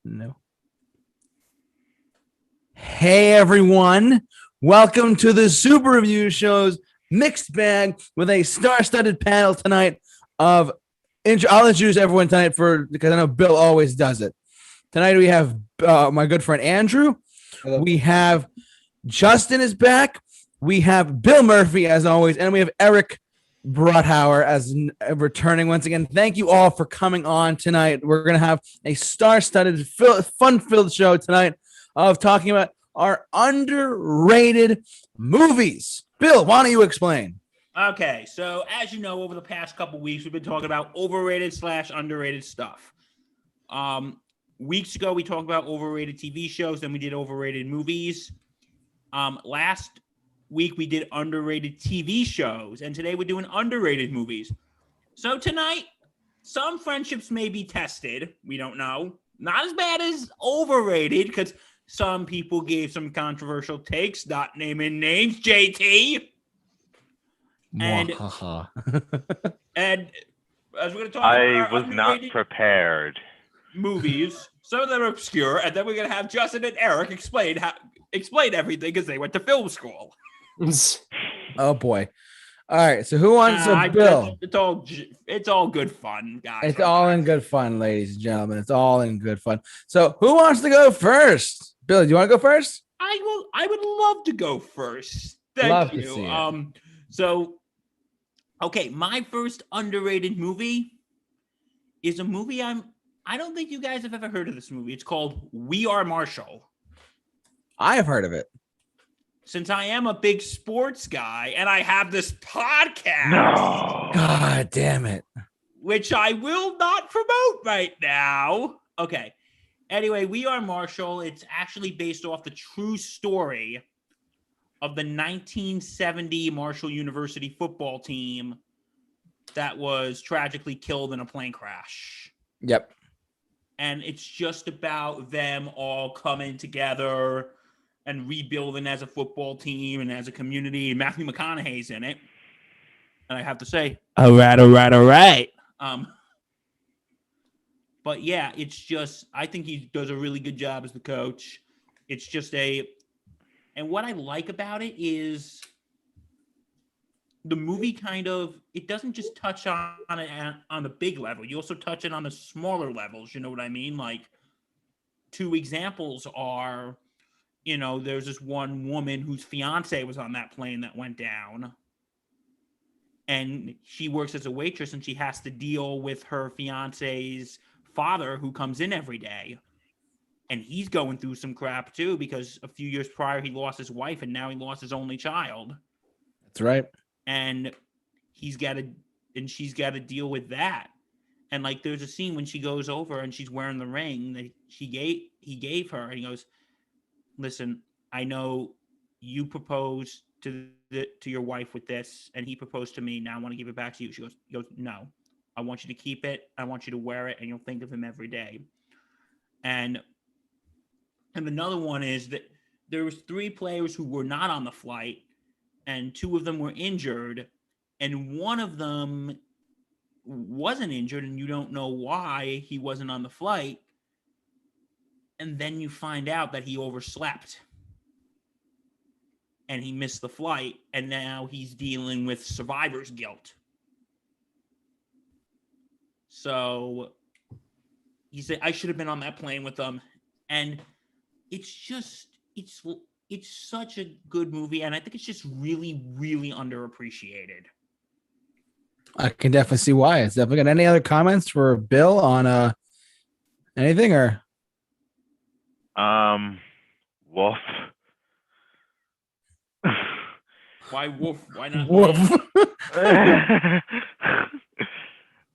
No. Hey, everyone. Welcome to the Super Review Show's mixed bag with a star-studded panel tonight of I'll introduce everyone tonight because I know Bill always does it. Tonight we have my good friend Andrew. Hello. We have Justin is back. We have Bill Murphy as always, and we have Eric Brothauer as returning once again. Thank you all for coming on tonight. We're going to have a star-studded, fun-filled show tonight of talking about our underrated movies. Bill, why don't you explain? Okay, so as you know, over the past couple weeks, we've been talking about overrated / underrated stuff. Weeks ago, we talked about overrated TV shows, then we did overrated movies. Last week, we did underrated TV shows, and today we're doing underrated movies. So tonight, some friendships may be tested. We don't know. Not as bad as overrated, because some people gave some controversial takes, not naming names, JT. And as we're going to talk about I was not prepared. Movies, some of them are obscure, and then we're going to have Justin and Eric explain everything because they went to film school. Oh boy. All right, so who wants Bill? It's all good fun, guys. It's all in good fun, ladies and gentlemen. It's all in good fun. So who wants to go first? Bill, do you want to go first? I would love to go first. Thank you. To see it. So okay, my first underrated movie is a movie I don't think you guys have ever heard of this movie. It's called We Are Marshall. I have heard of it. Since I am a big sports guy and I have this podcast. No. God damn it. Which I will not promote right now. Okay. Anyway, We Are Marshall. It's actually based off the true story of the 1970 Marshall University football team that was tragically killed in a plane crash. Yep. And it's just about them all coming together and rebuilding as a football team and as a community. Matthew McConaughey's in it. And I have to say, all right. But yeah, it's just, I think he does a really good job as the coach. It's just and what I like about it is the movie it doesn't just touch on the big level. You also touch it on the smaller levels. You know what I mean? Like, two examples are, there's this one woman whose fiance was on that plane that went down. And she works as a waitress and she has to deal with her fiance's father who comes in every day. And he's going through some crap too, because a few years prior he lost his wife and now he lost his only child. That's right. And she's got to deal with that. And like, there's a scene when she goes over and she's wearing the ring that he gave her, and he goes, "Listen, I know you proposed to your wife with this, and he proposed to me. Now I want to give it back to you." She goes, "No, I want you to keep it. I want you to wear it, and you'll think of him every day." And another one is that there was 3 players who were not on the flight, and 2 of them were injured, and one of them wasn't injured, and you don't know why he wasn't on the flight. And then you find out that he overslept and he missed the flight, and now he's dealing with survivor's guilt. So he said, "I should have been on that plane with them." And it's such a good movie, and I think it's just really, really underappreciated. I can definitely see why. It's definitely got any other comments for Bill on anything or Wolf. Why Wolf? Why not Wolf?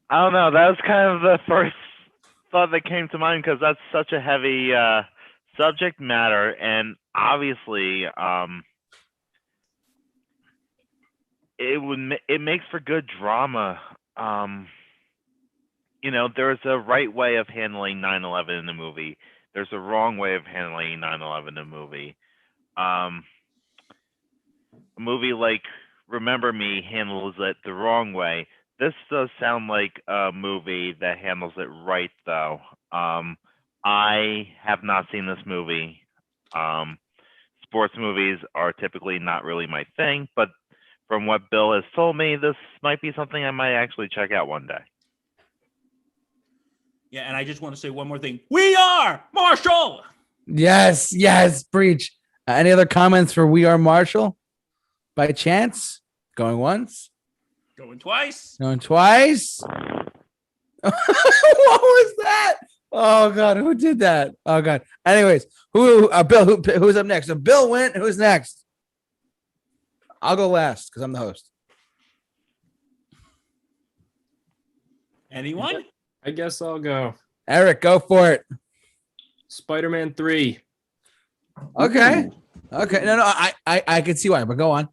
I don't know. That was kind of the first thought that came to mind because that's such a heavy subject matter, and obviously, it makes for good drama. There's a right way of handling 9/11 in the movie. There's a wrong way of handling 9/11 in the movie. A movie like Remember Me handles it the wrong way. This does sound like a movie that handles it right, though. I have not seen this movie. Sports movies are typically not really my thing, but from what Bill has told me, this might be something I might actually check out one day. Yeah, and I just want to say one more thing. We are Marshall. Yes, preach. Any other comments for We Are Marshall? By chance? Going once? Going twice. Going twice? What was that? Oh God, who did that? Oh God. Anyways, Bill, who's up next? So Bill went. Who's next? I'll go last because I'm the host. Anyone? I guess I'll go. Eric, go for it. Spider-Man 3. Okay. No, I can see why, but go on.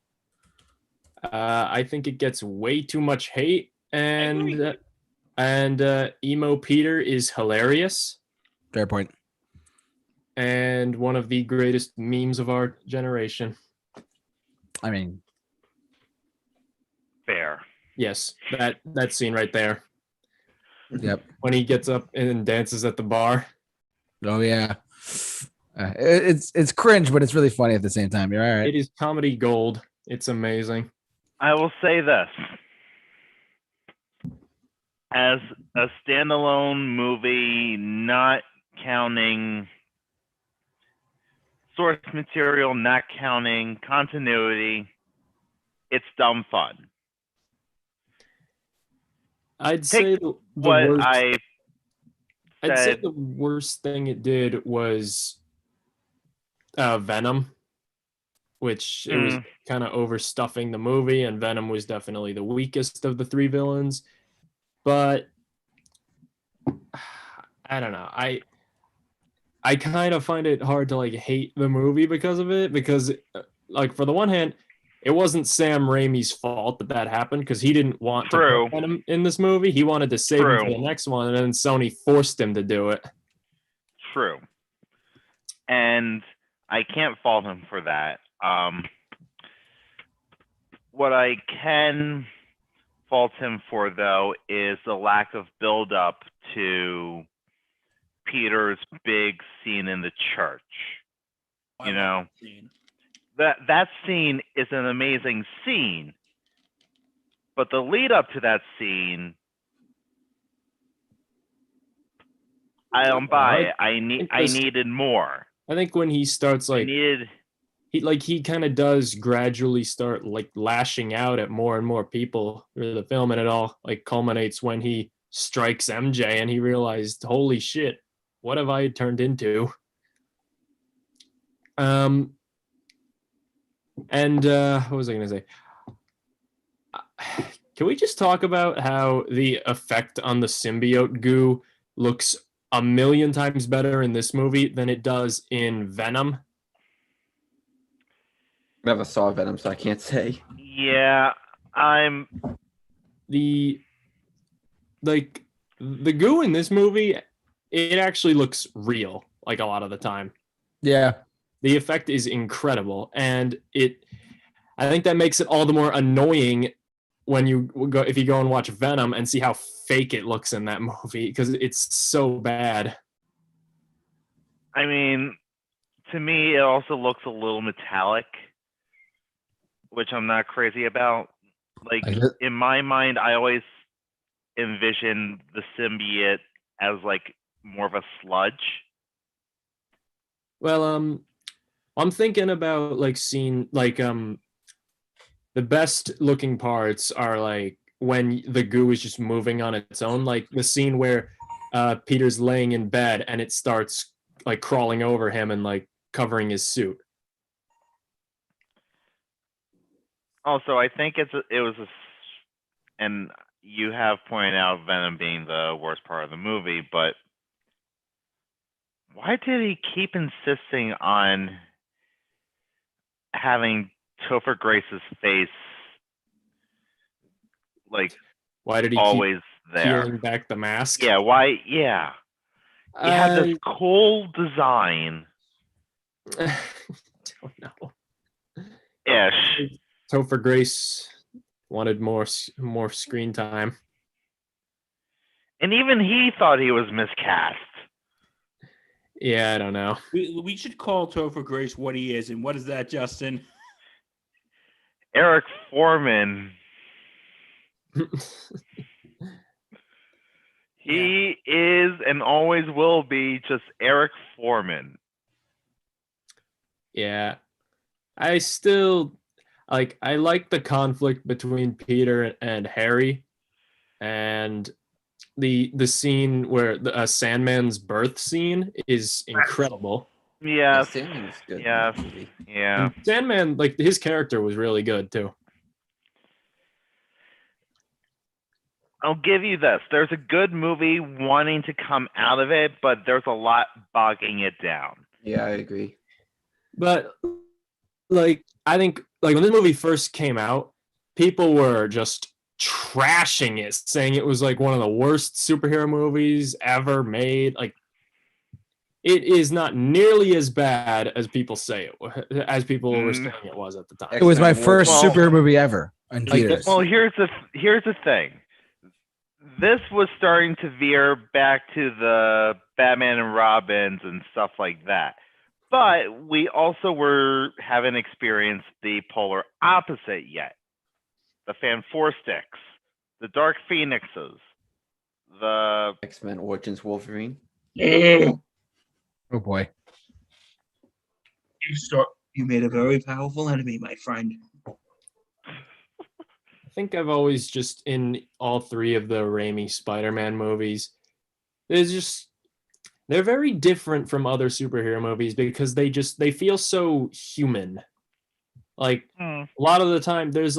I think it gets way too much hate, and Emo Peter is hilarious Fair point. and one of the greatest memes of our generation. I mean, Fair. Yes, that scene right there yep. when he gets up and dances at the bar. Oh yeah. It's cringe, but it's really funny at the same time. You're all right. It is comedy gold. It's amazing. I will say this. As a standalone movie, not counting source material, not counting continuity, it's dumb fun. I'd say the What worst, I I'd say said, the worst thing it did was Venom, which it was kind of overstuffing the movie, and Venom was definitely the weakest of the three villains. But I don't know. I kind of find it hard to like hate the movie because of it, because like for the one hand, it wasn't Sam Raimi's fault that happened, because he didn't want to put Venom in this movie. He wanted to save him for the next one, and then Sony forced him to do it. True. And I can't fault him for that. What I can fault him for, though, is the lack of build-up to Peter's big scene in the church. You know, that scene is an amazing scene, but the lead up to that scene, I don't buy it. I needed more. I think when he starts like he kind of does gradually start like lashing out at more and more people through the film, and it all like culminates when he strikes MJ and he realized, holy shit, what have I turned into? And what was I gonna say? Can we just talk about how the effect on the symbiote goo looks a million times better in this movie than it does in Venom? I never saw Venom, so I can't say. Yeah, the goo in this movie, it actually looks real, like a lot of the time. Yeah. The effect is incredible, and I think that makes it all the more annoying when if you go and watch Venom and see how fake it looks in that movie, because it's so bad. I mean, to me, it also looks a little metallic, which I'm not crazy about. Like, in my mind, I always envision the symbiote as like more of a sludge. Well, I'm thinking about like seeing like the best looking parts are like when the goo is just moving on its own, like the scene where Peter's laying in bed and it starts like crawling over him and like covering his suit. Also, I think and you have pointed out Venom being the worst part of the movie, but why did he keep insisting on having Topher Grace's face, like, why did he always keep there? peeling back the mask? Yeah, why? Yeah, he had this cool design. I don't know. Ish. Topher Grace wanted more screen time. And even he thought he was miscast. Yeah, I don't know. We should call Topher Grace what he is, and what is that, Justin? Eric Foreman. He is and always will be just Eric Foreman. Yeah. I still I like the conflict between Peter and Harry, and the scene where the Sandman's birth scene is incredible. Yes. Sandman's good. in Yes. that movie. Yeah. And Sandman, like his character was really good too. I'll give you this. There's a good movie wanting to come out of it, but there's a lot bogging it down. Yeah, I agree. But like I think like when this movie first came out, people were just trashing it, saying it was like one of the worst superhero movies ever made. Like it is not nearly as bad as people say as people were saying it was at the time. It was my X-Men first Well- superhero movie ever in Like, theaters. Well, here's the thing. This was starting to veer back to the Batman and Robins and stuff like that. But we also haven't experienced the polar opposite yet. The Fan Four Sticks, the Dark Phoenixes, the X-Men Origins Wolverine. Oh boy. You made a very powerful enemy, my friend. I think I've always just in all three of the Raimi Spider-Man movies, they're very different from other superhero movies because they feel so human. Like a lot of the time there's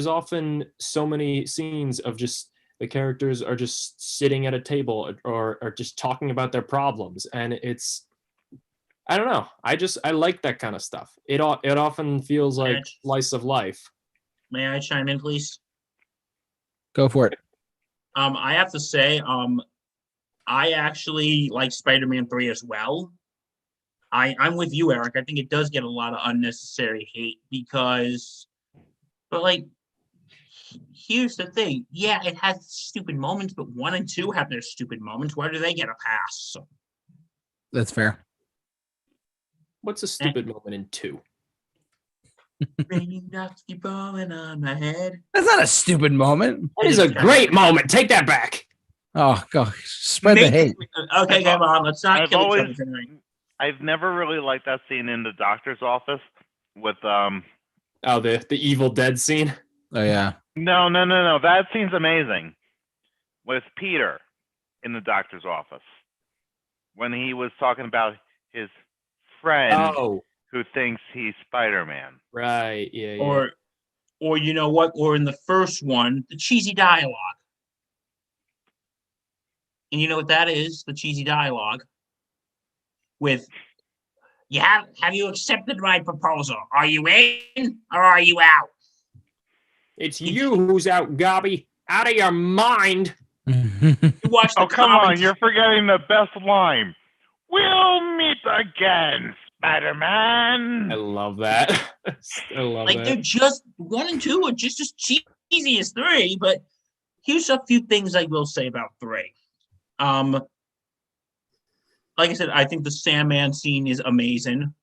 often so many scenes of just the characters are just sitting at a table or just talking about their problems, and it's I don't know. I like that kind of stuff. It often feels like slice of life. May I chime in, please? Go for it. I have to say, I actually like Spider-Man 3 as well. I'm with you, Eric. I think it does get a lot of unnecessary hate but like, here's the thing. Yeah, it has stupid moments, but 1 and 2 have their stupid moments. Where do they get a pass? That's fair. What's a stupid moment in 2? Raining nuts keep falling on my head. That's not a stupid moment. That is a great moment. Take that back. Oh gosh, spread the hate. Okay, come on. Let's not I've kill always- each other tonight. I've never really liked that scene in the doctor's office with Oh, the Evil Dead scene. Oh yeah. No. That scene's amazing. With Peter in the doctor's office. When he was talking about his friend Oh, who thinks he's Spider-Man. right. Yeah. Or you know what? Or in the first one, the cheesy dialogue. And you know what that is? The cheesy dialogue. With, have you accepted my proposal? Are you in or are you out? It's you who's out, Gobby. Out of your mind. You watch the Oh, come on. comments- You're forgetting the best line. We'll meet again, Spider-Man. I love that. I love like that. they're just 1 and 2 are just as cheesy as 3. But here's a few things I will say about 3. Like I said, I think the Sandman scene is amazing.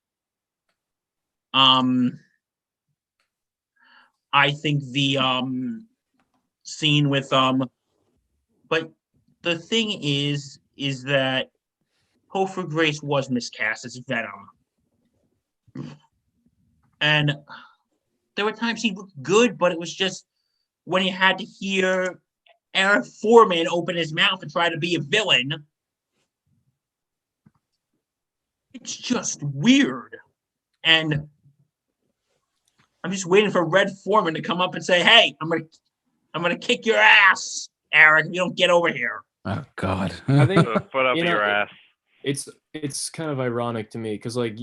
I think the scene with but the thing is that Topher Grace was miscast as Venom. And there were times he looked good, but it was just when you had to hear Eric Foreman open his mouth and try to be a villain. It's just weird. And I'm just waiting for Red Foreman to come up and say, "Hey, I'm gonna kick your ass, Eric, if you don't get over here." Oh God. I think Put up You know, your ass. it's kind of ironic to me because like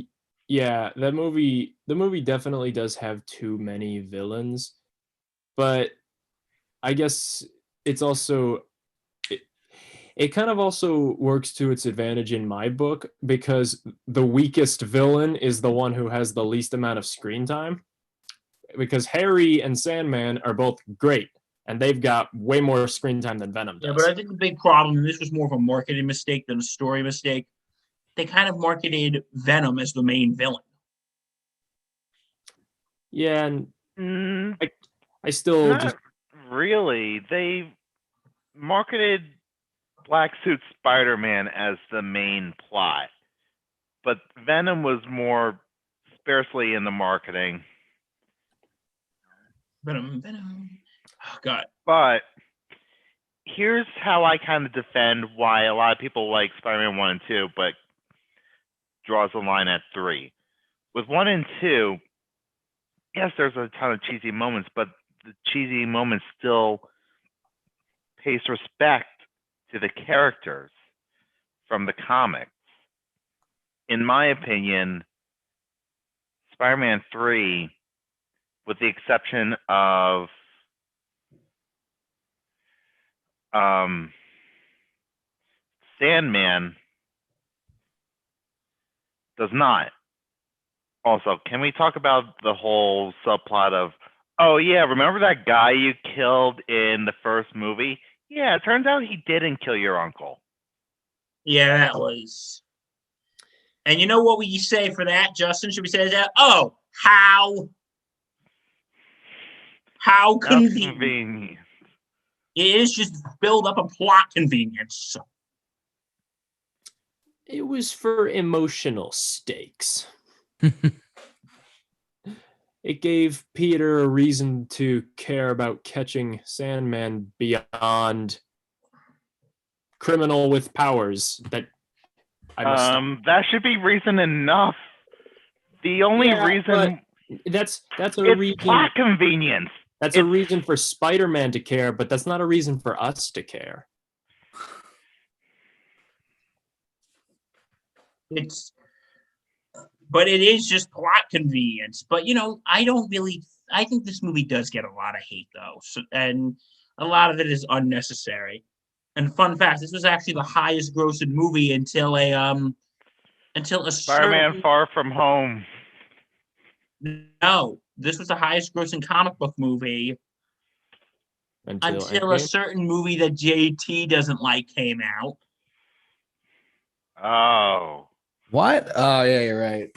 the movie definitely does have too many villains, but I guess it's also it kind of also works to its advantage in my book because the weakest villain is the one who has the least amount of screen time, because Harry and Sandman are both great and they've got way more screen time than Venom does. Yeah, but I think the big problem, and this was more of a marketing mistake than a story mistake, they kind of marketed Venom as the main villain. Yeah, and Mm, I still not just really. They marketed Black Suit Spider-Man as the main plot, but Venom was more sparsely in the marketing. Venom. Oh God. But here's how I kind of defend why a lot of people like Spider-Man 1 and 2, but draws the line at 3. With 1 and 2, yes, there's a ton of cheesy moments, but the cheesy moments still pays respect to the characters from the comics. In my opinion, Spider-Man 3, with the exception of Sandman, does not. Also, can we talk about the whole subplot of, oh yeah, remember that guy you killed in the first movie? Yeah, it turns out he didn't kill your uncle. Yeah, that was. And you know what we say for that, Justin? Should we say that? Oh, how How convenient. convenient. It is just build up a plot convenience. it was for emotional stakes. It gave Peter a reason to care about catching Sandman beyond criminal with powers that I must stop. That should be reason enough. The only Yeah, reason That's a it's reason. plot convenience. That's a reason for Spider-Man to care, but that's not a reason for us to care. But it is just plot convenience. But I think this movie does get a lot of hate though, and a lot of it is unnecessary. And fun fact, this was actually the highest grossing movie until a Spider-Man Far From Home. No, this was the highest grossing comic book movie until a Endgame. certain movie that JT doesn't like came out. Oh. What? Oh yeah, you're right.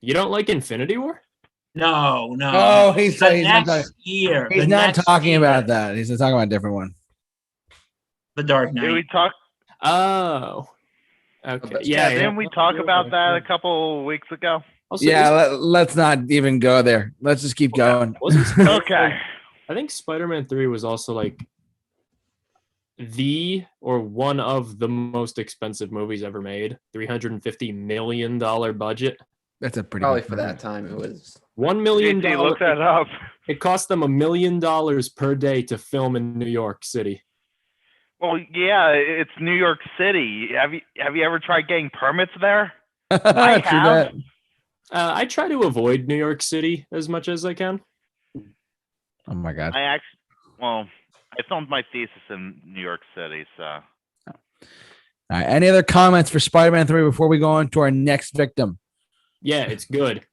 You don't like Infinity War? No. Oh, he's the not next year. He's the not next talking year, about that. He's talking about a different one. The Dark Did we Knight. talk? Oh. Okay. But- Yeah. Didn't we talk about that a couple weeks ago? Also, Yeah, let's not even go there. Let's just keep going. Okay. I think Spider-Man 3 was also like one of the most expensive movies ever made. $350 million budget. That's a pretty Probably good for movie. that time it was. $1 million. JT, look that up. It cost them $1 million per day to film in New York City. Well, yeah, it's New York City. Have you ever tried getting permits there? I True have. that. I try to avoid New York City as much as I can. Oh my god. I filmed my thesis in New York City, so. All right. Any other comments for Spider-Man 3 before we go on to our next victim? Yeah, it's good.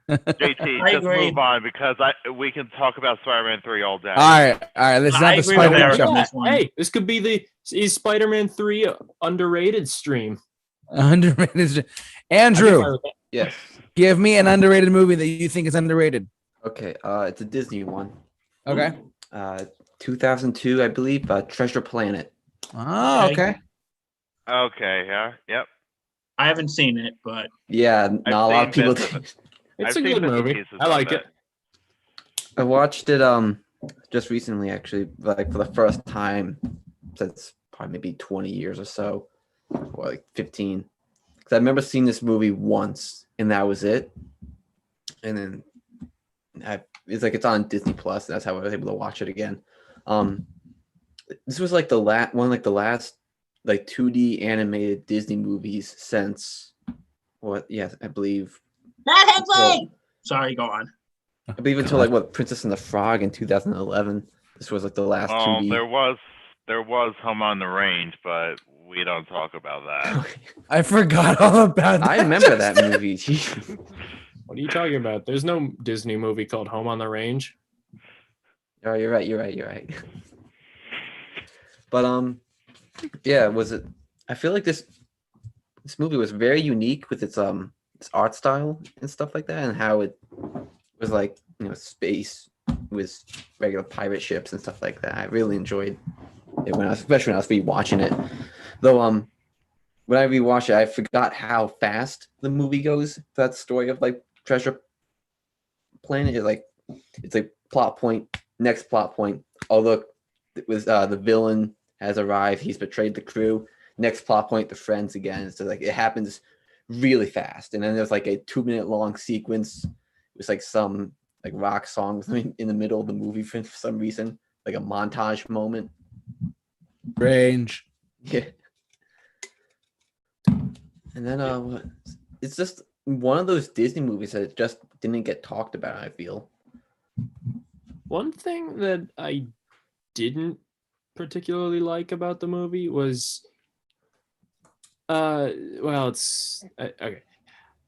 JT, I just agree. move on because we can talk about Spider-Man 3 all day. All right. This is I not the agree with Spider-Man Eric show. on this one. Hey, this could be is Spider-Man 3 underrated stream. 100 minutes. Andrew, Yes. give me an underrated movie that you think is underrated. Okay. It's a Disney one. Okay. 2002, I believe. Treasure Planet. Oh, okay. Okay, yeah, yep. I haven't seen it, but Yeah, not a lot of seen people. bits of it. It's I've a seen good bits and movie. pieces I like of it. I watched it just recently, actually, like for the first time since probably maybe 20 years or so, or like 15. Because I remember seeing this movie once, and that was it. And then it's like it's on Disney Plus. And that's how I was able to watch it again. This was like the last 2D animated Disney movies since what? Yeah, I believe. Matt Hensley. Sorry, go on. I believe until like what Princess and the Frog in 2011. This was like the last Well, 2D. there was Home on the Range, but we don't talk about that. I forgot all about that. I remember that movie. What are you talking about? There's no Disney movie called Home on the Range. Oh, you're right. But yeah, was it? I feel like this this movie was very unique with its art style and stuff like that, and how it was like, space with regular pirate ships and stuff like that. I really enjoyed it especially when I was rewatching it. Though when I rewatched it, I forgot how fast the movie goes. That story of like Treasure Planet is like, it's like plot point, next plot point. Oh look, it was the villain has arrived. He's betrayed the crew. Next plot point, the friends again. So like it happens really fast. And then there's like a 2-minute long sequence. It was like some like rock songs in the middle of the movie for some reason, like a montage moment. Range. Yeah. And then it's just one of those Disney movies that just didn't get talked about, I feel. One thing that I didn't particularly like about the movie was it's okay.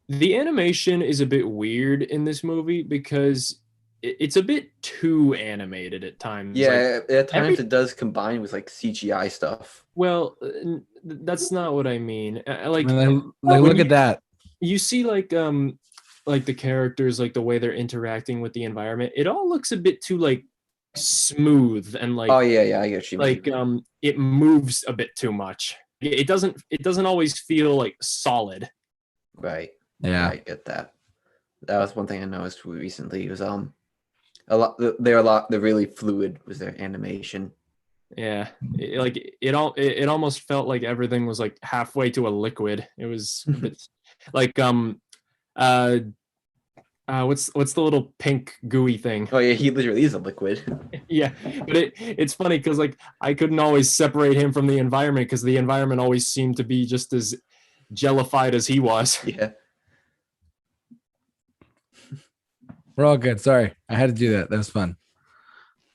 The animation is a bit weird in this movie because it's a bit too animated at times. Yeah, Like, at times it does combine with like CGI stuff. well, that's not what I mean. Like, Look at that. you see like the characters, like the way they're interacting with the environment, it all looks a bit too like smooth and like, oh yeah, I get what you mean. like it moves a bit too much. It doesn't always feel like solid. Right. Yeah. I get that. That was one thing I noticed recently. It was they're really fluid with their animation. Yeah, it almost felt like everything was like halfway to a liquid. It was a bit like what's the little pink gooey thing? Oh yeah, he literally is a liquid. Yeah, but it's funny because like I couldn't always separate him from the environment because the environment always seemed to be just as jellified as he was. Yeah. We're all good. Sorry, I had to do that. That was fun.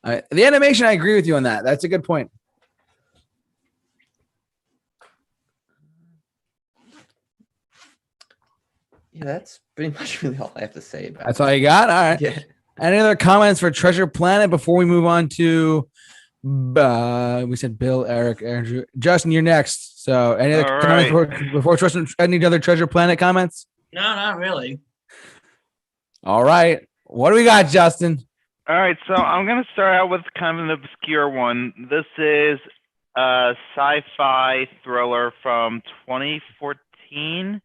The animation, I agree with you on that. That's a good point. Yeah, that's pretty much really all I have to say about That's all you got? All right. Yeah. Any other comments for Treasure Planet before we move on to we said Bill, Eric, Andrew, Justin, you're next. So any other All comments before Tristan? Any other Treasure Planet comments? No, not really. All right. What do we got, Justin? All right, so I'm going to start out with kind of an obscure one. This is a sci-fi thriller from 2014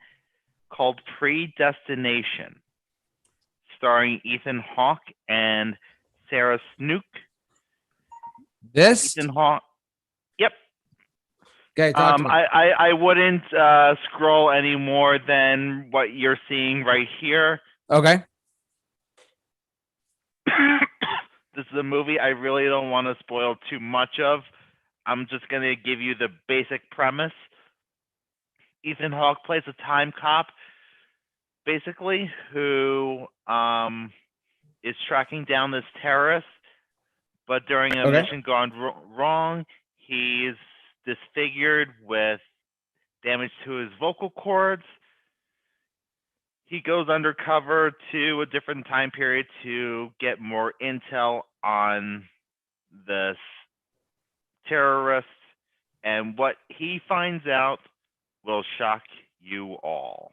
called Predestination, starring Ethan Hawke and Sarah Snook. This? Ethan Hawke. Yep. Okay, talk to me. I wouldn't scroll any more than what you're seeing right here. Okay. This is a movie I really don't want to spoil too much of. I'm just going to give you the basic premise. Ethan Hawke plays a time cop, basically, who is tracking down this terrorist, but during a mission gone wrong, he's disfigured with damage to his vocal cords. He goes undercover to a different time period to get more intel on this terrorist, and what he finds out will shock you all.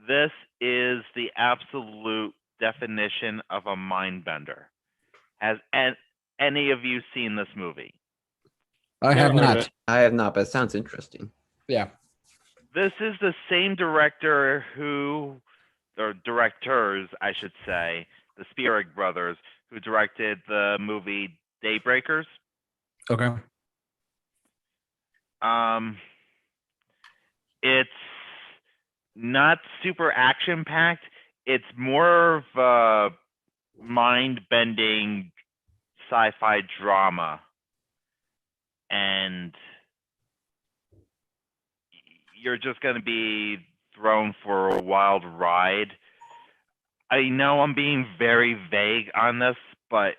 This is the absolute definition of a mind bender. Has any of you seen this movie? I have Never heard of not. it. I have not, but it sounds interesting. Yeah. This is the same director or directors, I should say, the Spierig brothers, who directed the movie Daybreakers. Okay. It's not super action-packed. It's more of a mind-bending sci-fi drama. And you're just going to be thrown for a wild ride. I know I'm being very vague on this, but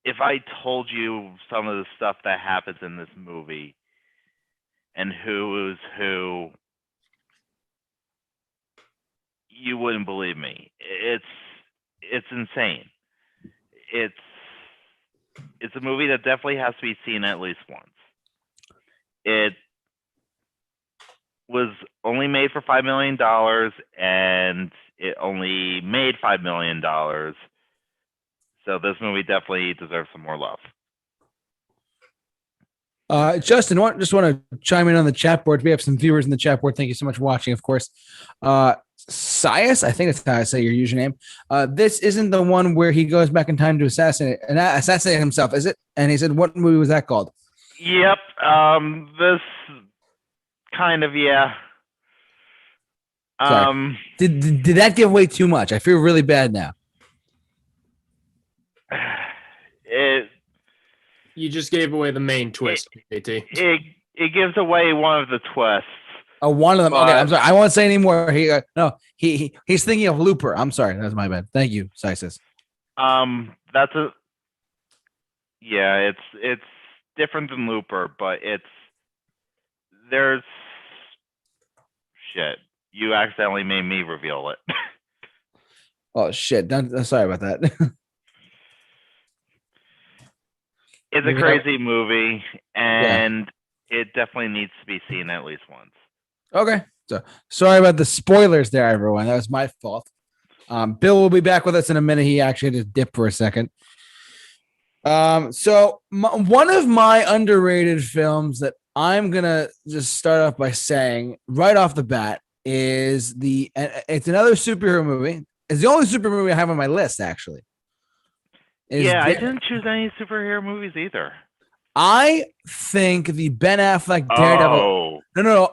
if I told you some of the stuff that happens in this movie and who is who, you wouldn't believe me. It's insane. It's a movie that definitely has to be seen at least once. it was only made for $5 million, and it only made $5 million. So this movie definitely deserves some more love. Justin, just want to chime in on the chat board. We have some viewers in the chat board. Thank you so much for watching, of course. Sias, I think that's how I say your username. This isn't the one where he goes back in time to assassinate himself, is it? And he said, what movie was that called? Yep. This kind of, yeah. Did that give away too much? I feel really bad now. You just gave away the main twist, KT. It gives away one of the twists. Oh, one of them. Okay, I'm sorry. I won't say anymore. He's thinking of Looper. I'm sorry. That's my bad. Thank you, Sisis. It's different than Looper, but there's shit. You accidentally made me reveal it. Oh shit! Sorry about that. It's a crazy movie, and it definitely needs to be seen at least once. Okay. So sorry about the spoilers there, everyone. That was my fault. Bill will be back with us in a minute. He actually had to dip for a second. So one of my underrated films that I'm gonna just start off by saying right off the bat is it's another superhero movie. It's the only superhero movie I have on my list, actually. I didn't choose any superhero movies either. I think the Ben Affleck Daredevil. No.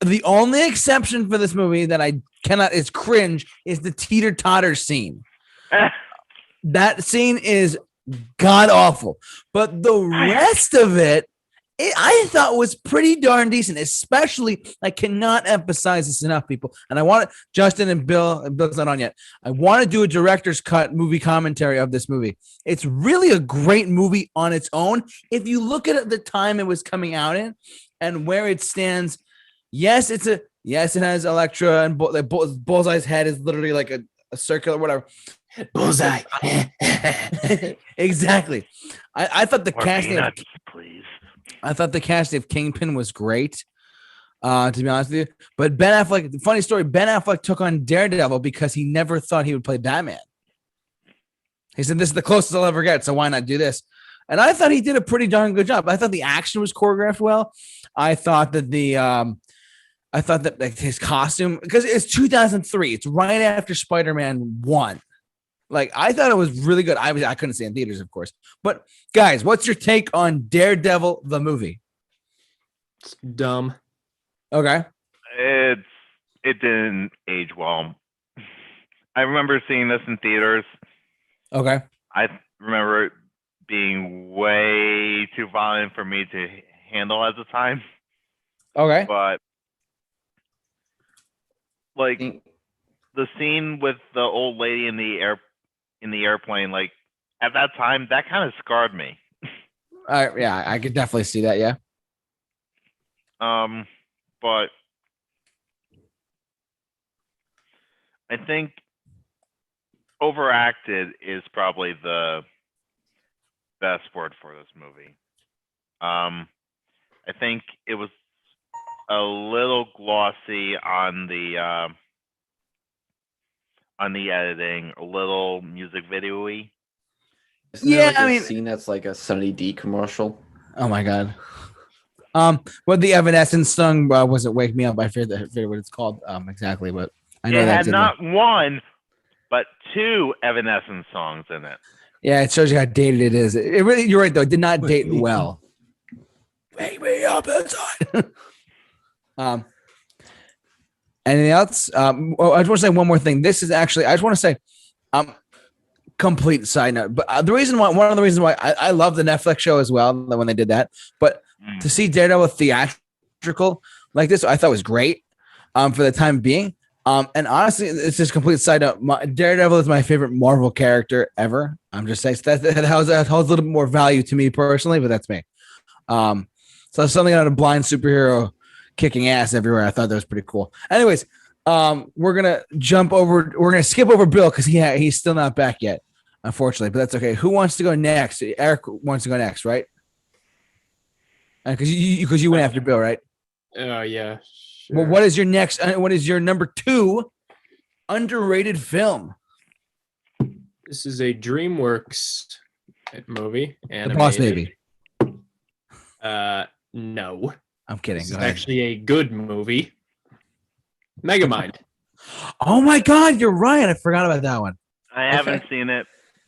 The only exception for this movie that I cannot is cringe is the teeter totter scene. That scene is god awful, but the rest of it, I thought was pretty darn decent. Especially, I cannot emphasize this enough, people. And I want Justin and Bill's not on yet. I want to do a director's cut movie commentary of this movie. It's really a great movie on its own. If you look at it, the time it was coming out in and where it stands, yes, it has Elektra, and Bullseye's head is literally like a circular, whatever. Bullseye. Exactly. I thought the casting. Please. I thought the casting of Kingpin was great, to be honest with you. But Ben Affleck, funny story, Ben Affleck took on Daredevil because he never thought he would play Batman. He said, this is the closest I'll ever get, so why not do this? And I thought he did a pretty darn good job. I thought the action was choreographed well. I thought that like, his costume, because it's 2003, it's right after Spider-Man 1. Like, I thought it was really good. I couldn't see it in theaters, of course. But guys, what's your take on Daredevil the movie? It's dumb. Okay. It didn't age well. I remember seeing this in theaters. Okay. I remember it being way too violent for me to handle at the time. Okay. But like the scene with the old lady in the airplane, like at that time, that kind of scarred me. Yeah, I could definitely see that. Yeah. But I think overacted is probably the best word for this movie. I think it was a little glossy on the editing, a little music video-y. Isn't there like a scene that's like a Sunny D commercial? Oh my god. What the Evanescence song wasn't "Wake Me Up." I forget what it's called exactly, but I know it that's had not one, but two Evanescence songs in it. Yeah, it shows you how dated it is. It really, you're right though. It did not date well. Wake me up inside. Anything else? I just want to say one more thing. This is actually, I just want to say, complete side note. But one of the reasons why I love the Netflix show as well when they did that. But to see Daredevil theatrical like this, I thought was great for the time being. And honestly, it's just complete side note. Daredevil is my favorite Marvel character ever. I'm just saying that holds a little bit more value to me personally, but that's me. So something on a blind superhero kicking ass everywhere. I thought that was pretty cool. Anyways, we're gonna skip over Bill because he's still not back yet, unfortunately. But that's okay. Who wants to go next? Eric wants to go next, right? Because you went after Bill, right? Oh yeah. Well, Sure. what is your next? What is your number 2 underrated film? This is a DreamWorks movie. The Boss Animated. Baby. No. I'm kidding. This Go is ahead. actually a good movie. Megamind. Oh my God, you're right. I forgot about that one. I haven't seen it,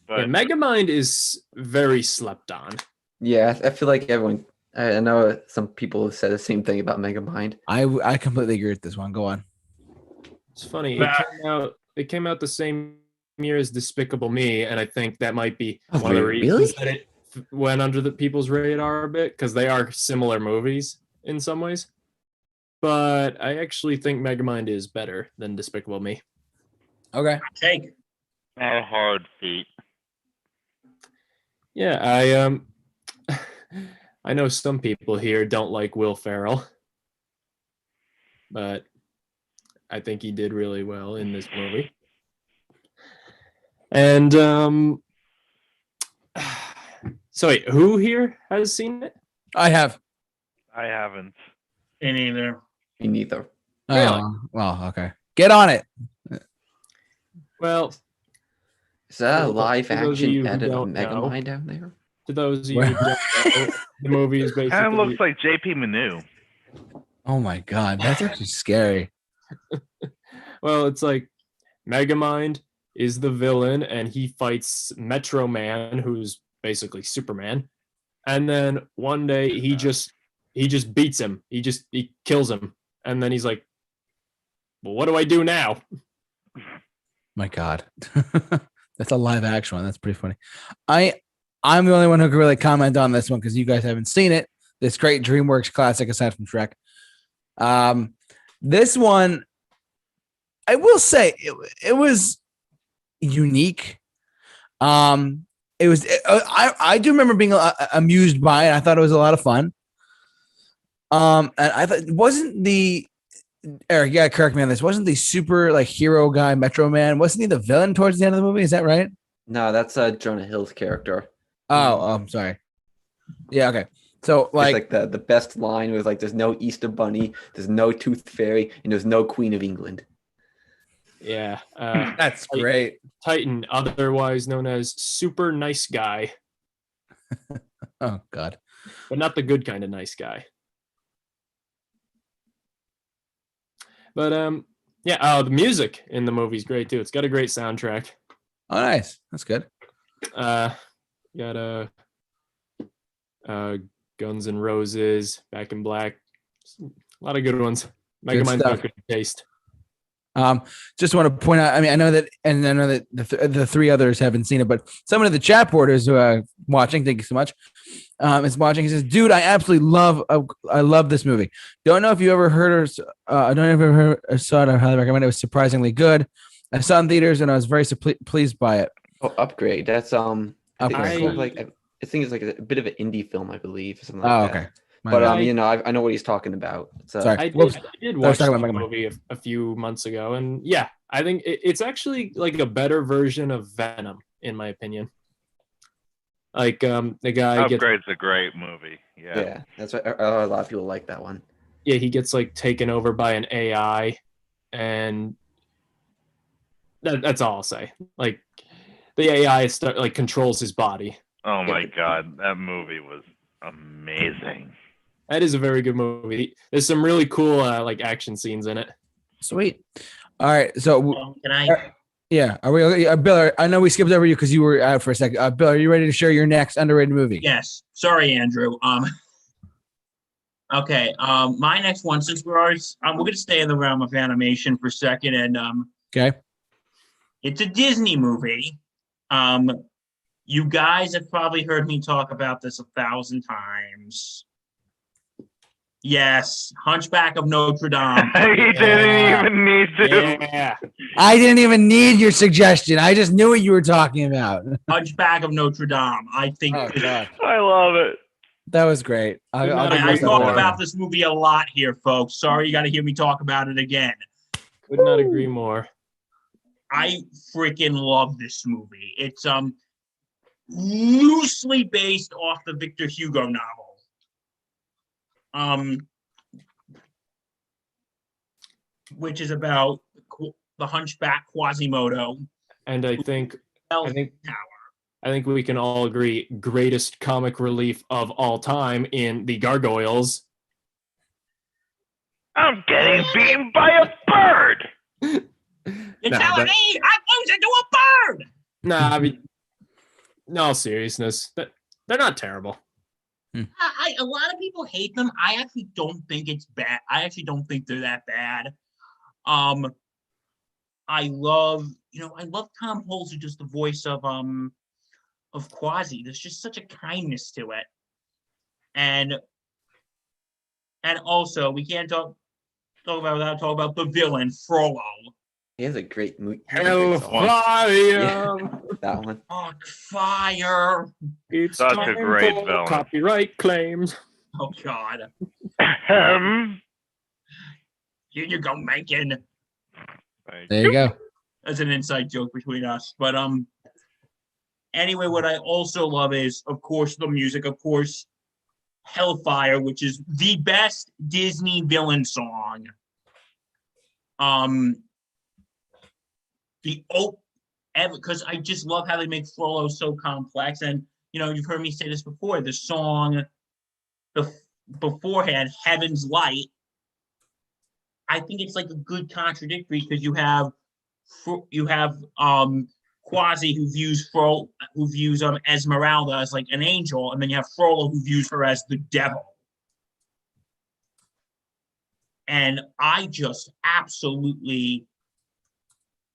but Yeah, Megamind is very slept on. Yeah, I feel like everyone. I know some people have said the same thing about Megamind. I completely agree with this one. Go on. It's funny. But- It came out the same year as Despicable Me, and I think that might be Oh, one of the really? reasons that it went under the people's radar a bit, because they are similar movies in some ways. But I actually think Megamind is better than Despicable Me. Okay. Take. a hard feat. Yeah, I know some people here don't like Will Ferrell, but I think he did really well in this movie. And so wait, who here has seen it? I have. I haven't. Me neither. Me neither. Really? Well, okay. Get on it. Well, Is that a For live those of action you who edit of don't know. Megamind down there? to those of you who don't know, the movie is Kind of basically looks like JP Manu. Oh my God, that's actually scary. well, it's like Megamind is the villain, and he fights Metro Man, who's basically Superman. And then one day he just beats him. He kills him, and then he's like, "Well, what do I do now?" My God, that's a live action one. That's pretty funny. I'm the only one who can really comment on this one because you guys haven't seen it. This great DreamWorks classic aside from Shrek. This one, I will say, it was unique. It was. I do remember being amused by it. I thought it was a lot of fun. And I thought wasn't the Eric? Yeah, correct me on this. Wasn't the super like hero guy Metro Man? Wasn't he the villain towards the end of the movie? Is that right? No, that's Jonah Hill's character. Oh, I'm sorry. Yeah, okay. So It's like, like the best line was like, "There's no Easter Bunny, there's no Tooth Fairy, and there's no Queen of England." Yeah, that's great. Titan, otherwise known as Super Nice Guy, Oh God. but not the good kind of nice guy. But yeah, the music in the movie is great too. It's got a great soundtrack. Oh, nice. That's good. Got Guns N' Roses, Back in Black, a lot of good ones. Megamind's stuff. got good taste. Just want to point out. I mean, I know that the three others haven't seen it, but someone in the chat board is watching. Thank you so much. Is watching. He says, "Dude, I absolutely love this movie. Don't know if you ever heard or I don't ever heard or saw it. I highly recommend it. It was surprisingly good. I saw it in theaters and I was very pleased by it." Oh, Upgrade. That's I think it's Upgrade. sort of like I think it's like a bit of an indie film, I believe, or something like Oh, that. okay. My But bad. you know, I know what he's talking about. So, Sorry. I Whoops. did was watch the talking about Megamind. movie a few months ago, and yeah, I think it's actually like a better version of Venom, in my opinion. Like the guy gets Upgrade's a great movie. Yeah. yeah, that's why a lot of people like that one. he gets like taken over by an AI, and that's all I'll say. Like the AI controls his body. Oh my God, that movie was amazing. That is a very good movie. There's some really cool like action scenes in it. Sweet. All right. So Can I? yeah, are we? Bill, I know we skipped over you because you were out for a second. Bill, are you ready to share your next underrated movie? Yes. Sorry, Andrew. Okay. My next one, since we're gonna stay in the realm of animation for a second, and Okay. it's a Disney movie. You guys have probably heard me talk about this 1,000 times. Yes, Hunchback of Notre Dame. He didn't even need to. Yeah. I didn't even need your suggestion. I just knew what you were talking about. Hunchback of Notre Dame. I think Oh God, I love it. that was great. I'll give I you talk that. about this movie a lot here, folks. Sorry, you got to hear me talk about it again. Could not agree more. I freaking love this movie. It's loosely based off the Victor Hugo novel. which is about the Hunchback Quasimodo. And I think Tower. we can all agree greatest comic relief of all time in the Gargoyles. I'm getting beaten by a bird. You're Nah, telling that- me I'm losing to a bird? Nah, I mean, in all seriousness, they're not terrible. A lot of people hate them. I actually don't think it's bad. I actually don't think they're that bad. I love Tom Holtz, who does the voice of Quasi. There's just such a kindness to it. And also we can't talk about the villain, Frollo. He has a great movie. Hellfire! Yeah, that one. Oh, fire. It's Such a time great for villain. copyright claims. Oh, God. Ahem. Here you go, Megan. Thank There you go. That's an inside joke between us. But anyway, what I also love is, of course, the music. Of course, Hellfire, which is the best Disney villain song. Because I just love how they make Frollo so complex. And you've heard me say this before. The song beforehand, Heaven's Light, I think it's like a good contradictory, because you have Quasi, who views Esmeralda as like an angel, and then you have Frollo, who views her as the devil. And I just absolutely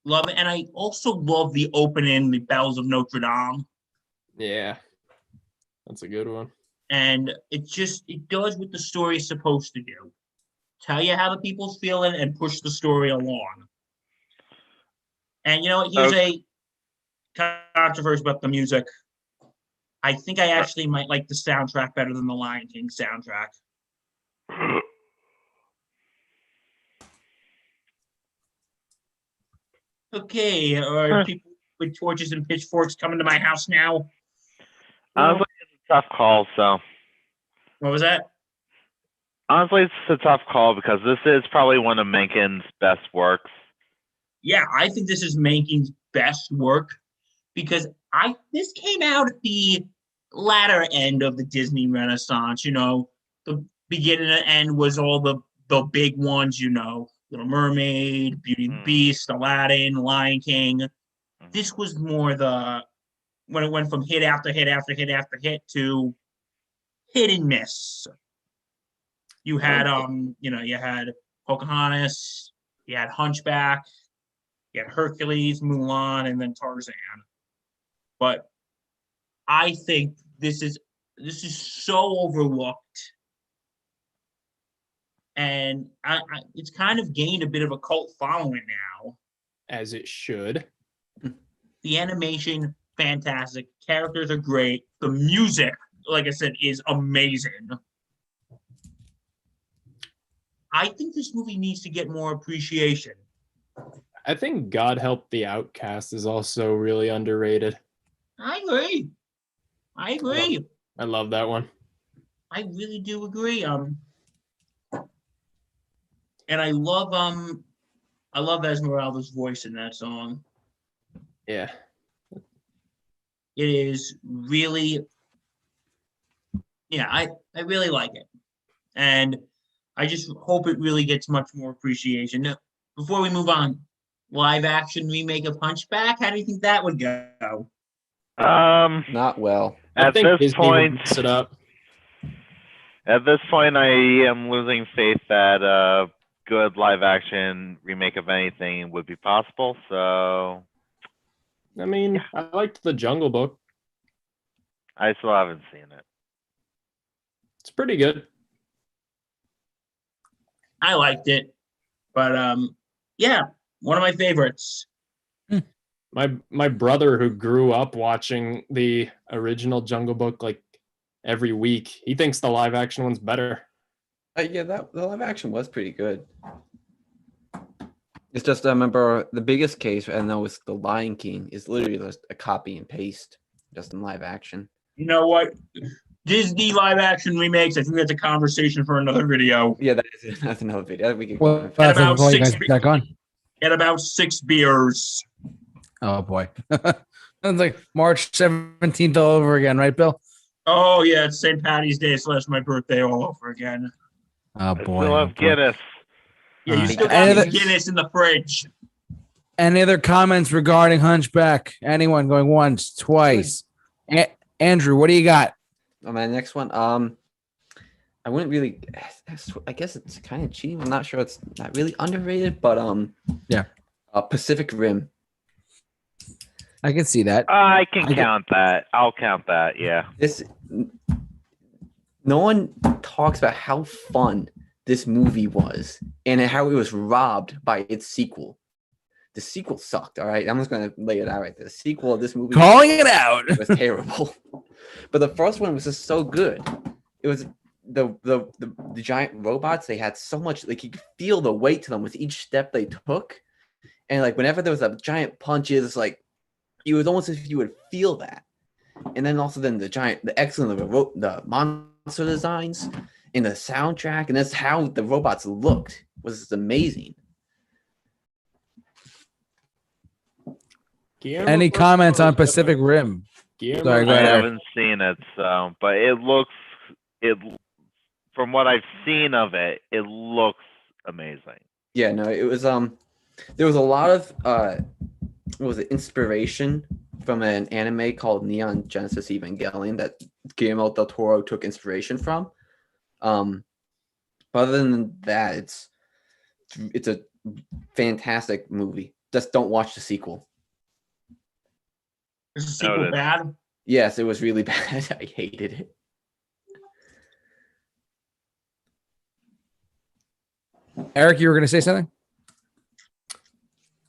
love it. And I also love the opening, the Bells of Notre Dame. Yeah, that's a good one. And it does what the story is supposed to do. Tell you how the people's feeling and push the story along. And here's a controversy about the music. I think I actually might like the soundtrack better than the Lion King soundtrack. Okay, are people with torches and pitchforks coming to my house now? Honestly, it's a tough call. So What was that? honestly, it's a tough call because this is probably one of Mencken's best works. Yeah, I think this is Mencken's best work, because this came out at the latter end of the Disney Renaissance. The beginning and end was all the big ones. Little Mermaid, Beauty and the Beast, Aladdin, Lion King. This was more when it went from hit after hit after hit after hit to hit and miss. You had you had Pocahontas, you had Hunchback, you had Hercules, Mulan, and then Tarzan. But I think this is so overlooked, and it's kind of gained a bit of a cult following now. As it should. The animation, fantastic. Characters are great. The music, like I said, is amazing. I think this movie needs to get more appreciation. I think God Help the Outcast is also really underrated. I agree. I love that one. I really do agree. And I love Esmeralda's voice in that song. Yeah. It is really, I really like it. And I just hope it really gets much more appreciation. Now, before we move on, live action remake of Hunchback, how do you think that would go? Not well. I At think this Disney would point, mix it up. I am losing faith that a good live action remake of anything would be possible. So I mean, I liked the Jungle Book. I still haven't seen it. It's pretty good. I liked it, but one of my favorites. My brother, who grew up watching the original Jungle Book like every week, he thinks the live action one's better. Yeah, the live action was pretty good. It's just I remember the biggest case, and that was the Lion King, is literally just a copy and paste, just in live action. You know what? Disney live action remakes. I think that's a conversation for another video. Yeah, that's another video. We could go Well, on. that's about all you guys 6 got gone. At about 6 beers. Oh boy, sounds like March 17th all over again, right, Bill? Oh yeah, it's St. Patty's Day / my birthday all over again. Oh I boy, still oh, have boy. Guinness. Yeah, you Uh, still and got the- Guinness in the fridge. Any other comments regarding Hunchback? Anyone going once, twice? Andrew, what do you got? On my next one, I wouldn't really. I guess it's kind of cheap. I'm not sure. It's not really underrated, but Yeah. Pacific Rim. I can see that. I can I got- count that. I'll count that. Yeah. No one talks about how fun this movie was and how it was robbed by its sequel. The sequel sucked. All right, I'm just gonna lay it out right there. The sequel of this movie Calling it out. was terrible, but the first one was just so good. It was the giant robots. They had so much. Like you could feel the weight to them with each step they took, and like whenever there was a giant punches, like it was almost as if you would feel that. And then also the excellent the monster designs and the soundtrack, and that's how the robots looked was just amazing. Any comments on Pacific Rim? Sorry, go I ahead, Eric. haven't seen it, so but it from what I've seen of it, it looks amazing. Yeah, no, it was there was a lot of what was it, inspiration from an anime called Neon Genesis Evangelion that Guillermo del Toro took inspiration from. But other than that, it's a fantastic movie. Just don't watch the sequel. Is the sequel Noted. bad? Yes, it was really bad. I hated it. Eric, you were going to say something?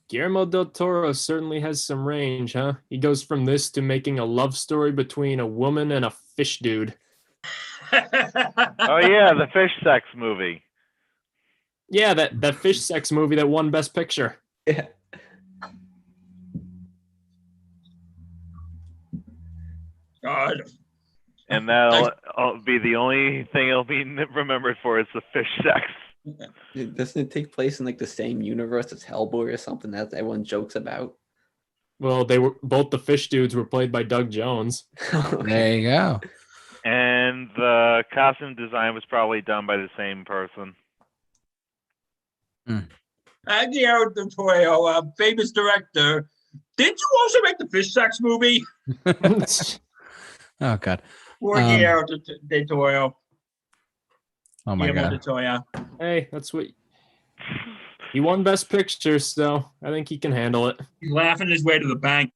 Guillermo del Toro certainly has some range, huh? He goes from this to making a love story between a woman and a fish dude. Oh yeah, the fish sex movie. Yeah, that fish sex movie that won Best Picture. Yeah. God. And that'll be the only thing it'll be remembered for is the fish sex. Doesn't it take place in like the same universe as Hellboy or something that everyone jokes about? Well, they were both the fish dudes were played by Doug Jones. There you go. And the costume design was probably done by the same person. Guillermo del Toro, famous director. Didn't you also make the fish sex movie? Oh God. Poor Guillermo del Toro. Oh my Guillermo God. del Toro. Hey, that's what he won Best Picture, so I think he can handle it. He's laughing his way to the bank.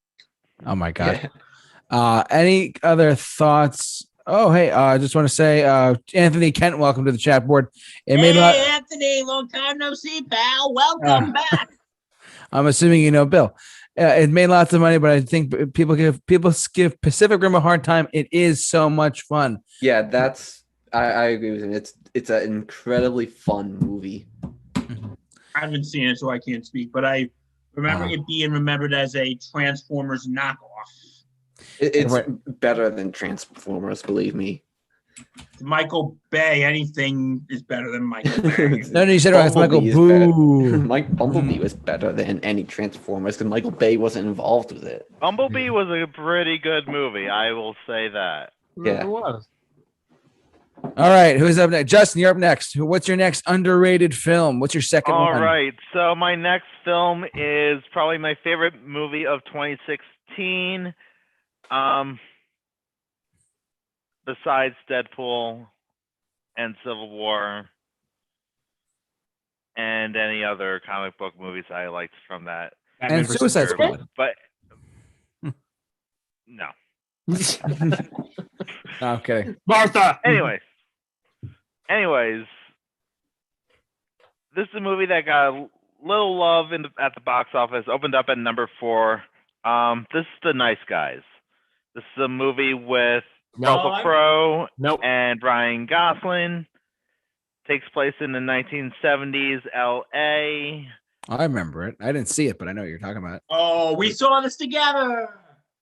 Oh my God. Yeah. Any other thoughts? Oh, hey, I just want to say, Anthony Kent, welcome to the chat board. It made a lot. Anthony, long time no see, pal. Welcome back. I'm assuming you know Bill. It made lots of money, but I think people give Pacific Rim a hard time. It is so much fun. Yeah, I agree with him. It's an incredibly fun movie. I haven't seen it, so I can't speak, but I remember it being remembered as a Transformers knockoff. It's Right. better than Transformers, believe me. Michael Bay, anything is better than Michael Bay. No, you said it was Michael Bumblebee is better. Boo. Bumblebee was better than any Transformers because Michael Bay wasn't involved with it. Bumblebee was a pretty good movie, I will say that. Yeah. It was. All right, who's up next? Justin, you're up next. What's your next underrated film? What's your second All one? right, so my next film is probably my favorite movie of 2016. Besides Deadpool and Civil War and any other comic book movies I liked from that. And Suicide Squad. But no. Okay. Martha. Anyways, this is a movie that got a little love at the box office. Opened up at number 4. This is The Nice Guys. This is a movie with Russell Crowe and Ryan Gosling. Takes place in the 1970s LA. I remember it. I didn't see it, but I know what you're talking about. Oh, we saw this together.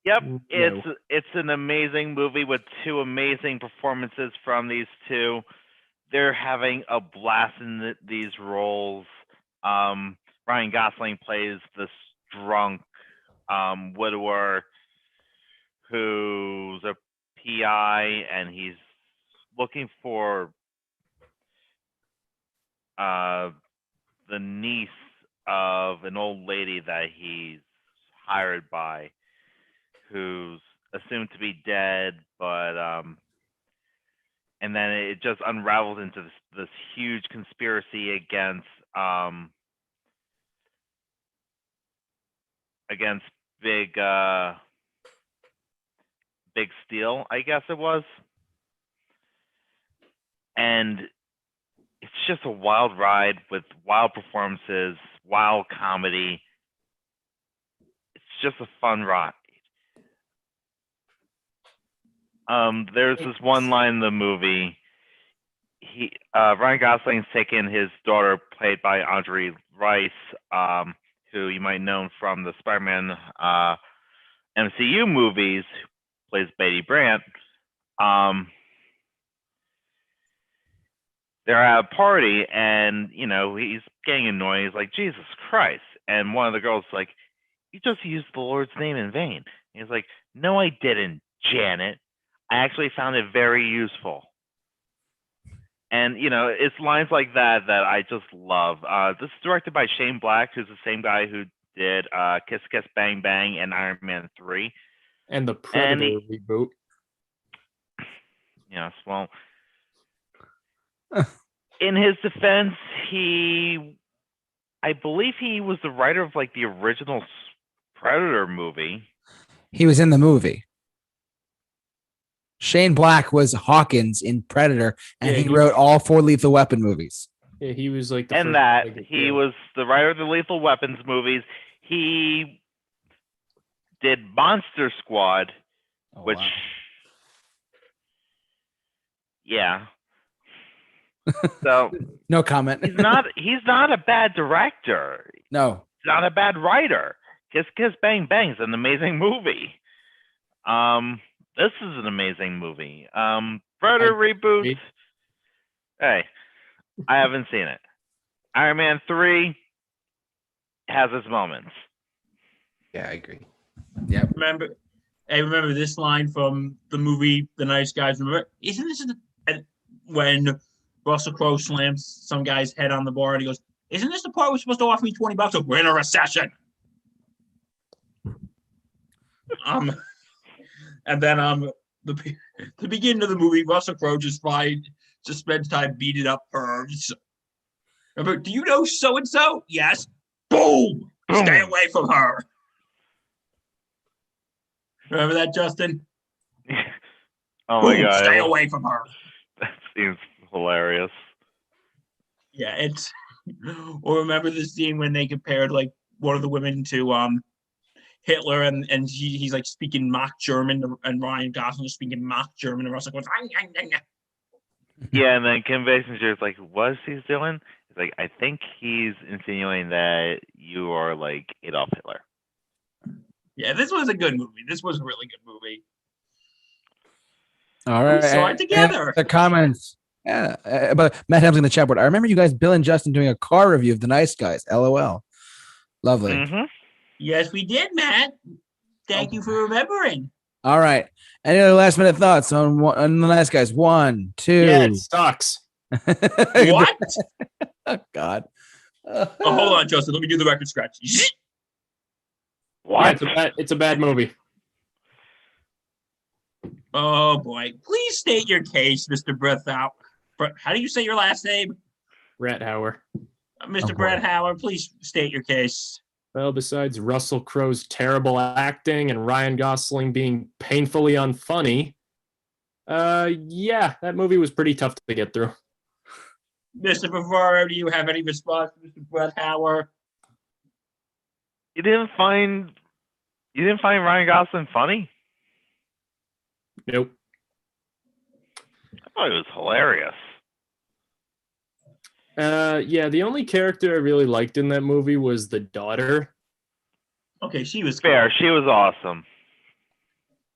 Yep, No. it's an amazing movie with two amazing performances from these two. They're having a blast in these roles. Ryan Gosling plays this drunk widower who's a PI, and he's looking for the niece of an old lady that he's hired by, who's assumed to be dead, but and then it just unravels into this huge conspiracy against big steel, I guess it was. And it's just a wild ride with wild performances, wild comedy. It's just a fun ride. There's this one line in the movie. Ryan Gosling's taken his daughter, played by Andre Rice, who you might know from the Spider-Man MCU movies, who plays Betty Brant. They're at a party, and he's getting annoyed. He's like, Jesus Christ! And one of the girls is like, you just used the Lord's name in vain. And he's like, no, I didn't, Janet. I actually found it very useful. And it's lines like that I just love. This is directed by Shane Black, who's the same guy who did Kiss Kiss Bang Bang and Iron Man 3. And the Predator reboot. Yes, well, in his defense, I believe he was the writer of the original Predator movie. He was in the movie. Shane Black was Hawkins in Predator, and he wrote all 4 Lethal Weapon movies. Yeah, he was like the and first, that he was the writer of the Lethal Weapons movies. He did Monster Squad, which, yeah. So no comment. He's not a bad director. No, he's not a bad writer. Kiss Kiss Bang Bang's an amazing movie. This is an amazing movie. Predator reboot. Hey, I haven't seen it. Iron Man 3 has its moments. Yeah, I agree. Yeah. Remember this line from the movie The Nice Guys. Remember, isn't this when Russell Crowe slams some guy's head on the bar and he goes, "Isn't this the part we're supposed to offer me $20? So we're in a recession." And then the beginning of the movie, Russell Crowe just spends time beating up pervs. Remember, do you know so and so? Yes. Boom! Stay away from her. Remember that, Justin? Oh my God! Stay away from her. That seems hilarious. Yeah, it's. Or remember the scene when they compared one of the women to Hitler, and he's speaking mock German, and Ryan Gosling is speaking mock German, and Russell goes, yeah, and then Kim Basinger's like, "What is he doing?" He's like, "I think he's insinuating that you are like Adolf Hitler." Yeah, this was a good movie. This was a really good movie. All right, we saw it together. The comments. Yeah, but Matt Ham's in the chat board. I remember you guys, Bill and Justin, doing a car review of The Nice Guys. LOL. Lovely. Mm-hmm. Yes, we did, Matt. Thank you for remembering. All right. Any other last minute thoughts on The Nice Guys? 1, 2. Yeah, it sucks. What? Oh, God. Hold on, Justin. Let me do the record scratch. What? Yeah, it's a bad movie. Oh boy! Please state your case, Mr. Brethauer. How do you say your last name? Rathauer. Mr. Brett Howard, please state your case. Well, besides Russell Crowe's terrible acting and Ryan Gosling being painfully unfunny, yeah, that movie was pretty tough to get through. Mr. Favaro, do you have any response to Mr. Brett Howard? You didn't find Ryan Gosling funny? Nope. I thought it was hilarious. Yeah, the only character I really liked in that movie was the daughter. Okay, she was fair. She was awesome.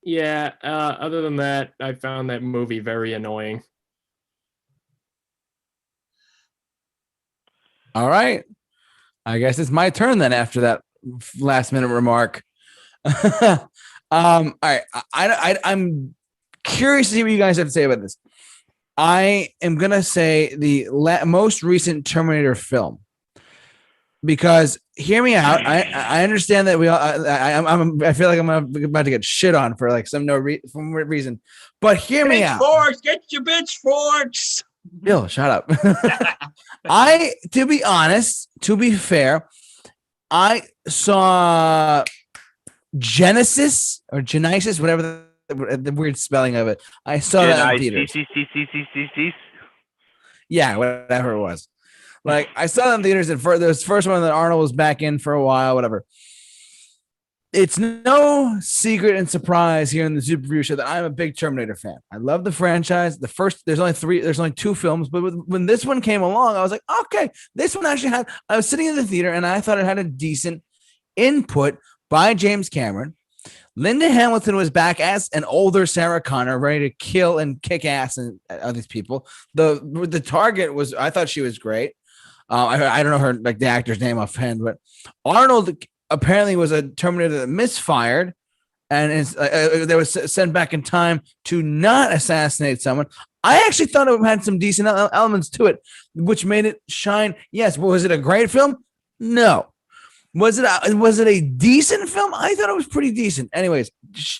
Yeah. Other than that, I found that movie very annoying. All right. I guess it's my turn then after that last minute remark. All right. I'm curious to see what you guys have to say about this. I am gonna say the most recent Terminator film, because hear me out. I understand that we all. I feel like I'm about to get shit on for like some reason, but hear me out. Pitchforks, get your pitchforks. Bill, shut up. To be honest, to be fair, I saw Genesis or Genesis, whatever the weird spelling of it. I saw that in theaters. Yeah, whatever it was. Like, I saw that in theaters, and there was the first one that Arnold was back in for a while, whatever. It's no secret and surprise here in the Super Review Show that I'm a big Terminator fan. I love the franchise. There's only two films, but when this one came along, I was like, okay, this one actually I was sitting in the theater and I thought it had a decent input by James Cameron. Linda Hamilton was back as an older Sarah Connor, ready to kill and kick ass and all these people. The target was, I thought she was great. I don't know her, like, the actor's name offhand, but Arnold apparently was a Terminator that misfired and they was sent back in time to not assassinate someone. I actually thought it had some decent elements to it, which made it shine. Yes, but was it a great film? No. Was it a decent film? I thought it was pretty decent. Anyways,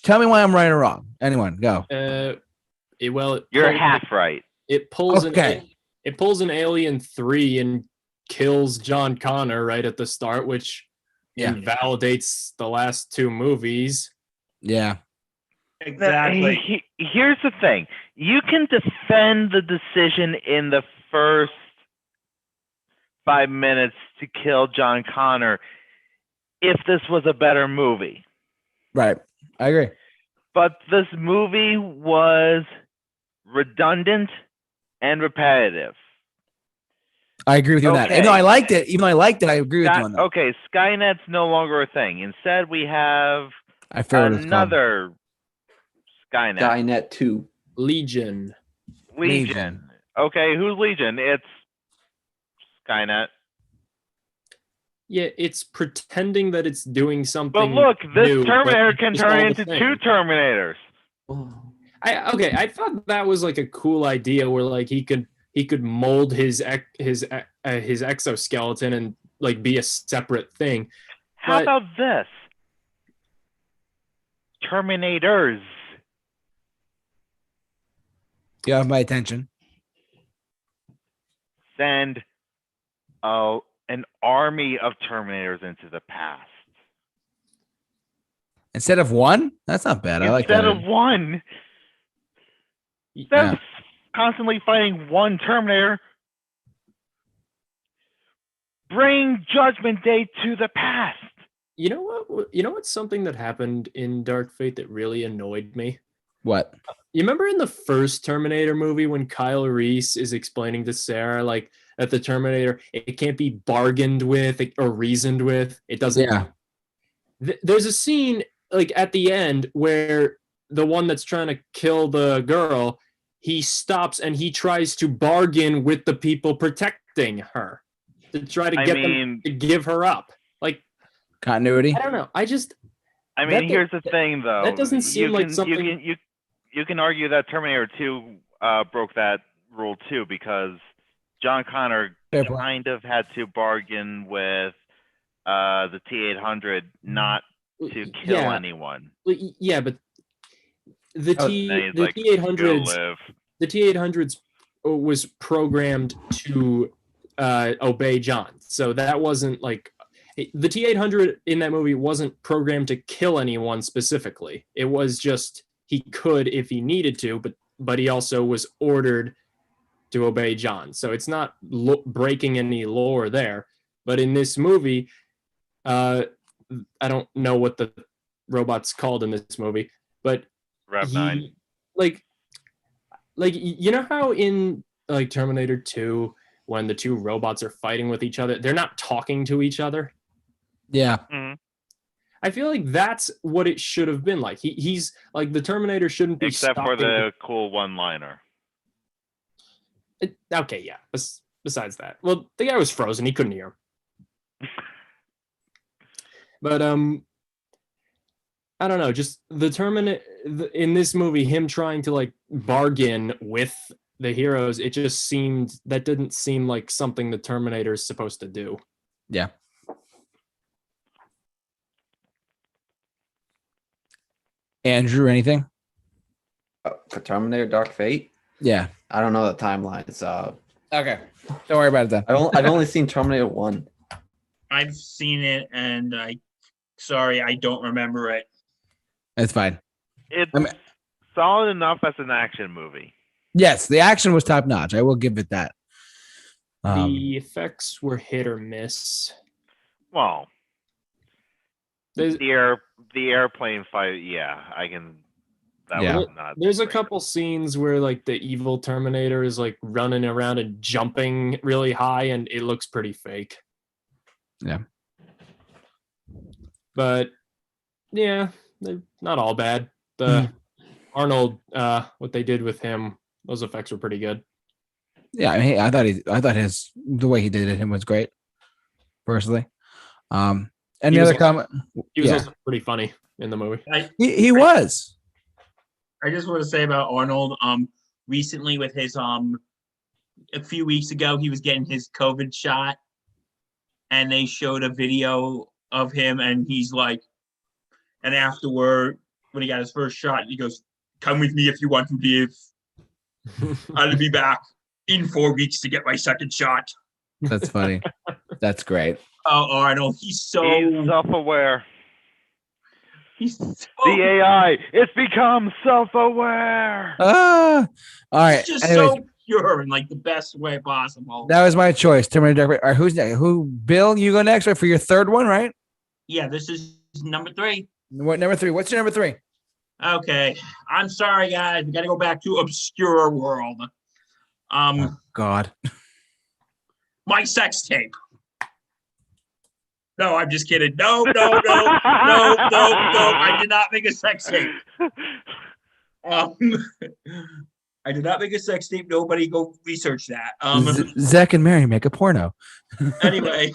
tell me why I'm right or wrong. Anyone, go. You're half right. It pulls it pulls an Alien 3 and kills John Connor right at the start, which invalidates the last two movies. Yeah. Exactly. Here's the thing. You can defend the decision in the first 5 minutes to kill John Connor if this was a better movie. Right. I agree. But this movie was redundant and repetitive. I agree with you on that. Even though I liked it, I agree with you on that. Okay, Skynet's no longer a thing. Instead, we have another Skynet. Skynet 2. Legion. Okay, who's Legion? It's Skynet. Yeah, it's pretending that it's doing something. But look, this new, Terminator can turn into two Terminators. I thought that was like a cool idea where like he could mold his exoskeleton and like be a separate thing. How about this? Terminators. You have my attention. Send an army of Terminators into the past. Instead of one? That's not bad. I like that. Instead of one. Instead of constantly fighting one Terminator, bring Judgment Day to the past. You know what? You know what's something that happened in Dark Fate that really annoyed me? What? You remember in the first Terminator movie when Kyle Reese is explaining to Sarah like that the Terminator, it can't be bargained with or reasoned with. It doesn't. Yeah. There's a scene like at the end where the one that's trying to kill the girl, he stops and he tries to bargain with the people protecting her to try to get them to give her up. Like continuity. I don't know. Here's the thing, though. That doesn't seem like something. You can argue that Terminator 2 broke that rule too, because John Connor kind of had to bargain with the T-800 not to kill anyone. Yeah, but the T-800s was programmed to obey John. So that wasn't like the T-800 in that movie wasn't programmed to kill anyone specifically. It was just he could if he needed to, but he also was ordered to obey John. So it's not breaking any lore there. But in this movie, I don't know what the robot's called in this movie, but Rev9. Like you know how in like Terminator 2 when the two robots are fighting with each other, they're not talking to each other. Yeah. Mm-hmm. I feel like that's what it should have been like. He's like the Terminator shouldn't be Except for stopping the cool one-liner. Okay, yeah. Besides that, well, the guy was frozen; he couldn't hear him. But I don't know. Just the Terminator in this movie, him trying to like bargain with the heroes, it just seemed that didn't seem like something the Terminator is supposed to do. Yeah. Andrew, anything? For Terminator Dark Fate, Yeah. I don't know the timeline. So Okay. Don't worry about it then. I've only seen Terminator 1. I've seen it, and I don't remember it. It's fine. It's I mean- solid enough as an action movie. Yes, the action was top notch. I will give it that. The effects were hit or miss. Well, There's, the airplane fight, yeah, I can. That Yeah. was not. there's a great. couple scenes where like the evil Terminator is like running around and jumping really high, and it looks pretty fake. Yeah. But yeah, they're not all bad. The Arnold, what they did with him, those effects were pretty good. Yeah, I mean, I thought the way he did it him was great. Personally, any He was other also- comment? He was Yeah. also pretty funny in the movie. He was. I just want to say about Arnold. Recently with his a few weeks ago, he was getting his COVID shot, and they showed a video of him, and he's like, and afterward, when he got his first shot, he goes, "Come with me if you want to live. I'll be back in 4 weeks to get my second shot." That's funny. That's great. Oh, Arnold, he's self-aware. he's so The AI, it's become self-aware. All right. he's just Anyways, so pure in like the best way possible. that was my choice. Terminator Dark Fate. All right, who's next? Who? Bill, you go next, right, for your third one, right? Yeah, this is number 3. What number 3? What's your number 3? Okay, I'm sorry, guys. We got to go back to obscure world. Oh, God. My sex tape. No, I'm just kidding. No. I did not make a sex tape. I did not make a sex tape. Nobody go research that. Zach and Mary make a porno. Anyway,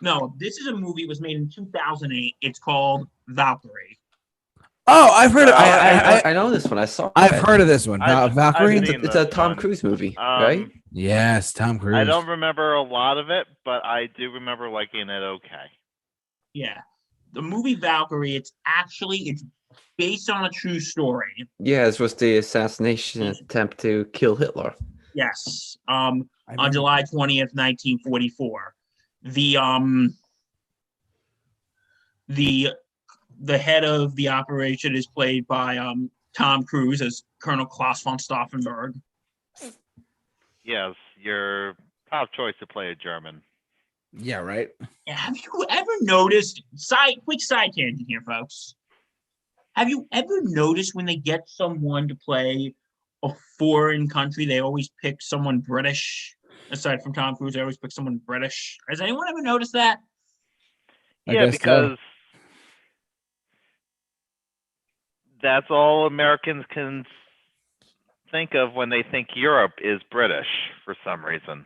no, this is a movie. It was made in 2008. It's called Valkyrie. Oh, I've heard of. I know this one. I saw. I've it. heard of this one. I've Valkyrie. seen It's a this Tom one. Cruise movie, right? Yes, Tom Cruise. I don't remember a lot of it, but I do remember liking it okay. Yeah, the movie Valkyrie. It's based on a true story. Yeah, this was the assassination attempt to kill Hitler. Yes. On July 20th, 1944. The head of the operation is played by Tom Cruise as Colonel Klaus von Stauffenberg. Yes, your top choice to play a German. Yeah, right. Have you ever noticed, quick side tangent here, folks. Have you ever noticed when they get someone to play a foreign country, they always pick someone British? Aside from Tom Cruise, they always pick someone British. Has anyone ever noticed that? I Yeah, guess so. because that's all Americans can think of when they think Europe is British for some reason.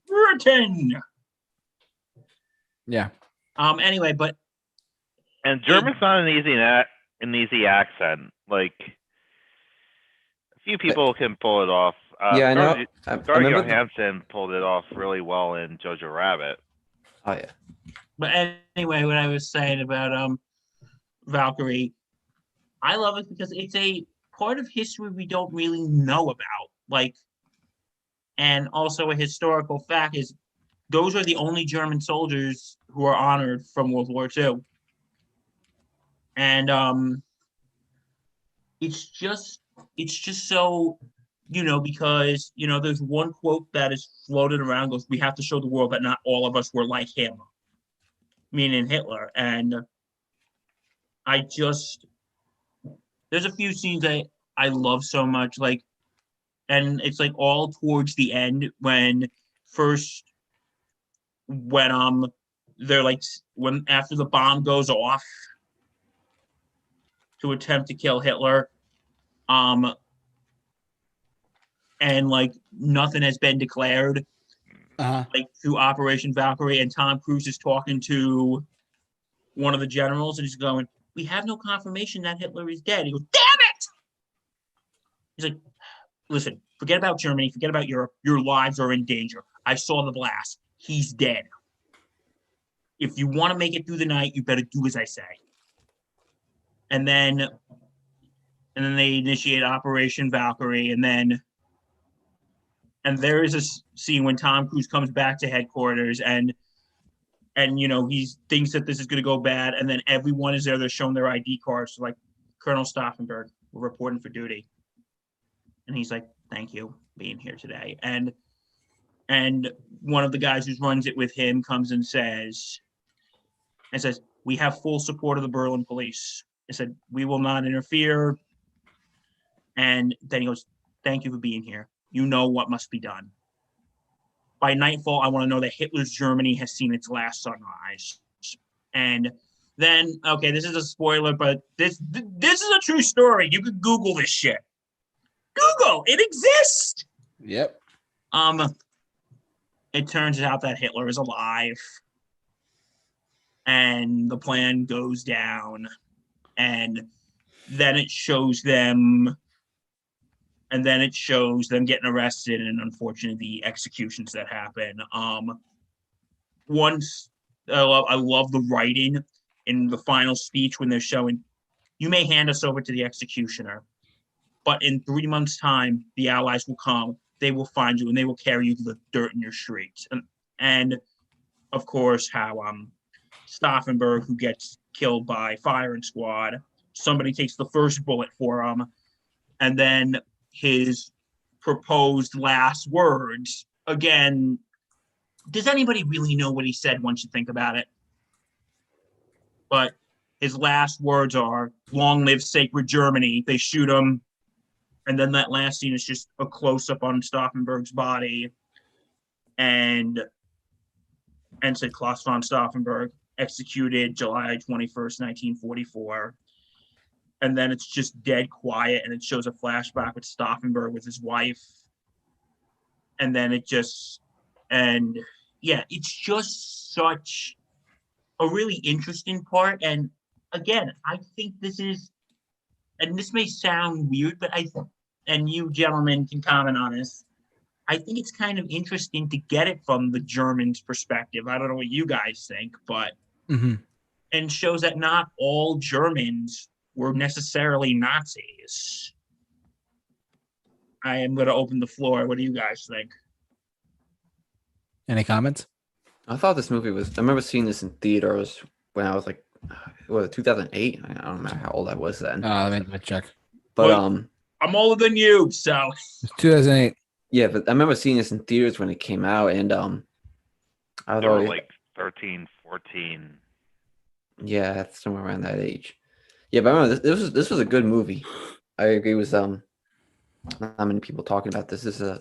Britain. Yeah. Anyway, but And German's not an easy accent. Like a few people can pull it off. Yeah, I know. I Scarlett remember. Johansson pulled it off really well in Jojo Rabbit. Oh yeah. But anyway, what I was saying about Valkyrie, I love it because it's a part of history we don't really know about. Like, and also a historical fact is those are the only German soldiers who are honored from World War II. And it's just so, because there's one quote that is floated around goes, "We have to show the world that not all of us were like him," meaning Hitler. And there's a few scenes that I love so much, like, and it's like all towards the end when they're like when after the bomb goes off to attempt to kill Hitler, and like nothing has been declared, like through Operation Valkyrie, and Tom Cruise is talking to one of the generals, and he's going, "We have no confirmation that Hitler is dead." He goes, "Damn it!" He's like, "Listen, forget about Germany, forget about Europe. Your lives are in danger. I saw the blast. He's dead. If you want to make it through the night, you better do as I say." And then they initiate Operation Valkyrie, and there is a scene when Tom Cruise comes back to headquarters, and he thinks that this is going to go bad, and then everyone is there. They're showing their ID cards, like Colonel Stauffenberg, we're reporting for duty, and he's like, "Thank you for being here today." And one of the guys who runs it with him comes and says, "We have full support of the Berlin police." I said, "We will not interfere." And then he goes, "Thank you for being here. You know what must be done. By nightfall, I want to know that Hitler's Germany has seen its last sunrise." And then, okay, this is a spoiler, but this is a true story. You could Google this shit. Google, it exists. Yep. It turns out that Hitler is alive, and the plan goes down, and then it shows them. And then it shows them getting arrested, and unfortunately, the executions that happen. Once I love the writing in the final speech when they're showing, "You may hand us over to the executioner, but in 3 months' time, the Allies will come. They will find you, and they will carry you to the dirt in your streets." And of course, how Stauffenberg, who gets killed by firing squad, somebody takes the first bullet for him, and then his proposed last words. Again, does anybody really know what he said once you think about it? But his last words are, "Long live sacred Germany." They shoot him. And then that last scene is just a close-up on Stauffenberg's body. And said Klaus von Stauffenberg, executed July 21st, 1944. And then it's just dead quiet, and it shows a flashback with Stauffenberg with his wife. And then it's just such a really interesting part. And again, I think this is, and this may sound weird, but and you gentlemen can comment on this, I think it's kind of interesting to get it from the Germans' perspective. I don't know what you guys think, but and shows that not all Germans were necessarily Nazis. I am going to open the floor. What do you guys think? Any comments? I thought this movie was. I remember seeing this in theaters when I was like, 2008. I don't remember how old I was then. Let me check. But I'm older than you, so It's 2008. yeah, but I remember seeing this in theaters when it came out, and I They were thought, like 13, 14. yeah, that's somewhere around that age. Yeah, but I remember this was a good movie. I agree with not many people talking about this. This is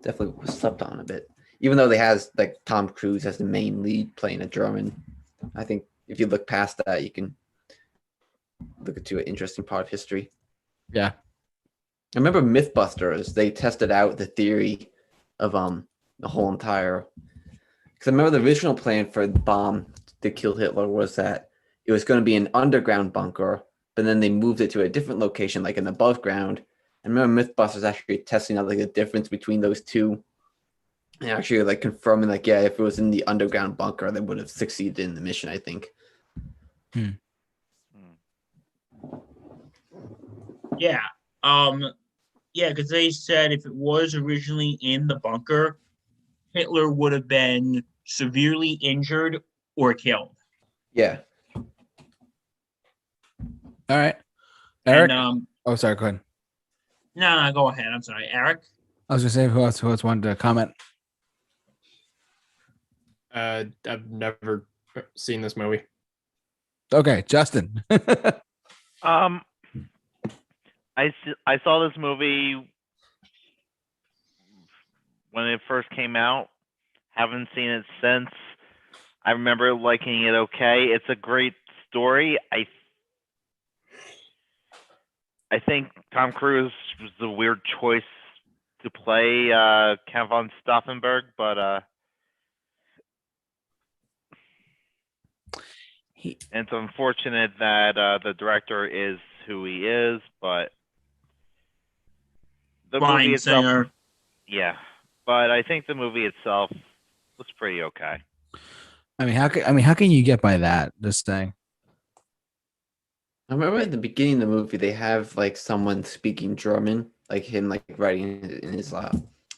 definitely was slept on a bit, even though they has like Tom Cruise as the main lead playing a German. I think if you look past that, you can look into an interesting part of history. Yeah. I remember Mythbusters, they tested out the theory of the whole entire, because I remember the original plan for the bomb to kill Hitler was that it was going to be an underground bunker, but then they moved it to a different location, like an above ground. I remember Mythbusters actually testing out like the difference between those two, and actually like confirming like, yeah, if it was in the underground bunker, they would have succeeded in the mission, I think. Yeah. Yeah, because they said if it was originally in the bunker, Hitler would have been severely injured or killed. Yeah. All right. Eric? And, oh, sorry. Go ahead. No, go ahead. I'm sorry. Eric? I was going to say who else wanted to comment? I've never seen this movie. Okay, Justin. I saw this movie when it first came out. Haven't seen it since. I remember liking it okay. It's a great story. I think Tom Cruise was a weird choice to play Count von Stauffenberg, but it's unfortunate that the director is who he is, but the movie itself, Singer. yeah. But I think the movie itself was pretty okay. How can you get by that? This thing. I remember at the beginning of the movie, they have like someone speaking German, like him, like writing in his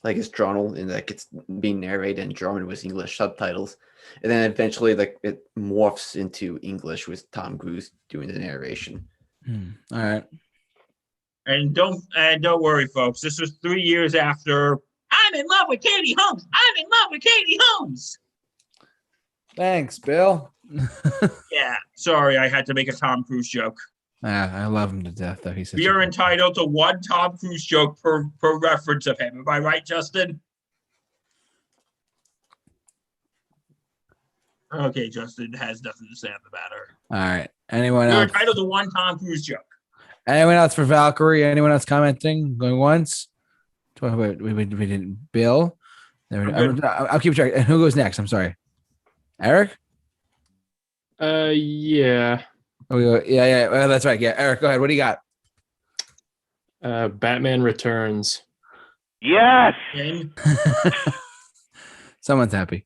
like his journal, and like it's being narrated in German with English subtitles, and then eventually like it morphs into English with Tom Cruise doing the narration. All right. And don't worry, folks. This was 3 years after I'm in love with Katie Holmes. I'm in love with Katie Holmes. Thanks, Bill. Yeah, sorry, I had to make a Tom Cruise joke. I love him to death, though. He's such We are entitled to one Tom Cruise joke per reference of him. Am I right, Justin? Okay, Justin has nothing to say on the matter. All right. Anyone We're else? entitled to one Tom Cruise joke. Anyone else for Valkyrie? Anyone else commenting? Going once? Wait, we didn't. Bill? I'll keep track. And who goes next? I'm sorry. Eric? Yeah. Oh, yeah. Well, that's right. Yeah, Eric, go ahead. What do you got? Batman Returns. Yes. Okay. Someone's happy.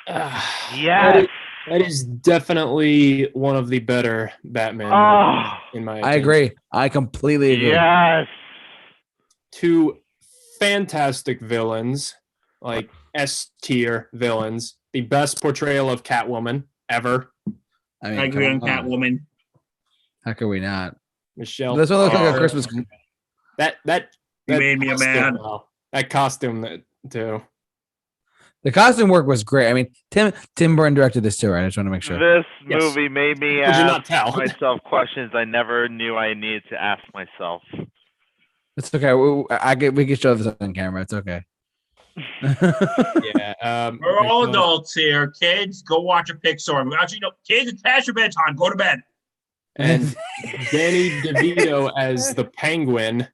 Yes. That is definitely one of the better Batman movies, in my opinion. I agree. I completely agree. Yes. Two fantastic villains, like S tier villains. The best portrayal of Catwoman ever. I mean, I agree on come on. Catwoman. How could we not? Michelle. This one looks like a Oh. Christmas. That You made me a costume, man. though. That costume too. The costume work was great. I mean, Tim Burton directed this too, right? I just want to make sure. This Yes. movie made me Could you not ask tell? myself questions I never knew I needed to ask myself. It's okay. We can show this on camera. It's okay. Yeah. We're all Michelle- adults here. Kids, go watch a Pixar. Actually, no, kids, it's past your bedtime. Go to bed. And Danny DeVito as the Penguin.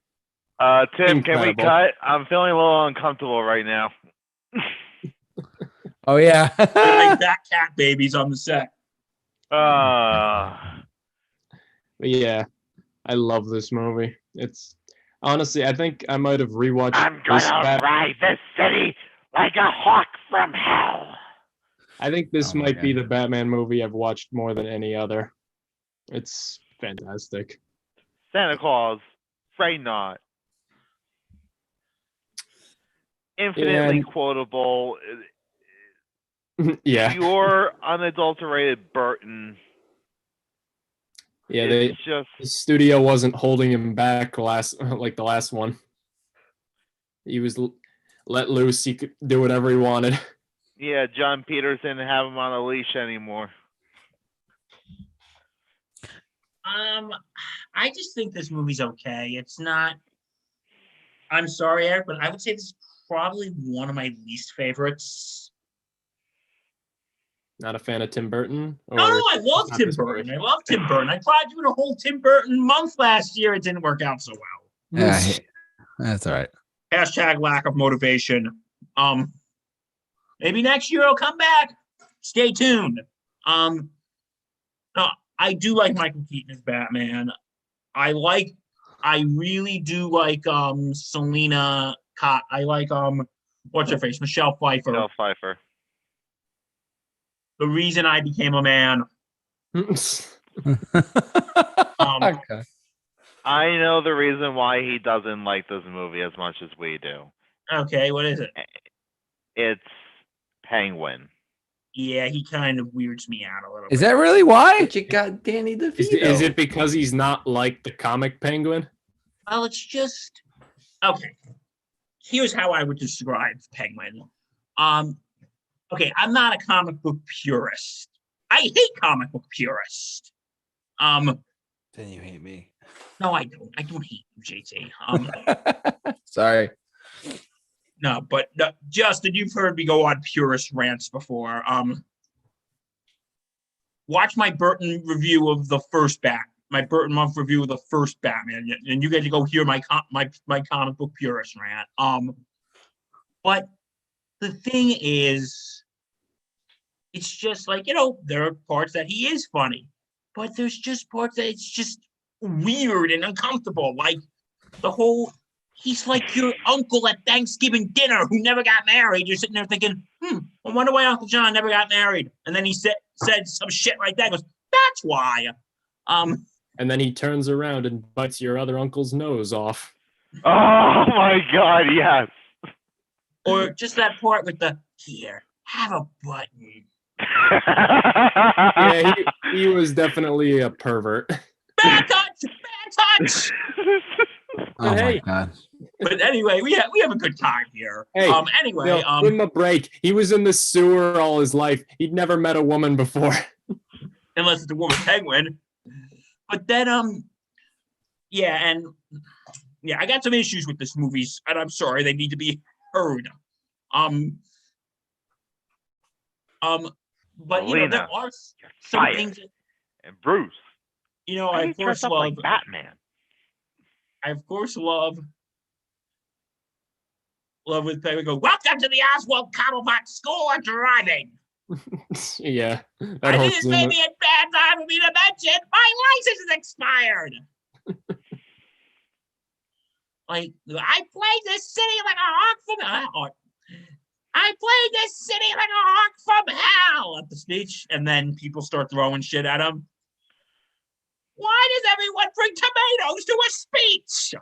Tim, can we Incredible. cut? I'm feeling a little uncomfortable right now. Oh yeah. They're like that cat babies on the set. Uh, But yeah, I love this movie. It's honestly, I think I might have rewatched. I'm this gonna ride the city like a hawk from hell. I think this Oh my might be God. the Batman movie I've watched more than any other. It's fantastic. Santa Claus, fret not. Infinitely And- quotable, Yeah, pure, unadulterated Burton. yeah. It's just The studio wasn't holding him back like the last one. He was let loose. He could do whatever he wanted. yeah. John Peters didn't have him on a leash anymore. I just think this movie's okay. It's not. I'm sorry, Eric, but I would say this is probably one of my least favorites. Not a fan of Tim Burton. No, I love not Tim this Burton. movie? I love Tim Burton. I tried doing a whole Tim Burton month last year. It didn't work out so well. Yeah, that's all right. Hashtag lack of motivation. Maybe next year I'll come back. Stay tuned. No, I do like Michael Keaton as Batman. I really do like Selena Cott. I like what's her face? Michelle Pfeiffer. Michelle Pfeiffer. The reason I became a man. Okay. I know the reason why he doesn't like this movie as much as we do. Okay, what is it? It's Penguin. Yeah, he kind of weirds me out a little Is bit. that really why? But you got Danny DeVito. Is it because he's not like the comic Penguin? Well, it's just okay. Here's how I would describe Penguin. Okay, I'm not a comic book purist. I hate comic book purists. Then you hate me. No, I don't. I don't hate you, JT. Sorry. No, but no, Justin, you've heard me go on purist rants before. Watch my Burton review of the first my Burton month review of the first Batman, and you get to go hear my comic book purist rant. But the thing is, it's just like, there are parts that he is funny, but there's just parts that it's just weird and uncomfortable. Like he's like your uncle at Thanksgiving dinner who never got married. You're sitting there thinking, I wonder why Uncle John never got married. And then he said some shit like that. He goes, that's why. And then he turns around and bites your other uncle's nose off. Oh my God, yes. Or just that part with here, have a button. Yeah, he was definitely a pervert. Bad touch. Oh Hey. my God. But anyway, we have a good time here. Hey, Anyway, give him a break. He was in the sewer all his life. He'd never met a woman before. Unless it's a woman penguin. But then, I got some issues with this movie, and I'm sorry, they need to be heard. But there are some things. And Bruce. I of course love like Batman. I of course love with Penguin go, welcome to the Oswald Cobblepot School of Driving. Yeah. I think this may be a bad time for me to mention my license is expired. Like, I played this city like a hawk from I played this city like a hawk from hell at the speech, and then people start throwing shit at him. Why does everyone bring tomatoes to a speech?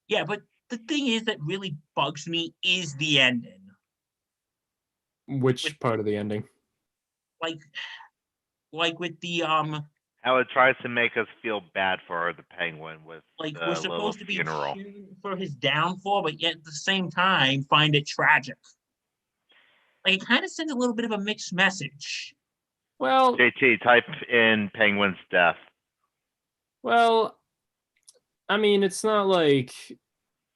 Yeah, but the thing is that really bugs me is the ending. Which part of the ending? Like with the how it tries to make us feel bad for the Penguin with we're supposed to be funeral. cheering for his downfall, but yet at the same time find it tragic. Like, it kind of sends a little bit of a mixed message. Well, JT, type in Penguin's death. Well, I mean, it's not like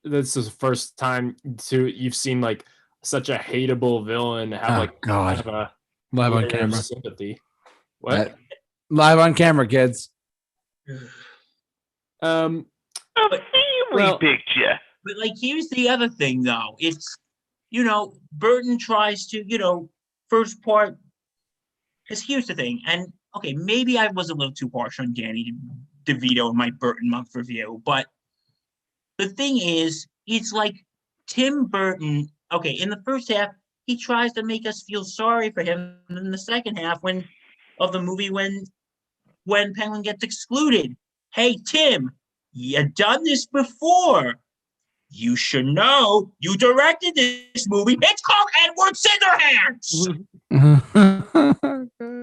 this is the first time you've seen like such a hateable villain have God. Have a Live on camera. sympathy. What? Live on camera, kids. Well, picture. But like, here's the other thing, though. It's Burton tries to first part. Because here's the thing, and okay, maybe I was a little too harsh on Danny DeVito in my Burton month review, but the thing is, it's like Tim Burton. Okay, in the first half, he tries to make us feel sorry for him. And in the second half, of the movie, when Penguin gets excluded, hey Tim, you done this before. You should know. You directed this movie. It's called Edward Scissorhands.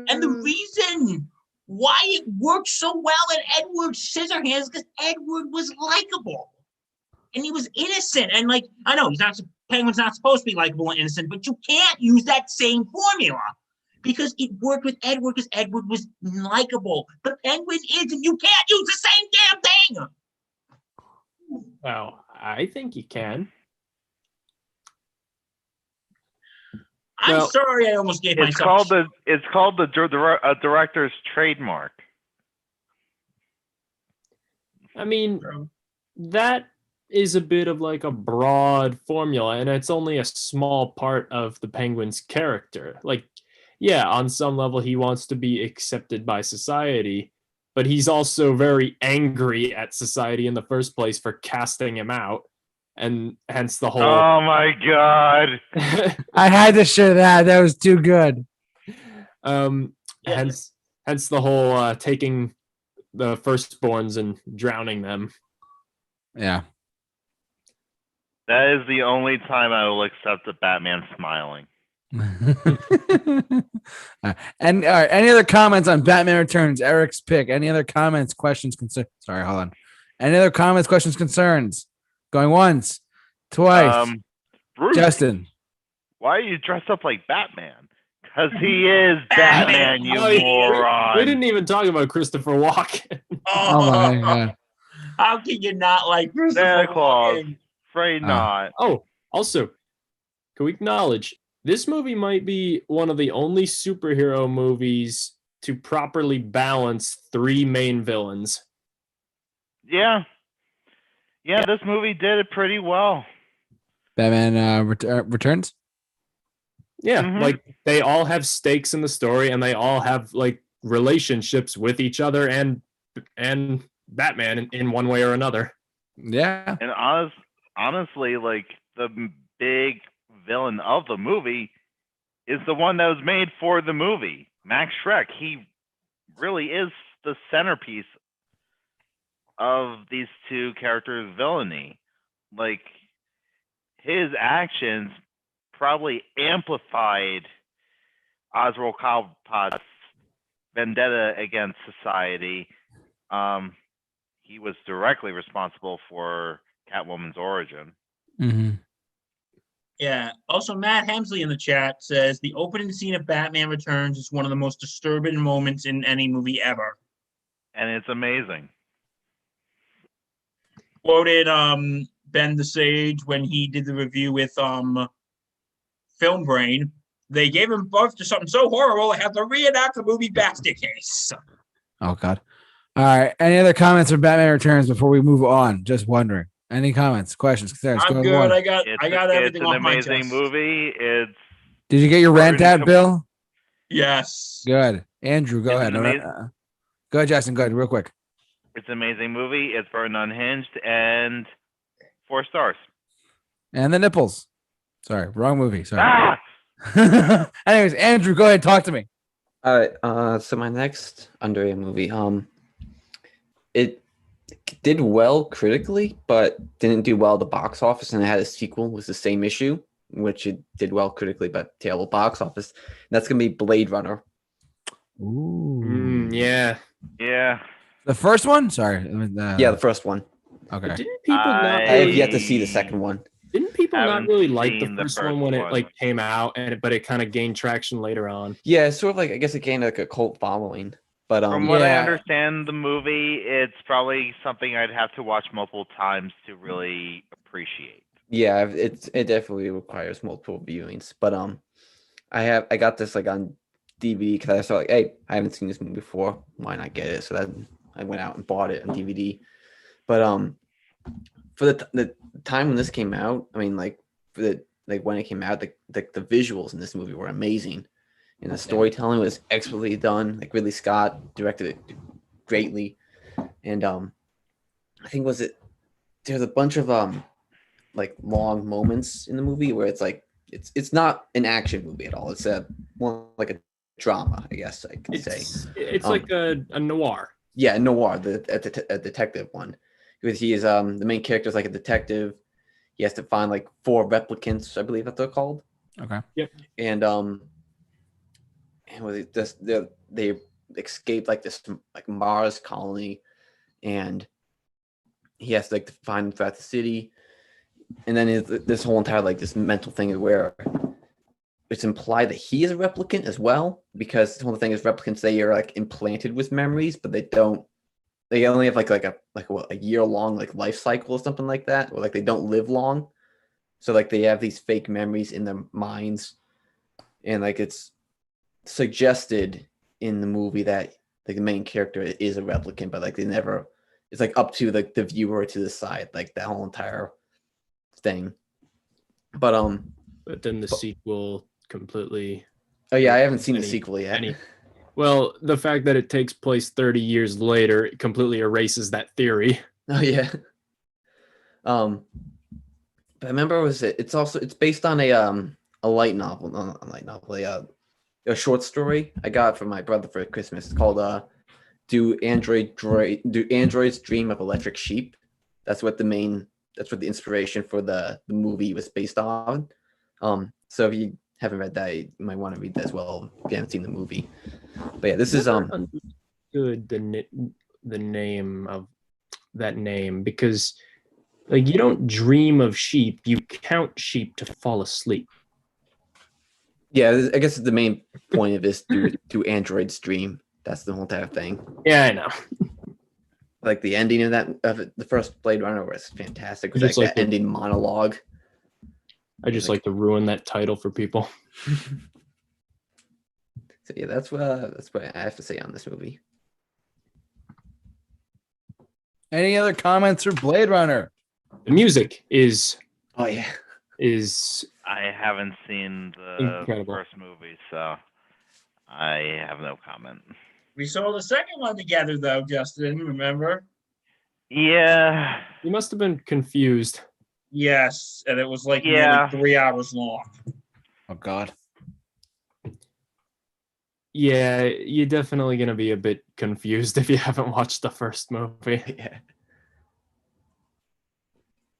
And the reason why it worked so well in Edward Scissorhands is because Edward was likable. And he was innocent. And like, I know Penguin's not supposed to be likable and innocent, but you can't use that same formula because it worked with Edward because Edward was likable. The Penguin isn't. You can't use the same damn thing. Well, I think you can. I'm sorry, I almost gave myself. It's called the director's trademark. I mean, that is a bit of like a broad formula, and it's only a small part of the Penguin's character. Like, yeah, on some level, he wants to be accepted by society, but he's also very angry at society in the first place for casting him out, and hence the whole. Oh my God! I had to share that. That was too good. Hence the whole taking the firstborns and drowning them. Yeah. That is the only time I will accept a Batman smiling. And all right, any other comments on Batman Returns? Eric's pick. Any other comments, questions, concerns? Sorry, hold on. Any other comments, questions, concerns? Going once, twice. Bruce, Justin, why are you dressed up like Batman? Because he is Batman, you moron. We didn't even talk about Christopher Walken. oh my God. How can you not like Santa Christopher Claus. Walken? Afraid not. Oh, also, can we acknowledge this movie might be one of the only superhero movies to properly balance three main villains? Yeah. Yeah, this movie did it pretty well. Batman Returns. Yeah, Mhm. like they all have stakes in the story, and they all have like relationships with each other and Batman in one way or another. Yeah. And honestly, like the big villain of the movie is the one that was made for the movie, Max Schreck. He really is the centerpiece of these two characters' villainy. Like his actions probably amplified Oswald Cobblepot's vendetta against society. He was directly responsible for Catwoman's origin. Mm-hmm. Yeah. Also, Matt Hemsley in the chat says the opening scene of Batman Returns is one of the most disturbing moments in any movie ever. And it's amazing. Quoted Ben the Sage when he did the review with Film Brain. They gave him birth to something so horrible they have to reenact the movie basket case. Oh God. All right. Any other comments from Batman Returns before we move on? Just wondering. Any comments, questions, concerns? I'm Go good. on. I got everything It's an off my amazing chest. movie. It's Did you get your rant out, Bill? Yes. Good. Andrew, go It's ahead. an amazing- Go ahead, Justin. Go ahead, real quick. It's an amazing movie. It's burned unhinged and 4 stars. And the nipples. Sorry, wrong movie. Sorry. Ah! Anyways, Andrew, go ahead. Talk to me. All right. So my next underrated movie, it did well critically, but didn't do well at the box office, and it had a sequel with the same issue, which it did well critically, but terrible box office. And that's gonna be Blade Runner. Ooh. Yeah. Yeah. The first one? Sorry. Yeah, the first one. Okay. Didn't people not I have really, yet to see the second one. didn't people not haven't really like the seen the first one first when it one. like came out but it kind of gained traction later on? Yeah, it's sort of like, I guess it gained like a cult following. But From what I Yeah. understand the movie, it's probably something I'd have to watch multiple times to really appreciate. yeah, it definitely requires multiple viewings. But I got this like on DVD because I saw like, hey, I haven't seen this movie before. Why not get it? So that I went out and bought it on DVD. But for the time when this came out, I mean, like for the like when it came out, the visuals in this movie were amazing, and the storytelling was expertly done. Like Ridley Scott directed it greatly, and I think there's a bunch of like long moments in the movie where it's like it's not an action movie at all. It's more like a drama, I guess I could say. It's like a noir. Yeah, noir, a detective one, because he is the main character is like a detective. He has to find like 4 replicants, I believe that they're called. Okay. Yep. And was it just they escaped like this like Mars colony, and he has to like find them throughout the city. And then this whole entire like this mental thing where it's implied that he is a replicant as well, because the whole thing is replicants, they are like implanted with memories, but they only have like a year long like life cycle or something like that, or like they don't live long. So like they have these fake memories in their minds, and like it's suggested in the movie that like the main character is a replicant, but like it's like up to the viewer to decide like that whole entire thing. But then the sequel completely. oh yeah, I haven't seen the Any- sequel yet. any- Well, the fact that it takes place 30 years later it completely erases that theory. Oh yeah. But I remember it's based on a light novel, not a light novel, a short story I got from my brother for Christmas. It's called Do Androids Dream of Electric Sheep? That's what the inspiration for the movie was based on. So if you haven't read that, you might want to read that as well if you haven't seen the movie. But yeah, this is Good the name of that name, because like you don't dream of sheep, you count sheep to fall asleep. yeah, I guess the main point of this do androids dream. That's the whole entire thing. Yeah, I know. Like the ending of the first Blade Runner was fantastic. It was Just like like that ending monologue. I just like to ruin that title for people. So yeah, that's what I have to say on this movie. Any other comments for Blade Runner? The music is Oh yeah. I haven't seen the Incredible. first movie, so I have no comment. We saw the second one together, though, Justin. Remember? Yeah. You must have been confused. Yes, and it was like Yeah. nearly 3 hours long. Oh God. Yeah, you're definitely gonna be a bit confused if you haven't watched the first movie. Yeah.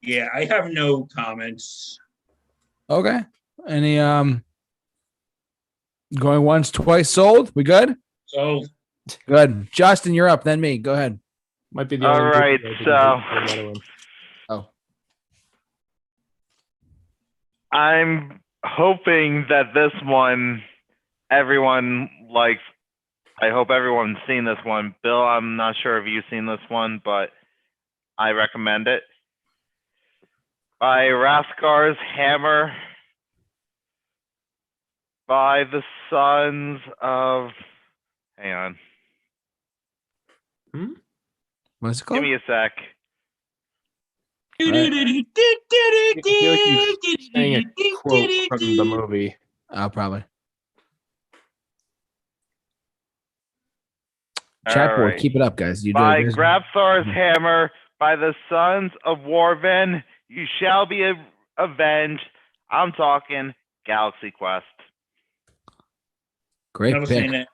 Yeah, I have no comments. Okay. Any going once, twice sold? We good? So Good. Justin, you're up. Then me. Go ahead. Might be the All only right, movie I so- can get in. Oh. I'm hoping that this one everyone likes. I hope everyone's seen this one. Bill, I'm not sure if you've seen this one, but I recommend it. By Raskar's Hammer, by the Sons of. Hang on. What's it Give called? me a sec. I feel like you're saying a quote from the movie. Oh, probably. All Chat board, right. keep it up, guys. You By guys- Grabthar's Hammer, by the Sons of Warven, you shall be avenged. I'm talking Galaxy Quest. Great never pick. seen it.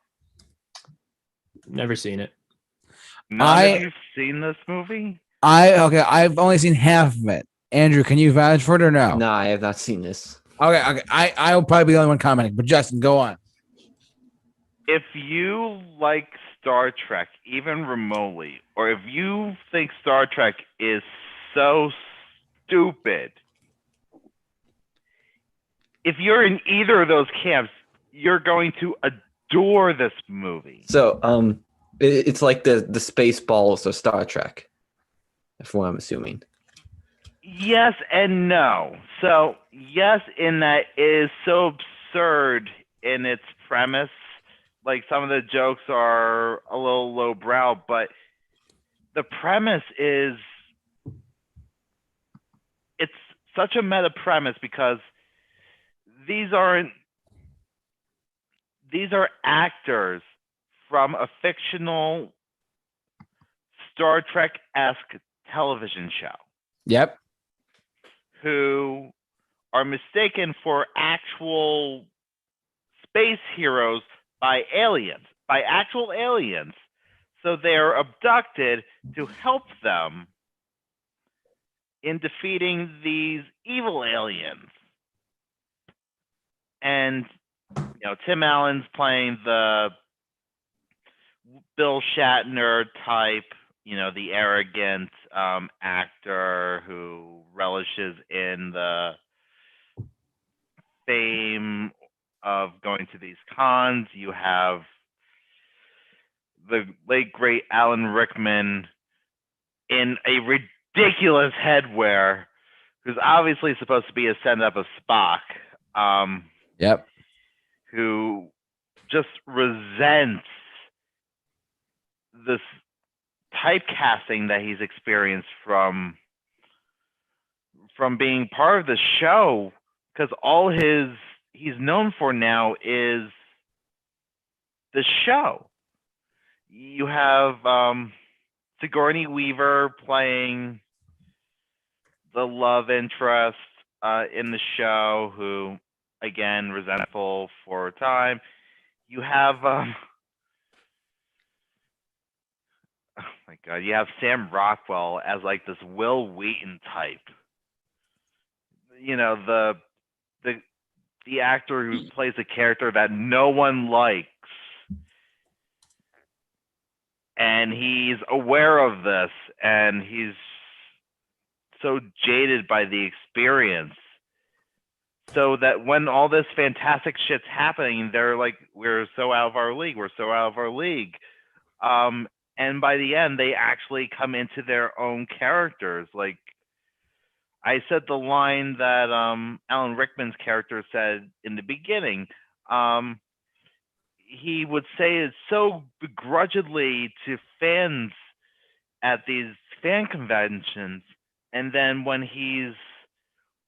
Never seen it. None of you seen this movie? I've only seen half of it. Andrew, can you vouch for it or no? No, I have not seen this. Okay. I'll probably be the only one commenting, but Justin, go on. If you like Star Trek, even remotely, or if you think Star Trek is so stupid, if you're in either of those camps, you're going to adore this movie. So it's like the Spaceballs of Star Trek, if what I'm assuming. Yes and no. So, yes, in that it is so absurd in its premise. Like, some of the jokes are a little lowbrow, but the premise is, it's such a meta premise because these are actors from a fictional Star Trek-esque television show Yep. who are mistaken for actual space heroes by actual aliens. So they're abducted to help them in defeating these evil aliens. And, Tim Allen's playing the Bill Shatner type, the arrogant actor who relishes in the fame of going to these cons. You have the late great Alan Rickman in a ridiculous headwear, who's obviously supposed to be a send-up of Spock, Yep. who just resents this typecasting that he's experienced from being part of the show, because all he's known for now is the show. You have Sigourney Weaver playing the love interest in the show, who, again, resentful for a time. You have oh my god, you have Sam Rockwell as like this Will Wheaton type. The actor who plays a character that no one likes. And he's aware of this, and he's so jaded by the experience. So that when all this fantastic shit's happening, they're like, we're so out of our league. and by the end, they actually come into their own characters. Like I said, the line that Alan Rickman's character said in the beginning. He would say it so begrudgingly to fans at these fan conventions, and then when he's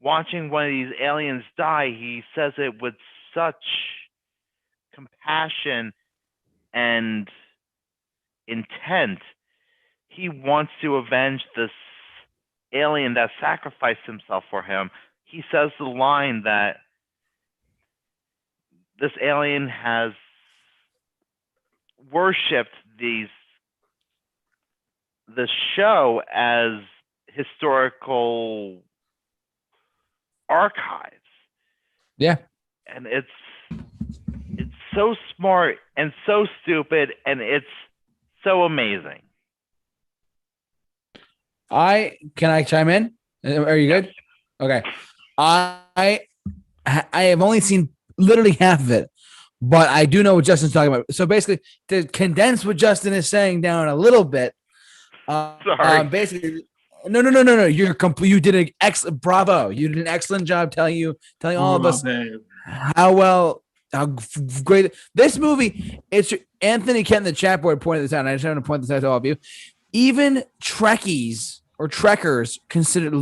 watching one of these aliens die, he says it with such compassion and intent. He wants to avenge this alien that sacrificed himself for him. He says the line that this alien has worshipped the show as historical archives. Yeah. And it's so smart and so stupid, and it's so amazing. Can I chime in? Are you good? Okay. I have only seen literally half of it, but I do know what Justin's talking about. So basically, to condense what Justin is saying down a little bit, Sorry. basically, no. You did an excellent. Bravo! You did an excellent job telling all of us how great this movie. It's Anthony Kent in the chat board pointed this out. And I just want to point this out to all of you. Even Trekkies or Trekkers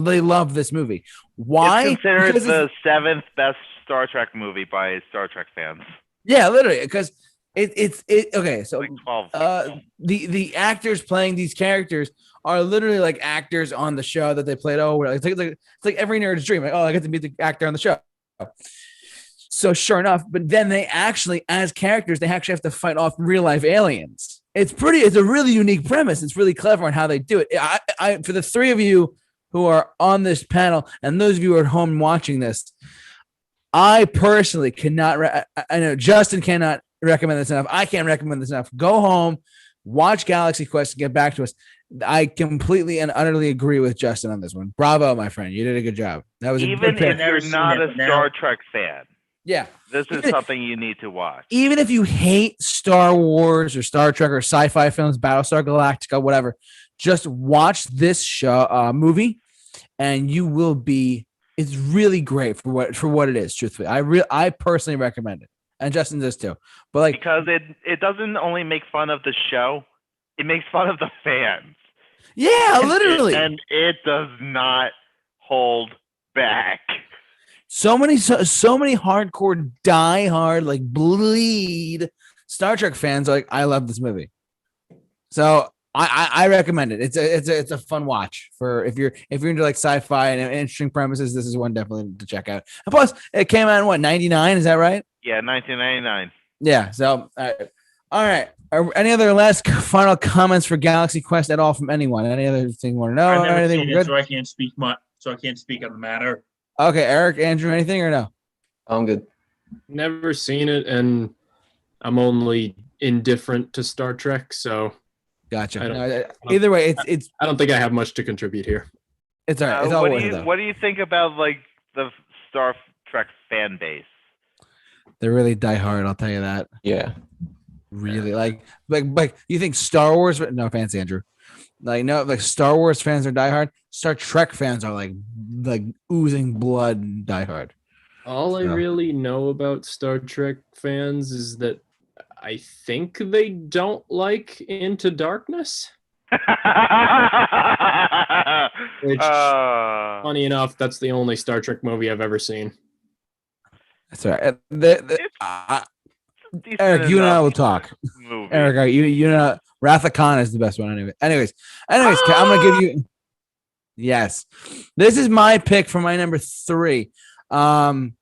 they love this movie. Why? It's considered Because the 7th best Star Trek movie by Star Trek fans. Yeah, literally, because it's okay. So Like 12. the actors playing these characters are literally like actors on the show that they played. Oh, it's like every nerd's dream. Like, oh, I get to meet the actor on the show. So sure enough, but then they actually, as characters, they actually have to fight off real life aliens. It's a really unique premise. It's really clever on how they do it. I for the three of you who are on this panel and those of you who are at home watching this, I personally cannot. I know Justin cannot recommend this enough. I can't recommend this enough. Go home, watch Galaxy Quest, and get back to us. I completely and utterly agree with Justin on this one. Bravo, my friend. You did a good job. That was Even a good if pick. you're not a Star Trek fan, Yeah. this is something you need to watch. Even if you hate Star Wars or Star Trek or sci-fi films, Battlestar Galactica, whatever, just watch this show movie, and you will be. It's really great for what it is. Truthfully, I personally recommend it, and Justin does too. But like, because it doesn't only make fun of the show, it makes fun of the fans. yeah, literally, and it does not hold back. so many hardcore, die-hard, like bleed Star Trek fans are like, I love this movie. So I recommend it. It's a fun watch for if you're into like sci-fi and interesting premises. This is one definitely to check out. And plus, it came out in what, 99? Is that right? Yeah, 1999. Yeah. So all right. Any other final comments for Galaxy Quest at all from anyone? Any other thing you want to know? I've never Anything seen good? it, so I can't speak much. So I can't speak on the matter. Okay, Eric, Andrew, anything or no? I'm good. Never seen it, and I'm only indifferent to Star Trek, so Gotcha. Either way, it's I don't think I have much to contribute here. it's all right. It's all what worth do it you though. what do you think about like the Star Trek fan base? They're really diehard. I'll tell you that. Yeah. Really, like you think Star Wars? No offense, Andrew. Like Star Wars fans are diehard. Star Trek fans are like oozing blood diehard. All I really know about Star Trek fans is that I think they don't like Into Darkness. Which, funny enough, that's the only Star Trek movie I've ever seen. That's all right. Eric, you and I will talk. Movie. Eric, you know, Wrath of Khan is the best one. Anyways, I'm gonna give you. Yes, this is my pick for my number 3. I'm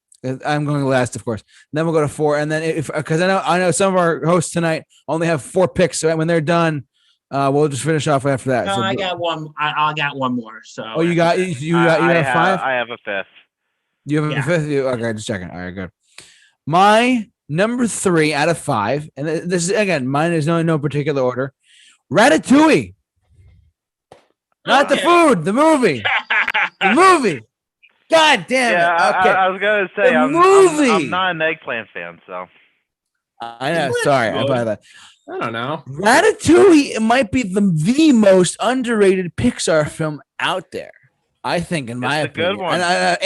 going last, of course. Then we'll go to 4, and then because I know some of our hosts tonight only have 4 picks, so when they're done, we'll just finish off after that. No, So, I got one. I got one more. So. Oh, you got you have 5. I have a 5th. You have a 5th. Okay, just checking. All right, good. My number 3 out of 5, and this is again mine is no particular order. Ratatouille, not the food, the movie, the movie. God damn it! Yeah, Okay, I was gonna say The I'm movie! not an eggplant fan, so I know. Sorry, I buy that. I don't know. Ratatouille might be the most underrated Pixar film out there. I think, in my It's a good opinion. one. And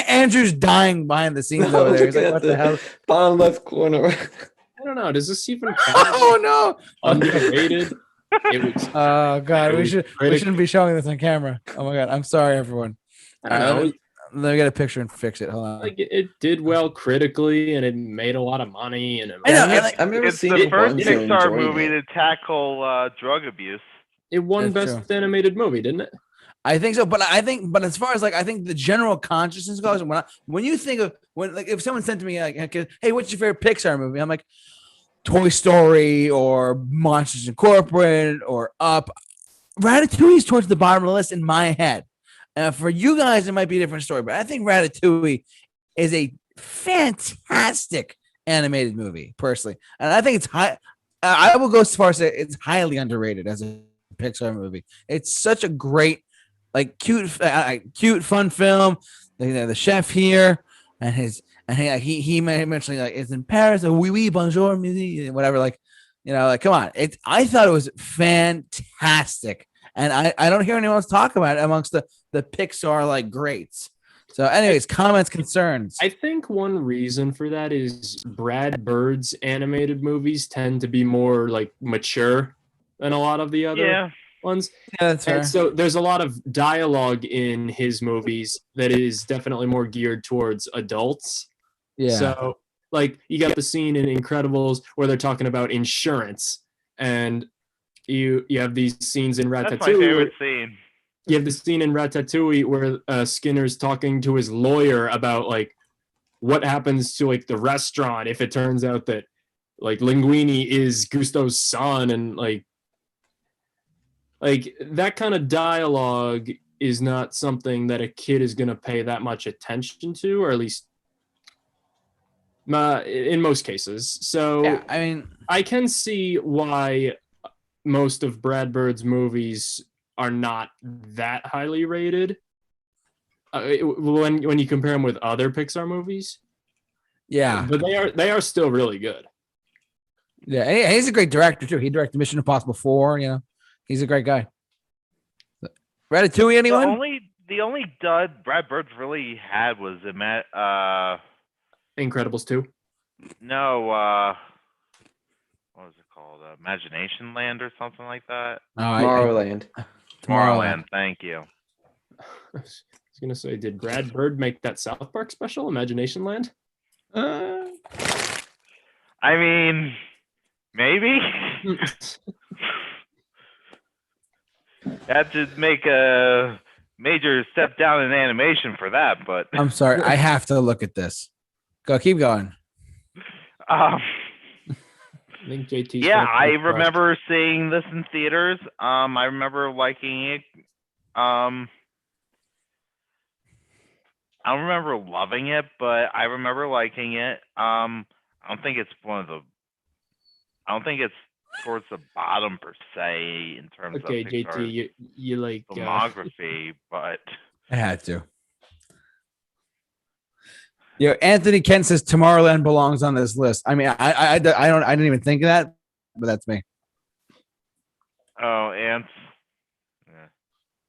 Andrew's dying behind the scenes over there. He's like, "What the hell?" Bottom left corner. I don't know. Does this even count? Oh no! Underrated. It was. Oh god, It we was shouldn't be showing this on camera. Oh my god, I'm sorry, everyone. I don't know. Let me get a picture and fix it. Hold on. Like it did well critically, and it made a lot of money. And I know, I've never It's seen the it first once and Pixar enjoyed movie it. to tackle drug abuse. it won That's best animated movie, didn't it? I think so, but as far as like, I think the general consciousness goes, when you think of like if someone said to me like, "Hey, what's your favorite Pixar movie?" I'm like, Toy Story or Monsters Incorporated or Up. Ratatouille is towards the bottom of the list in my head. For you guys, it might be a different story, but I think Ratatouille is a fantastic animated movie, personally, and I think it's high. I will go as far as say it's highly underrated as a Pixar movie. It's such a great, like, cute, fun film. The chef here, and he mentioned like it's in Paris, oui oui bonjour, whatever. Like, like come on. I thought it was fantastic, and I don't hear anyone else talk about it amongst the Pixar like greats. So, anyways, comments, concerns. I think one reason for that is Brad Bird's animated movies tend to be more like mature than a lot of the other ones. Yeah, that's fair. And so there's a lot of dialogue in his movies that is definitely more geared towards adults. Yeah. So like you got the scene in Incredibles where they're talking about insurance, and you have these scenes in Ratatouille. That's my favorite scene. You have the scene in Ratatouille where Skinner's talking to his lawyer about like what happens to like the restaurant if it turns out that like Linguini is Gusto's son, and like that kind of dialogue is not something that a kid is going to pay that much attention to, or at least in most cases. So Yeah, I mean, I can see why most of Brad Bird's movies are not that highly rated when you compare them with other Pixar movies. yeah, But they are still really good. yeah. He's a great director too. He directed Mission Impossible 4. He's a great guy. Ratatouille, anyone? The only dud Brad Bird's really had was Incredibles 2. no, what was it called? Imagination Land or something like that. Tomorrowland. Tomorrowland. Thank you. I was gonna say, did Brad Bird make that South Park special, Imagination Land? I mean, maybe. Had to make a major step down in animation for that, but I'm sorry. I have to look at this. Keep going. I think JT. Yeah, I remember seeing this in theaters. I remember liking it. I don't remember loving it, but I remember liking it. I don't think it's towards the bottom per se in terms of JT, Pixar's you like filmography, but I had to. Anthony Kent says Tomorrowland belongs on this list. I mean, I didn't even think of that, but that's me. oh, Ants. Yeah.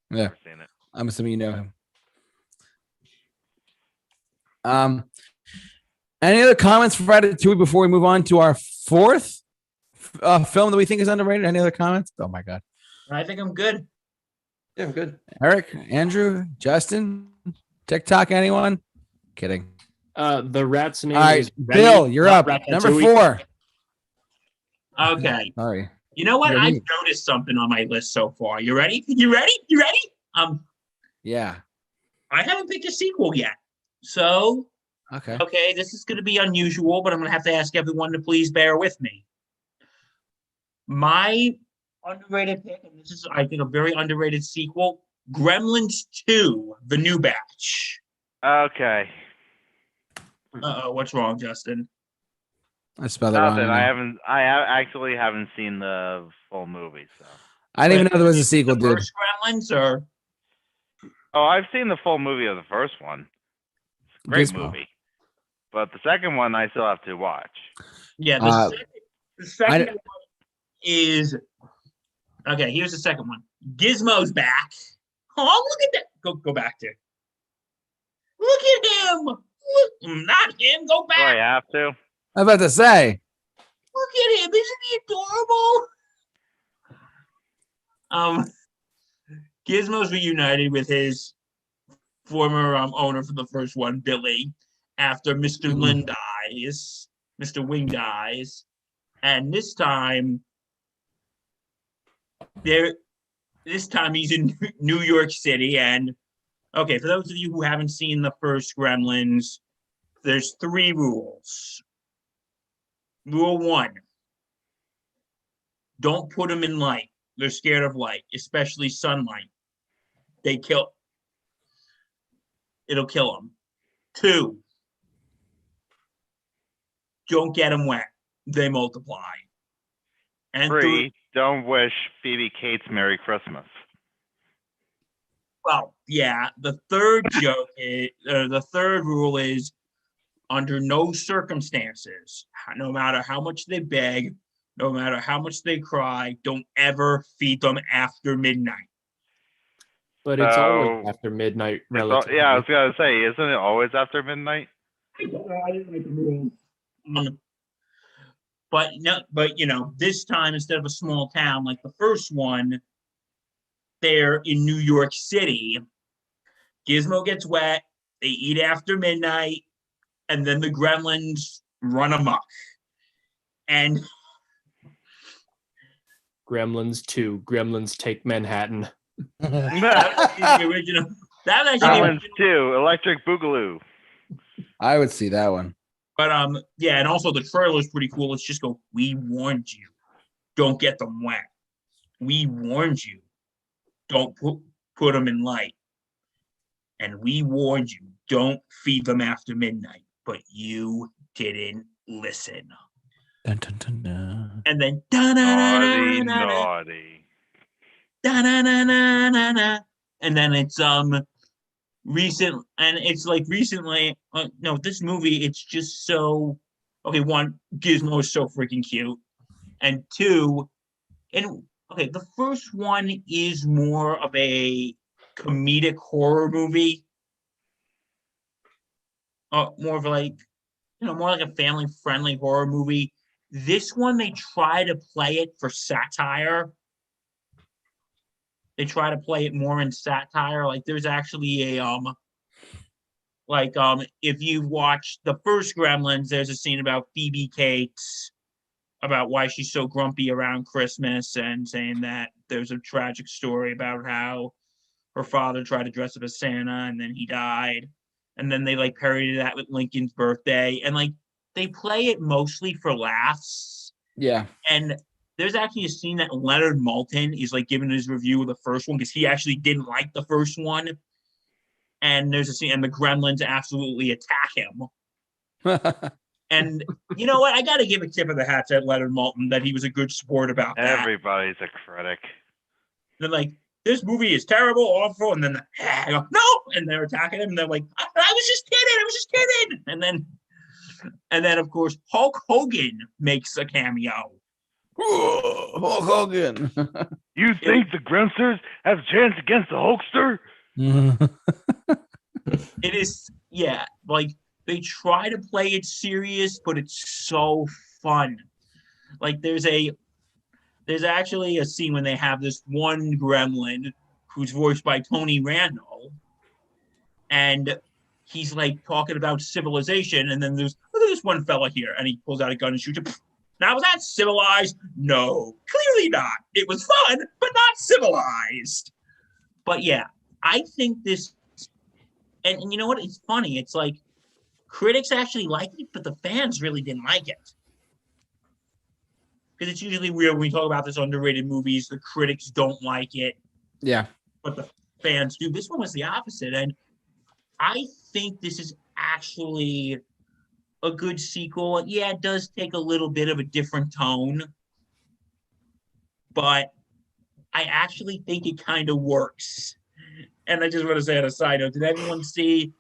Never seen it. I'm assuming you know him. Any other comments for Ratatouille before we move on to our fourth film that we think is underrated? Any other comments? Oh my god. I think I'm good. Yeah, I'm good. Eric, Andrew, Justin, TikTok, anyone? Kidding. The rat's name All right, is Bill, you're up. Number 4. Okay. Sorry. You know what? You're I've me. noticed something on my list so far. You ready? You ready? Yeah. I haven't picked a sequel yet. So, Okay. this is going to be unusual, but I'm going to have to ask everyone to please bear with me. My underrated pick, and this is, I think, a very underrated sequel, Gremlins 2, The New Batch. Okay. What's wrong, Justin? I spelled it wrong. Nothing. I actually haven't seen the full movie, so. I didn't even know there was a sequel, The dude. first Gremlins, or Oh, I've seen the full movie of the first one. It's a great Gizmo. movie. But the second one I still have to watch. Yeah, the second one is okay. Here's the second one. Gizmo's back. Oh, look at that! Go back there. Look at him! Look, not him. Go Do I back. have to? I'm about to say. Look at him! Isn't he adorable? Gizmo's reunited with his former owner for the first one, Billy, after Mr. Lin dies, Mr. Wing dies, and this time he's in New York City. And okay, for those of you who haven't seen the first Gremlins, there's 3 rules. Rule 1: don't put them in light. They're scared of light, especially sunlight. It'll kill them. 2: don't get them wet. They multiply. And 3: don't wish Phoebe Cates Merry Christmas. Well, yeah. The third the third rule is, under no circumstances, no matter how much they beg, no matter how much they cry, don't ever feed them after midnight. But it's So- always after midnight, It's all- relatively. yeah, I was gonna say, isn't it always after midnight? I didn't like the rule. But you know, this time instead of a small town like the first one, they're in New York City. Gizmo gets wet. They eat after midnight, and then the Gremlins run amok. And Gremlins 2. Gremlins take Manhattan. the original. That was actually the Gremlins original. 2, Electric Boogaloo. I would see that one. But yeah, and also the trailer is pretty cool. Let's just go. We warned you. Don't get them wet. We warned you. Don't put them in light. And we warned you. Don't feed them after midnight. But you didn't listen. Dun, dun, dun, dun. And then Naughty, naughty. and then it's recent, and it's like recently. No, this movie, it's just so okay. 1, Gizmo is so freaking cute, and 2, and okay, the first one is more of a comedic horror movie, more of like, more like a family friendly horror movie. This one, they try to play it for satire. They try to play it more in satire. Like there's actually a if you've watched the first Gremlins, there's a scene about Phoebe Cates, about why she's so grumpy around Christmas, and saying that there's a tragic story about how her father tried to dress up as Santa and then he died. And then they like parodied that with Lincoln's birthday. And like they play it mostly for laughs. Yeah. And there's actually a scene that Leonard Maltin is like giving his review of the first one because he actually didn't like the first one. And there's a scene, and the Gremlins absolutely attack him. And you know what? I got to give a tip of the hat to Leonard Maltin that he was a good sport about that. Everybody's a critic. They're like, this movie is terrible, awful, and then I go, no, and they're attacking him, and they're like, I was just kidding. And then of course Hulk Hogan makes a cameo. Hulk Hogan. You think the Gremsters have a chance against the Hulkster? It is, yeah, like they try to play it serious, but it's so fun. Like there's actually a scene when they have this one gremlin who's voiced by Tony Randall, and he's like talking about civilization, and then look at this one fella here, and he pulls out a gun and shoots him. Now, was that civilized? No, clearly not. It was fun, but not civilized. But yeah, I think this, and you know what? It's funny. It's like critics actually like it, but the fans really didn't like it. Because it's usually weird when we talk about this underrated movies, the critics don't like it, Yeah. but the fans do. This one was the opposite. And I think this is actually a good sequel. Yeah, it does take a little bit of a different tone, but I actually think it kind of works. And I just want to say on a side note, did everyone see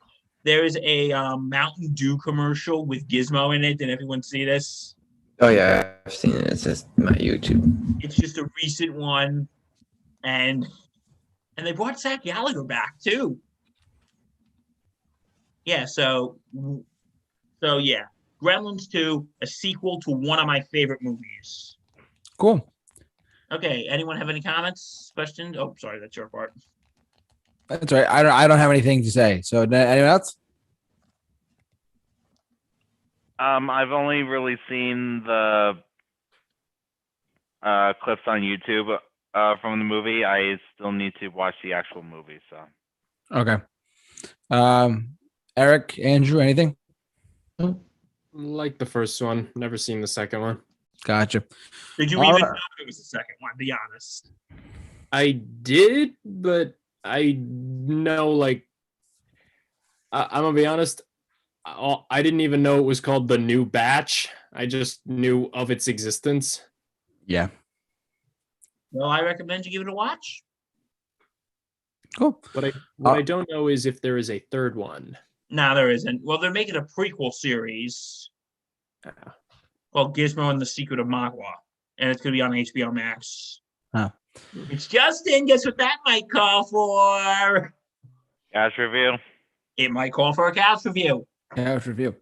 there's a Mountain Dew commercial with Gizmo in it? Did everyone see this? Oh yeah, I've seen it. It's just my YouTube. It's just a recent one, and they brought Zach Gallagher back too. Yeah, so yeah, Gremlins 2, a sequel to one of my favorite movies. Cool. Okay, anyone have any comments, questions? Oh, sorry, that's your part. That's right. I don't have anything to say. So anyone else? I've only really seen the clips on YouTube from the movie. I still need to watch the actual movie. So Okay. Eric, Andrew, anything? Like the first one, never seen the second one. Gotcha. Did you All even right. know it was the second one? Be honest. I did, but I know, like, I'm gonna be honest. I didn't even know it was called The New Batch. I just knew of its existence. Yeah. Well, I recommend you give it a watch. Cool. What I don't know is if there is a third one. No, there isn't. Well, they're making a prequel series Ah. called Gizmo and the Secret of Magua, and it's going to be on HBO Max. Huh. It's Justin. Guess what that might call for? Cash review. It might call for a couch review. Yeah, let's review.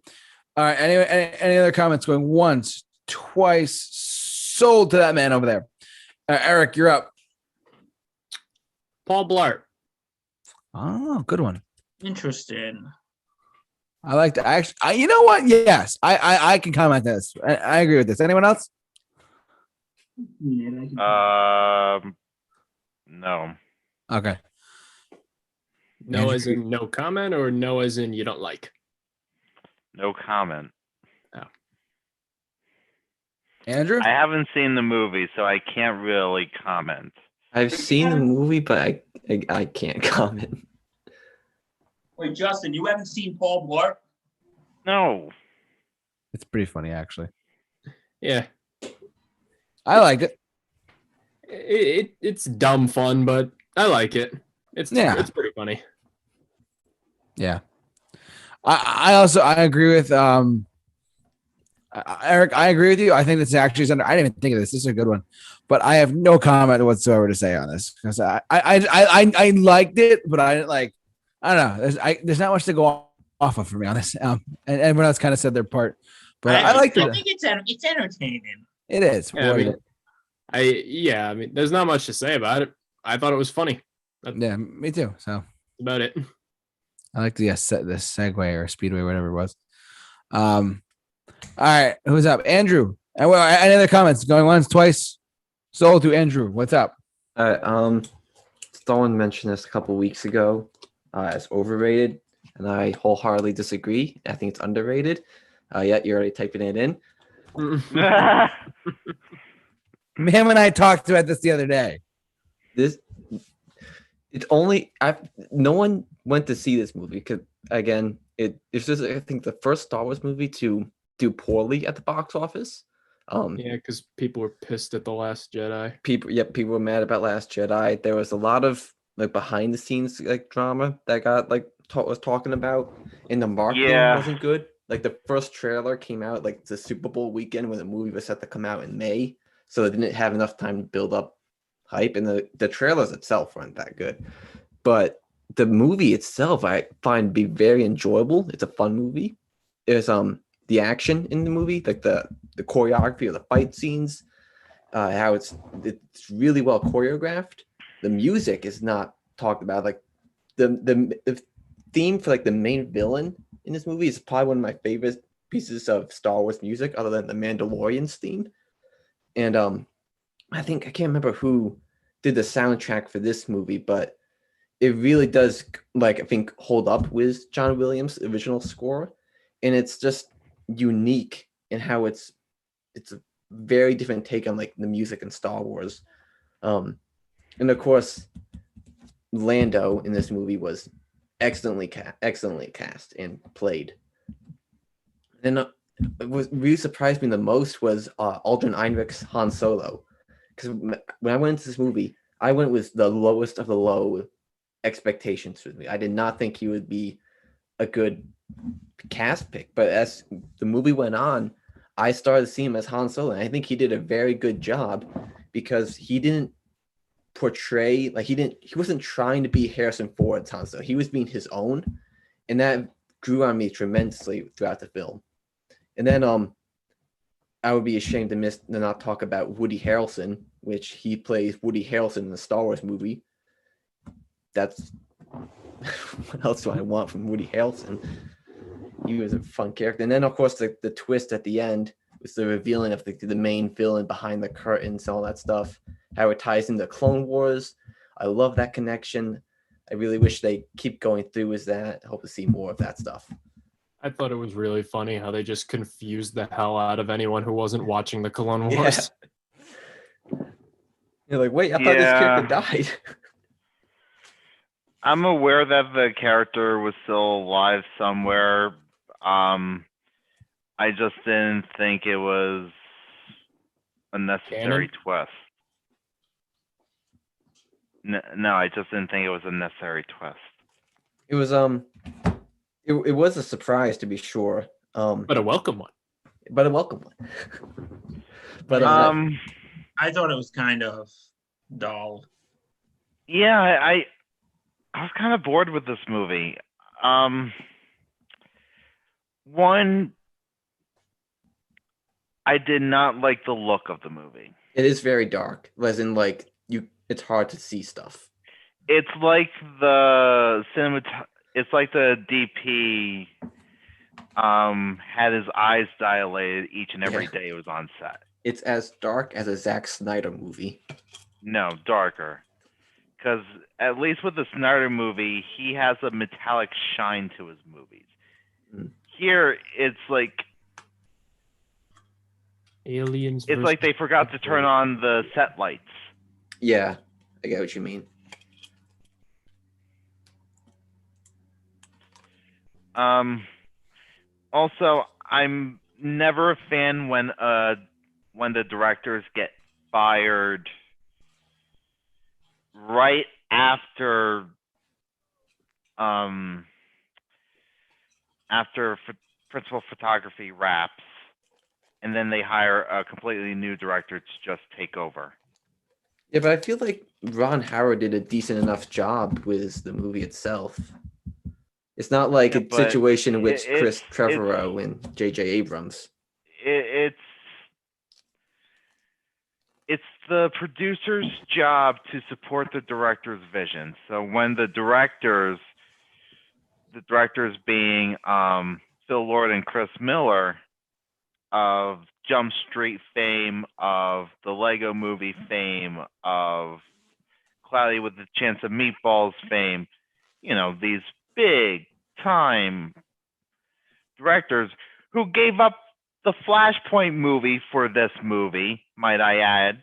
All right. Anyway, any other comments? Going once, twice. Sold to that man over there. Eric, you're up. Paul Blart. Oh, good one. Interesting. I like that. Actually, you know what? Yes, I can comment this. I agree with this. Anyone else? No. Okay. No, Andrew? as in no comment, or no, as in you don't like. No comment. Andrew? I haven't seen the movie, so I can't really comment. I've seen the movie, but I can't comment. Wait, Justin, you haven't seen Paul Blart? No. It's pretty funny, actually. Yeah, I liked it. it's dumb fun, but I like it. It's pretty funny. Yeah. I also agree with Eric. I agree with you. I think this actually I didn't even think of this. This is a good one, but I have no comment whatsoever to say on this because I liked it, but I didn't like. I don't know. There's not much to go off of for me on this. And everyone else kind of said their part, but I liked it. I think it's entertaining. It is. Yeah, I mean, there's not much to say about it. I thought it was funny. Yeah, me too. So About it. I like the Segway or Speedway, whatever it was. All right, who's up? Andrew. And well, any other comments? Going once, twice. Sold to Andrew. What's up? Someone mentioned this a couple weeks ago as overrated, and I wholeheartedly disagree. I think it's underrated. Yeah, you're already typing it in. Him and I talked about this the other day. No one went to see this movie because again, it's just I think the first Star Wars movie to do poorly at the box office. Yeah, because people were pissed at The Last Jedi. People were mad about Last Jedi. There was a lot of like behind the scenes like drama that got like was talking about, and the marketing wasn't good. Like the first trailer came out like the Super Bowl weekend when the movie was set to come out in May, so it didn't have enough time to build up hype, and the trailers itself weren't that good. But the movie itself I find to be very enjoyable. It's a fun movie. There's the action in the movie, like the choreography of the fight scenes, how it's really well choreographed. The music is not talked about. Like the theme for like the main villain in this movie is probably one of my favorite pieces of Star Wars music, other than the Mandalorian's theme. And I can't remember who did the soundtrack for this movie, but it really does I think hold up with John Williams' original score, and it's just unique in how it's a very different take on like the music in Star Wars. And of course, Lando in this movie was excellently cast and played. And what really surprised me the most was Aldrin Einrich's Han Solo, because when I went into this movie, I went with the lowest of the low expectations with me. I did not think he would be a good cast pick, but as the movie went on, I started seeing him as Han Solo, and I think he did a very good job because he didn't portray he wasn't trying to be Harrison Ford's Han Solo. He was being his own, and that grew on me tremendously throughout the film. And then I would be ashamed to not talk about Woody Harrelson, which he plays Woody Harrelson in the Star Wars movie. That's what else do I want from Woody Harrelson? He was a fun character. And then, of course, the twist at the end was the revealing of the main villain behind the curtains and all that stuff, how it ties into Clone Wars. I love that connection. I really wish they keep going through with that. I hope to see more of that stuff. I thought it was really funny how they just confused the hell out of anyone who wasn't watching the Clone Wars. Yeah. You're like, wait, I thought this character died. I'm aware that the character was still alive somewhere. I just didn't think it was a necessary twist. No, I just didn't think it was a necessary twist. It was it was a surprise, to be sure. But a welcome one. But a welcome one. But I thought it was kind of dull. Yeah, I was kind of bored with this movie. One, I did not like the look of the movie. It is very dark, as in it's hard to see stuff. It's like the it's like the DP had his eyes dilated each and every day it was on set. It's as dark as a Zack Snyder movie. No, darker. Because at least with the Snyder movie, he has a metallic shine to his movies. Mm. Here, it's like Aliens. It's like they forgot to turn on the set lights. Yeah, I get what you mean. Also, I'm never a fan when the directors get fired right after principal photography wraps, and then they hire a completely new director to just take over. Yeah, but I feel like Ron Howard did a decent enough job with the movie itself. It's not like a situation in which Chris Trevorrow and J.J. Abrams. It's the producer's job to support the director's vision. So when the directors being Phil Lord and Chris Miller of Jump Street fame, of the Lego Movie fame, of Cloudy with a Chance of Meatballs fame, these big time directors who gave up the Flashpoint movie for this movie, might I add.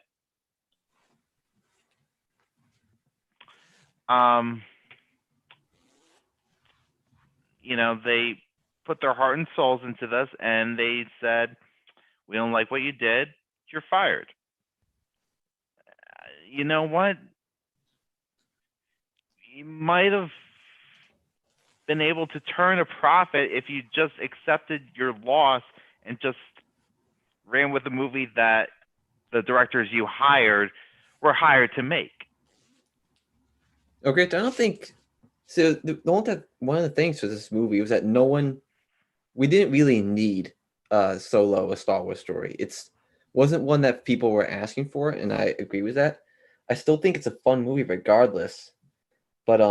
They put their heart and souls into this, and they said, "We don't like what you did. You're fired." You know what? You might have been able to turn a profit if you just accepted your loss and just ran with the movie that the directors you hired were hired to make. Okay, I don't think so. One of the things for this movie was that we didn't really need Solo, a Star Wars story. It wasn't one that people were asking for, and I agree with that. I still think it's a fun movie regardless, but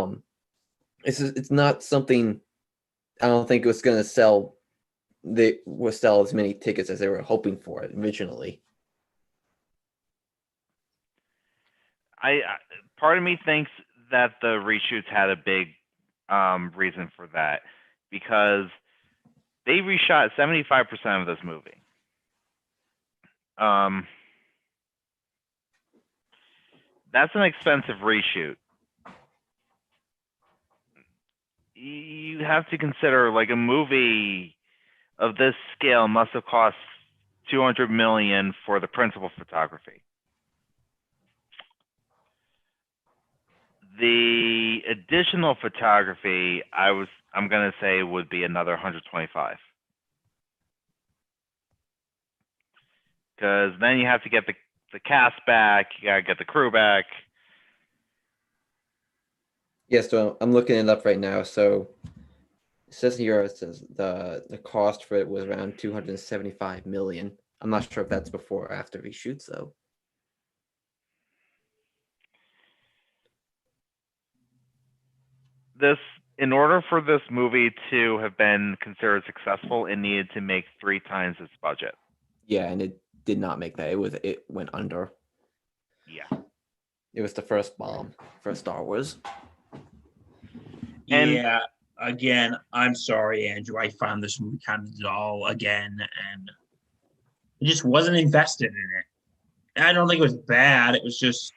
it's not something. I don't think it was going to sell. They will sell as many tickets as they were hoping for it originally. Part of me thinks that the reshoots had a big reason for that, because they reshot 75% of this movie. That's an expensive reshoot. You have to consider, like, a movie of this scale must have cost $200 million for the principal photography. The additional photography, I'm gonna say, would be another 125. because then you have to get the cast back. You gotta get the crew back. Yes, so I'm looking it up right now. So it says here, it says the cost for it was around 275 million. I'm not sure if that's before or after reshoots though. In order for this movie to have been considered successful, it needed to make 3 times its budget. Yeah, and it did not make that. It went under. Yeah. It was the first bomb for Star Wars. And- Yeah. Again, I'm sorry, Andrew. I found this movie kind of dull again, and I just wasn't invested in it. I don't think it was bad. It was just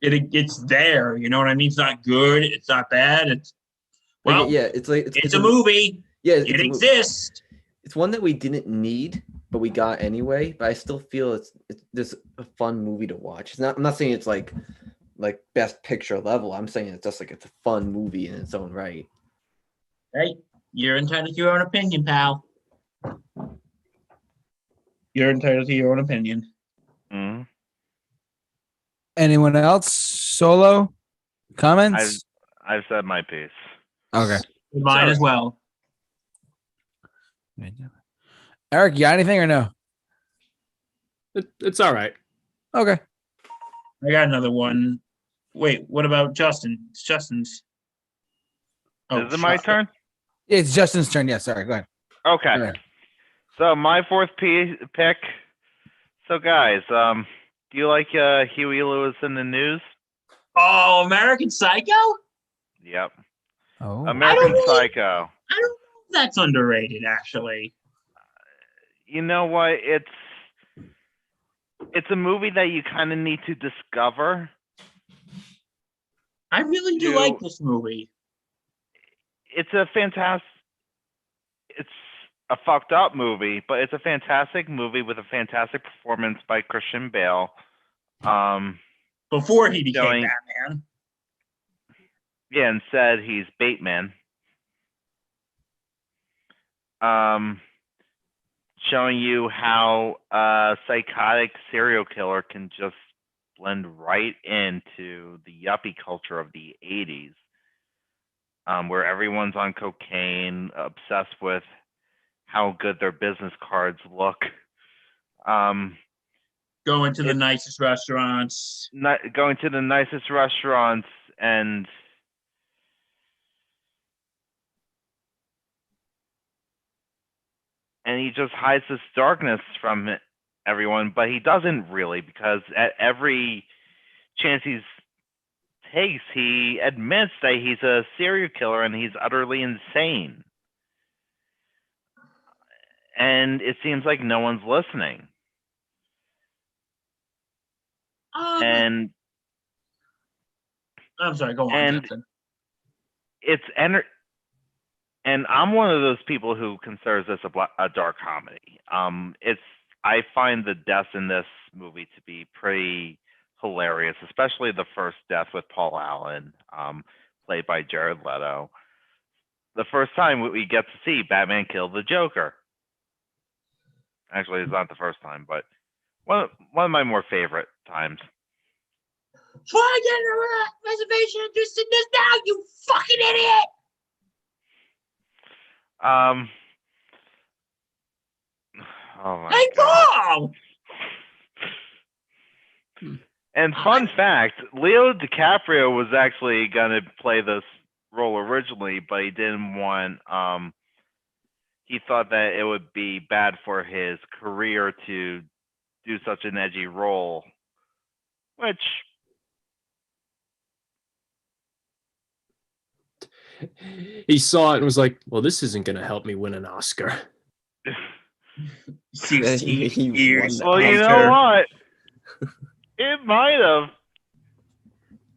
it's there. You know what I mean? It's not good. It's not bad. It's well, yeah, it's like it's a movie. Yeah, It it's exists. It's one that we didn't need, but we got anyway. But I still feel it's this a fun movie to watch. It's not. I'm not saying it's like best picture level. I'm saying it's just like it's a fun movie in its own right. Hey, you're entitled to your own opinion, pal. You're entitled to your own opinion. Mm-hmm. Anyone else? Solo comments? I've said my piece. Okay. Mine as well. Eric, you got anything or no? It's all right. Okay. I got another one. Wait, what about Justin? It's Justin's. Is it my shut up. turn? It's Justin's turn. Yeah, sorry. Go ahead. Okay. All right. So my fourth pick. So guys, do you like Huey Lewis in the News? Oh, American Psycho? Yep. Oh. American Psycho. I don't know if that's underrated, actually. You know what? It's a movie that you kind of need to discover. I really do like this movie. It's a fucked up movie, but it's a fantastic movie with a fantastic performance by Christian Bale. Before he became showing- Batman. Yeah, instead he's Bateman. Showing you how a psychotic serial killer can just blend right into the yuppie culture of the 80s, where everyone's on cocaine, obsessed with how good their business cards look. Going to the nicest restaurants. Going to the nicest restaurants and he just hides this darkness from everyone, but he doesn't really, because at every chance he takes, he admits that he's a serial killer and he's utterly insane. And it seems like no one's listening. And I'm sorry, go on, and Justin. And I'm one of those people who considers this a dark comedy. I find the deaths in this movie to be pretty hilarious, especially the first death with Paul Allen, played by Jared Leto. The first time we get to see Batman kill the Joker. Actually, it's not the first time, but one of my more favorite times. Try to get a reservation interest in this now, you fucking idiot! Oh my Hey, God. Paul! And fun fact, Leo DiCaprio was actually gonna play this role originally, but he didn't want. He thought that it would be bad for his career to do such an edgy role, which. He saw it and was like, well, this isn't going to help me win an Oscar. 16 He years. won Well, you know after. what? It might have.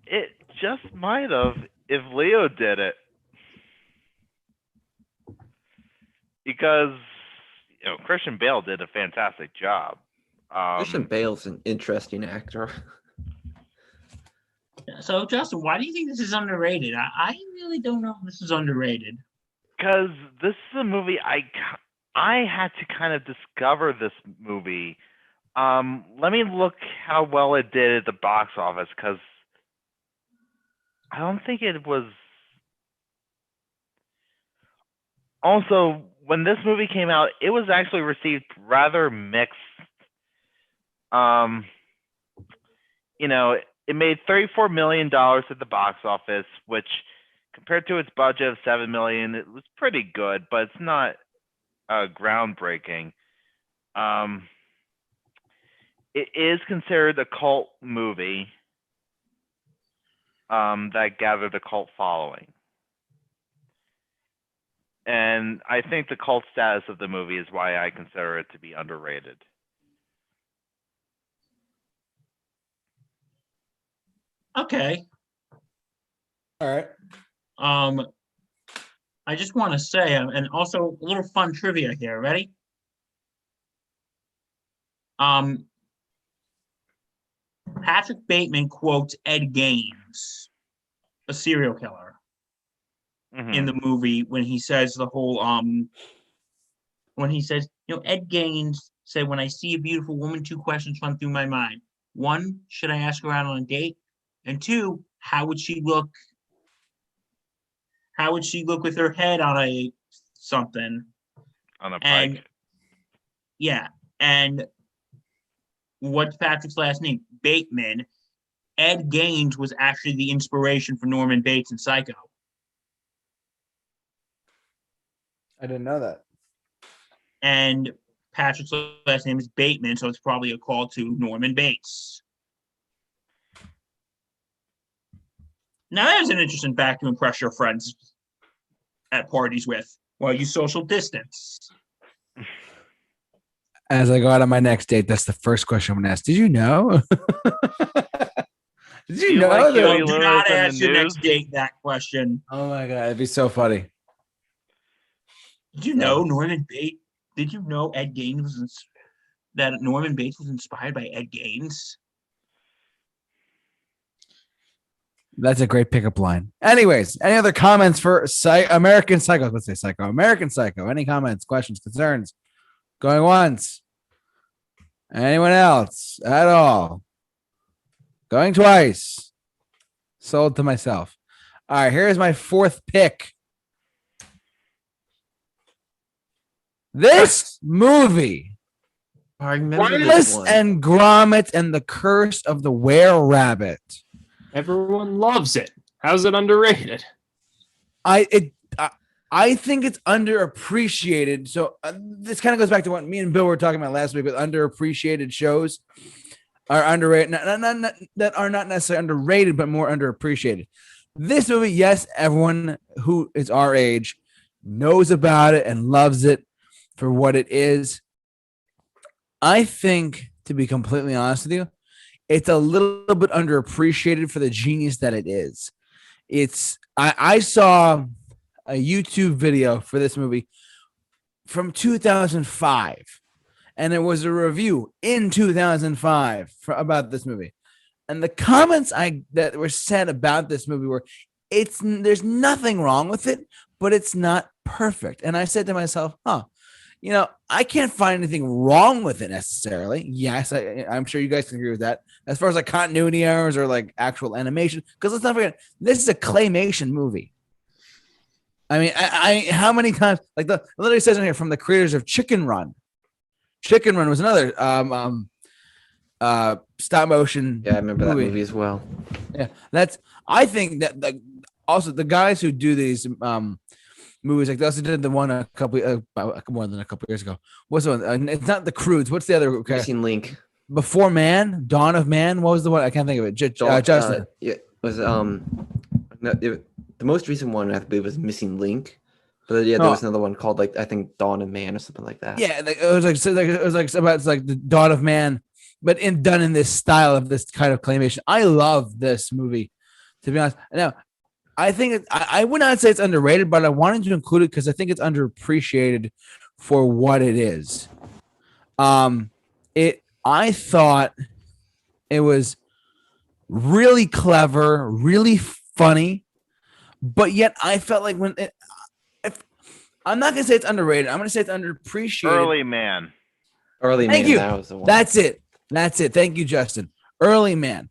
It just might have if Leo did it. Because, Christian Bale did a fantastic job. Christian Bale's an interesting actor. So, Justin, why do you think this is underrated? I really don't know if this is underrated. Because this is a movie I had to kind of discover this movie. Let me look how well it did at the box office, because I don't think it was. Also, when this movie came out, it was actually received rather mixed. It made $34 million at the box office, which compared to its budget of $7 million, it was pretty good, but it's not groundbreaking. It is considered a cult movie that gathered a cult following. And I think the cult status of the movie is why I consider it to be underrated. Okay. All right. I just want to say, and also a little fun trivia here. Ready? Patrick Bateman quotes Ed Gaines, a serial killer, in the movie when he says the whole when he says, Ed Gaines said, "When I see a beautiful woman, two questions run through my mind. One, should I ask her out on a date? And two, how would she look? How would she look with her head on a something?" On a pike. And yeah, and what's Patrick's last name? Bateman. Ed Gaines was actually the inspiration for Norman Bates in Psycho. I didn't know that. And Patrick's last name is Bateman, so it's probably a call to Norman Bates. Now there's an interesting fact to impress your friends at parties with while you social distance. As I go out on my next date, that's the first question I'm going to ask. Did you know? Did you know? like that- Huey Do Lewis not in the ask your news? next date that question. Oh my God. It'd be so funny. Did you know Norman Bates? Did you know Ed Gaines was that Norman Bates was inspired by Ed Gaines? That's a great pickup line. Anyways, any other comments for American Psycho? Let's say Psycho. American Psycho. Any comments, questions, concerns? Going once. Anyone else at all? Going twice. Sold to myself. All right, here's my fourth pick. This movie, I remember this Wallace one. and Gromit and the Curse of the Were-Rabbit. Everyone loves it. How's it underrated? I think it's underappreciated. So this kind of goes back to what me and Bill were talking about last week with underappreciated shows are underrated, not that are not necessarily underrated, but more underappreciated. This movie, yes, everyone who is our age knows about it and loves it for what it is. I think, to be completely honest with you, it's a little bit underappreciated for the genius that it is. I saw a YouTube video for this movie from 2005, and it was a review in 2005 about this movie. And the comments that were said about this movie were, there's nothing wrong with it, but it's not perfect. And I said to myself, I can't find anything wrong with it necessarily. Yes, I'm sure you guys can agree with that. As far as like continuity errors or like actual animation, because let's not forget, this is a claymation movie. I mean, how many times, like it literally says in here, from the creators of Chicken Run. Chicken Run was another stop motion. Yeah, I remember that movie as well. Yeah, I think that also the guys who do these movies, like they also did the one more than a couple years ago. What's the one? It's not The Croods. What's the other? Okay. Missing Link. Before Man, Dawn of Man. What was the one? I can't think of it. Justin. Yeah, it was the most recent one I believe was Missing Link. But yeah, there was another one called I think Dawn of Man or something like that. Yeah, it was like the Dawn of Man, but done in this style of this kind of claymation. I love this movie, to be honest. Now, I think I would not say it's underrated, but I wanted to include it because I think it's underappreciated for what it is. I thought it was really clever, really funny, but yet I felt like I'm not gonna say it's underrated. I'm gonna say it's underappreciated. Early Man. Early Thank Man, you. that was the one. That's it. Thank you, Justin. Early Man.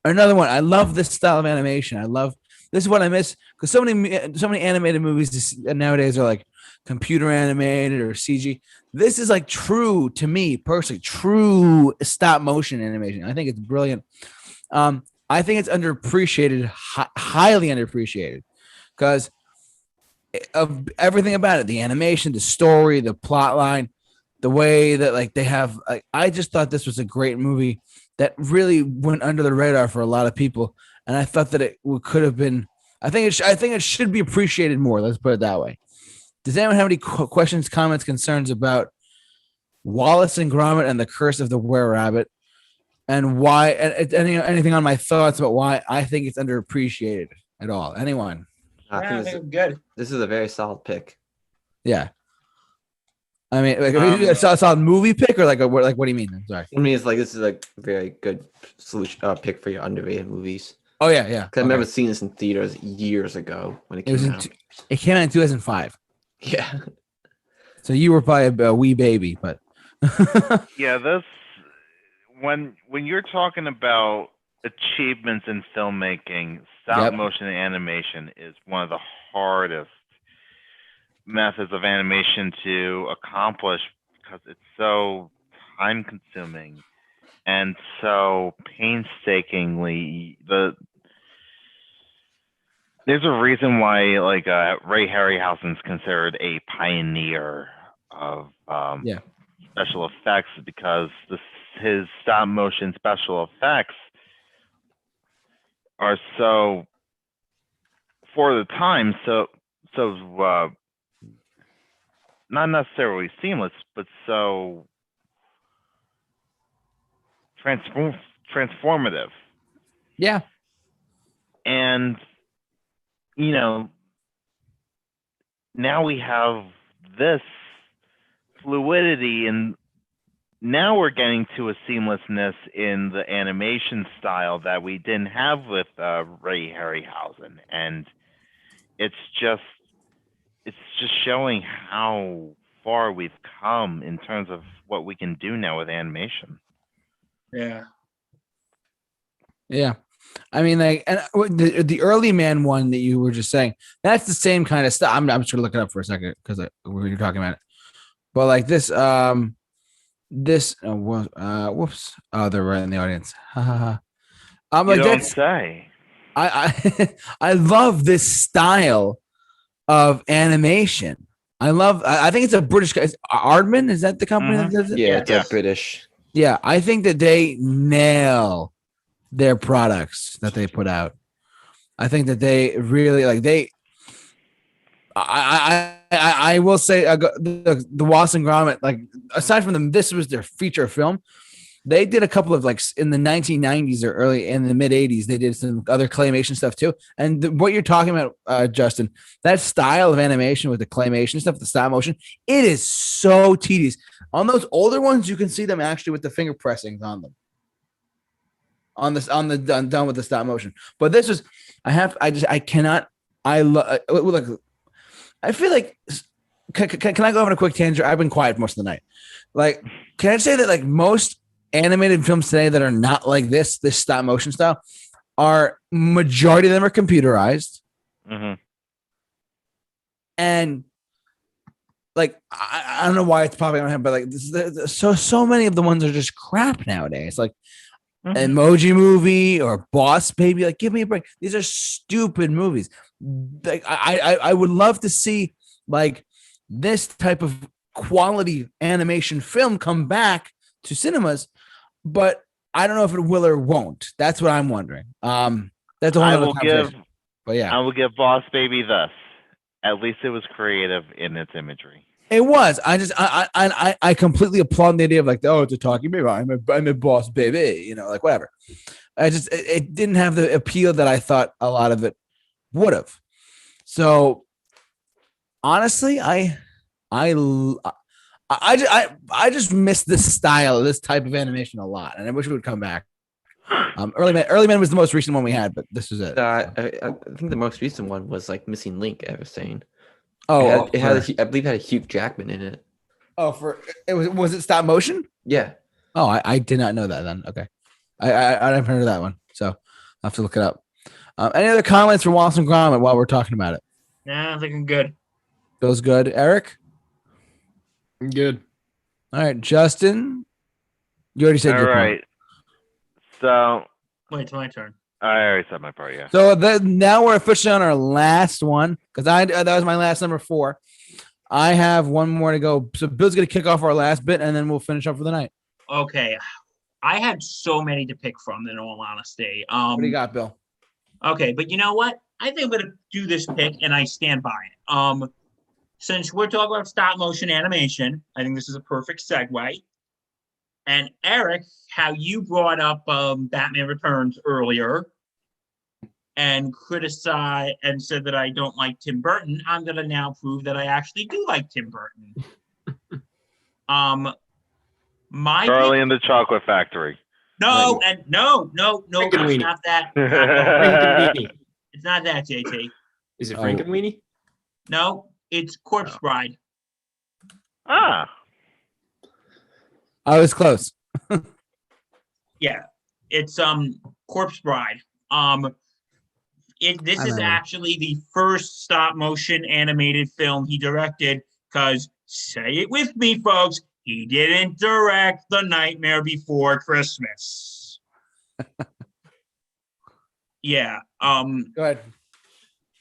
Another one. I love this style of animation. This is what I miss because so many animated movies nowadays are like computer animated or CG. This is like true to me personally, true stop motion animation. I think it's brilliant. I think it's underappreciated, highly underappreciated, because of everything about it, the animation, the story, the plot line, the way that like they have. Like, I just thought this was a great movie that really went under the radar for a lot of people, and I thought that it could have been. I think it should be appreciated more. Let's put it that way. Does anyone have any questions, comments, concerns about Wallace and Grommet and the Curse of the Were-Rabbit, and why? And anything on my thoughts about why I think it's underappreciated at all? Anyone? I I think think I'm good. this is a very solid pick. Yeah. I mean, like, a solid movie pick or like what do you mean? I'm sorry. I mean, it's like this is a very good solution pick for your underrated movies. Oh yeah. 'Cause I remember seeing this in theaters years ago when it It was came out. it came out in 2005. Yeah. So you were probably a wee baby, but Yeah, this when you're talking about achievements in filmmaking, stop Yep. motion animation is one of the hardest methods of animation to accomplish because it's so time consuming and so painstakingly there's a reason why like Ray Harryhausen's considered a pioneer of Yeah. special effects because his stop motion special effects are so for the time so not necessarily seamless but so transformative. yeah. And you know, now we have this fluidity and now we're getting to a seamlessness in the animation style that we didn't have with Ray Harryhausen, and it's just showing how far we've come in terms of what we can do now with animation. Yeah. Yeah. I mean, like, and the early man one that you were just saying, that's the same kind of stuff. I'm just gonna look it up for a second because we were talking about it. But like this, whoops, oh, they're right in the audience. I'm You like, don't say. I I love this style of animation. I think it's a British guy. Aardman, is that the company that does it? Yeah, it's Yes. British. Yeah, I think that they nail their products that they put out. I think that they really like they. I will say the Wallace and Gromit, like aside from them, this was their feature film. They did a couple of like in the 1990s or early in the mid 80s. They did some other claymation stuff too. And what you're talking about, Justin, that style of animation with the claymation stuff, the stop motion, it is so tedious. On those older ones, you can see them actually with the finger pressings on them. Done with the stop motion. But this was, I cannot. I love. Like, I feel like. Can I go on a quick tangent? I've been quiet most of the night. Like, can I say that like most animated films today that are not like this stop motion style are majority of them are computerized. Mm-hmm. And like, I don't know why it's popping in my head, but like so many of the ones are just crap nowadays. Like Emoji Movie or Boss Baby, like give me a break. These are stupid movies. Like I would love to see like this type of quality animation film come back to cinemas, but I don't know if it will or won't. That's what I'm wondering. That's a whole other conversation. But yeah, I will give Boss Baby this. At least it was creative in its imagery. it was. I completely applaud the idea of like, oh, it's a talking baby. I'm a boss baby. You know, like whatever. It didn't have the appeal that I thought a lot of it would have. So honestly, I just miss this style, this type of animation a lot, and I wish it would come back. Early Man was the most recent one we had, but this is it. I think the most recent one was like Missing Link. I was saying. Oh, I believe it had a Hugh Jackman in it. was it stop motion? Yeah. Oh, I did not know that then. Okay. I haven't heard of that one. So I'll have to look it up. Any other comments from Wallace and Grommet while we're talking about it? Nah, I think I'm good. Feels good. Eric? Good. All right. Justin? You already said All your right. So Wait, it's my turn. I already said my part. Yeah. So now we're officially on our last one because that was my last number 4. I have one more to go. So Bill's going to kick off our last bit, and then we'll finish up for the night. Okay. I had so many to pick from, in all honesty. What do you got, Bill? Okay, but you know what? I think I'm gonna do this pick, and I stand by it. Since we're talking about stop motion animation, I think this is a perfect segue. And Eric, how you brought up Batman Returns earlier and criticized and said that I don't like Tim Burton, I'm gonna now prove that I actually do like Tim Burton. My Charlie and the Chocolate Factory. no, and no, it's Frankenweenie. not that. Frankenweenie. It's not that, JT. Is it Frankenweenie? No, it's Corpse Bride. Ah. I was close. Yeah, it's Corpse Bride. This is actually the first stop motion animated film he directed. Because say it with me, folks, he didn't direct The Nightmare Before Christmas. Yeah. Go ahead.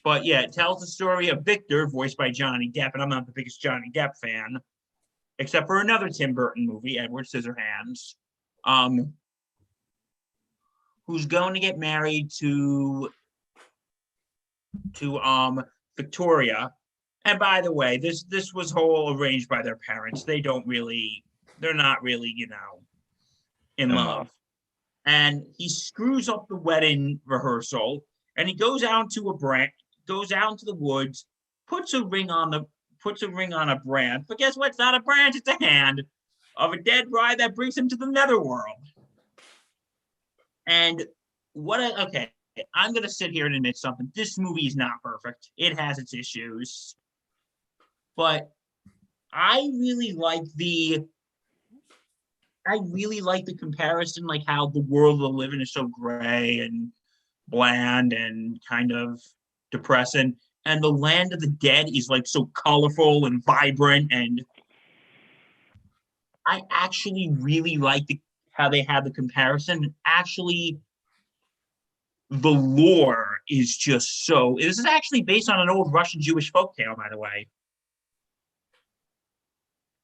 But yeah, it tells the story of Victor, voiced by Johnny Depp, and I'm not the biggest Johnny Depp fan, except for another Tim Burton movie, Edward Scissorhands, who's going to get married to Victoria. And by the way, this was whole arranged by their parents. They're not really, in love. And he screws up the wedding rehearsal, and he goes out into the woods, puts a ring on a branch. But guess what? It's not a branch, it's a hand of a dead bride that brings him to the netherworld. And okay, I'm gonna sit here and admit something. This movie is not perfect. It has its issues. But I really like the comparison, like how the world we live in is so gray and bland and kind of depressing, and the land of the dead is like so colorful and vibrant. And I actually really like how they have the comparison. Actually, the lore is just so. This is actually based on an old Russian Jewish folktale, by the way.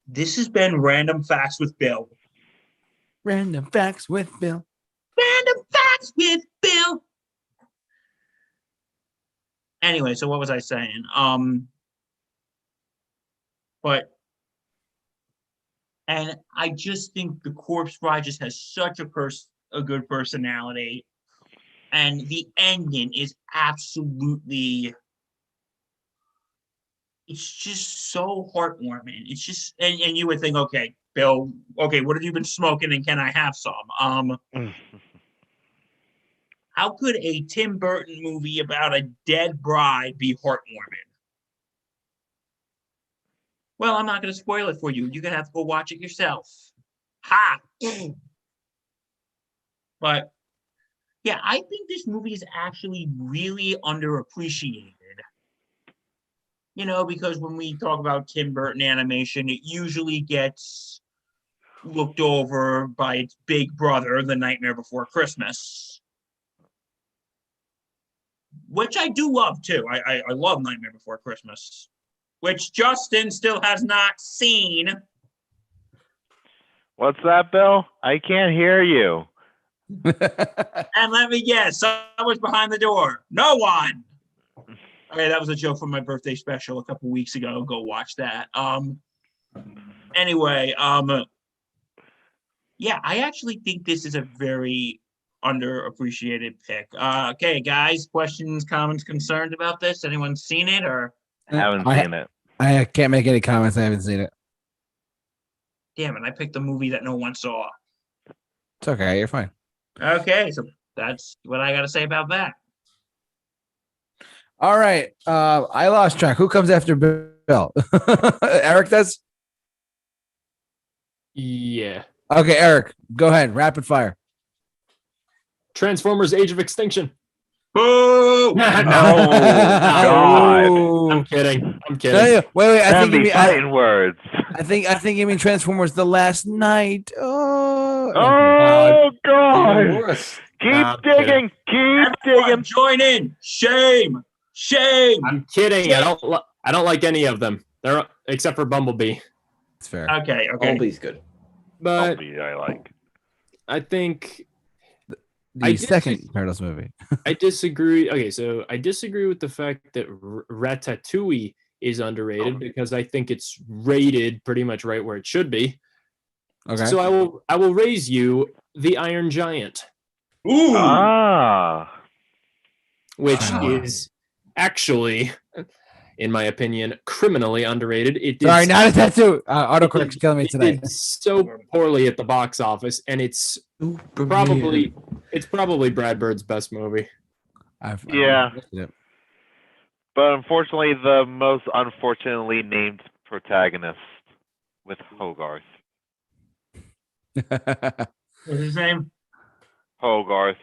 This has been Random Facts with Bill. Random Facts with Bill. Random Facts with Bill. Anyway, so what was I saying? And I just think the Corpse Bride just has such a good personality, and the ending is absolutely. It's just so heartwarming. It's just, and you would think, okay, Bill, okay, what have you been smoking, and can I have some? How could a Tim Burton movie about a dead bride be heartwarming? Well, I'm not going to spoil it for you. You're going to have to go watch it yourself. Ha! But, yeah, I think this movie is actually really underappreciated. Because when we talk about Tim Burton animation, it usually gets looked over by its big brother, The Nightmare Before Christmas. Which I do love, too. I love Nightmare Before Christmas. Which Justin still has not seen. What's that, Bill? I can't hear you. And let me guess, someone's behind the door. No one. Okay, that was a joke from my birthday special a couple weeks ago. Go watch that. Anyway, yeah, I actually think this is a very underappreciated pick. Okay, guys, questions, comments, concerns about this? Anyone seen it or? Haven't seen it. I can't make any comments. I haven't seen it. Damn it, I picked a movie that no one saw. It's okay. You're fine. Okay, so that's what I got to say about that. All right. I lost track. Who comes after Bill? will. Eric does. Yeah. Okay, Eric, go ahead. Rapid fire. Transformers: Age of Extinction. Boo! God. I'm kidding. I'm No, kidding. wait. I think Them you be mean. fighting words. I think you mean Transformers: The Last Night. Oh. Oh Even God! worse. Keep I'm digging. Keep Everyone, digging. join in. Shame. Shame. I'm kidding. I don't like any of them. They're except for Bumblebee. It's fair. Okay. Bumblebee's good. But Bumblebee, I like. I think The I second disagree. Turtles movie. I disagree. Okay, so I disagree with the fact that Ratatouille is underrated because I think it's rated pretty much right where it should be. Okay. So I will raise you the Iron Giant, Ooh. which Wow. is actually, in my opinion, criminally underrated. It did Sorry, not a tattoo. Autocorrect's killing me it tonight. did so poorly at the box office, and it's Superman. probably Brad Bird's best movie. Yeah. listed it. But unfortunately, the most unfortunately named protagonist with Hogarth. What's his name? Hogarth.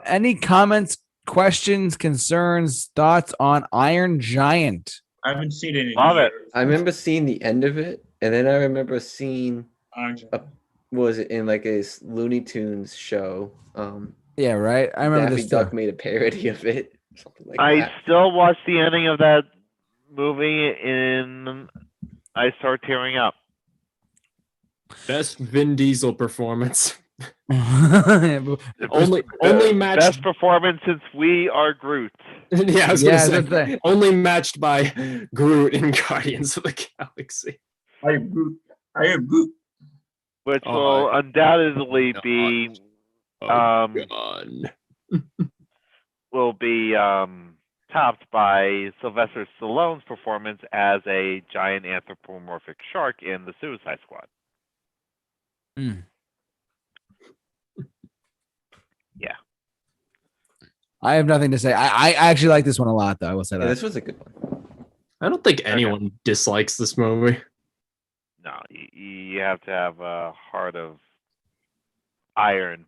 Any comments, questions, concerns, thoughts on Iron Giant? I haven't seen it in Love it. years. I remember seeing the end of it, and then I remember seeing what was it in like a Looney Tunes show? Yeah, right. I remember Daffy this Duck too. made a parody of it, something like I that. still watch the ending of that movie and I start tearing up. Best Vin Diesel performance. Yeah, only matched. Best performance since We Are Groot. Yeah, I was Yeah, gonna that's say the- only matched by Groot in Guardians of the Galaxy. I am Groot. I am Groot. Which Oh, will undoubtedly God. be God. topped by Sylvester Stallone's performance as a giant anthropomorphic shark in The Suicide Squad. Hmm. Yeah. I have nothing to say. I actually like this one a lot, though. I will say Yeah, that. this was a good one. I don't think anyone dislikes this movie. No, you have to have a heart of iron.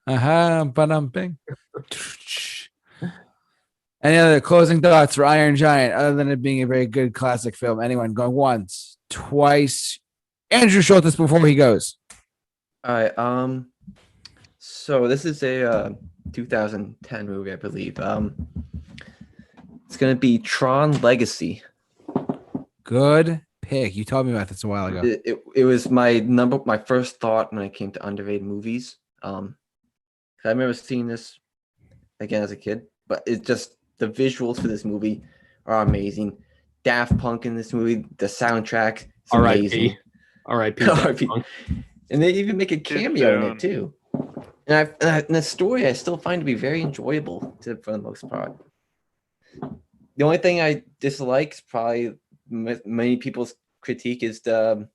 Ba-dum-bing. Any other closing thoughts for Iron Giant, other than it being a very good classic film? Anyone going once, twice? Andrew Schultz before he goes. All right. So this is a 2010 movie, I believe. It's gonna be Tron Legacy. Good pick. You told me about this a while ago. It was my first thought when it came to underrated movies. I remember seeing this again as a kid, but it's just the visuals for this movie are amazing. Daft Punk in this movie, the soundtrack is amazing. R.I.P. R.I.P. Punk. And they even make a Too cameo in soon. it too. And the story I still find to be very enjoyable for the most part. The only thing I dislike is probably many people's critique is that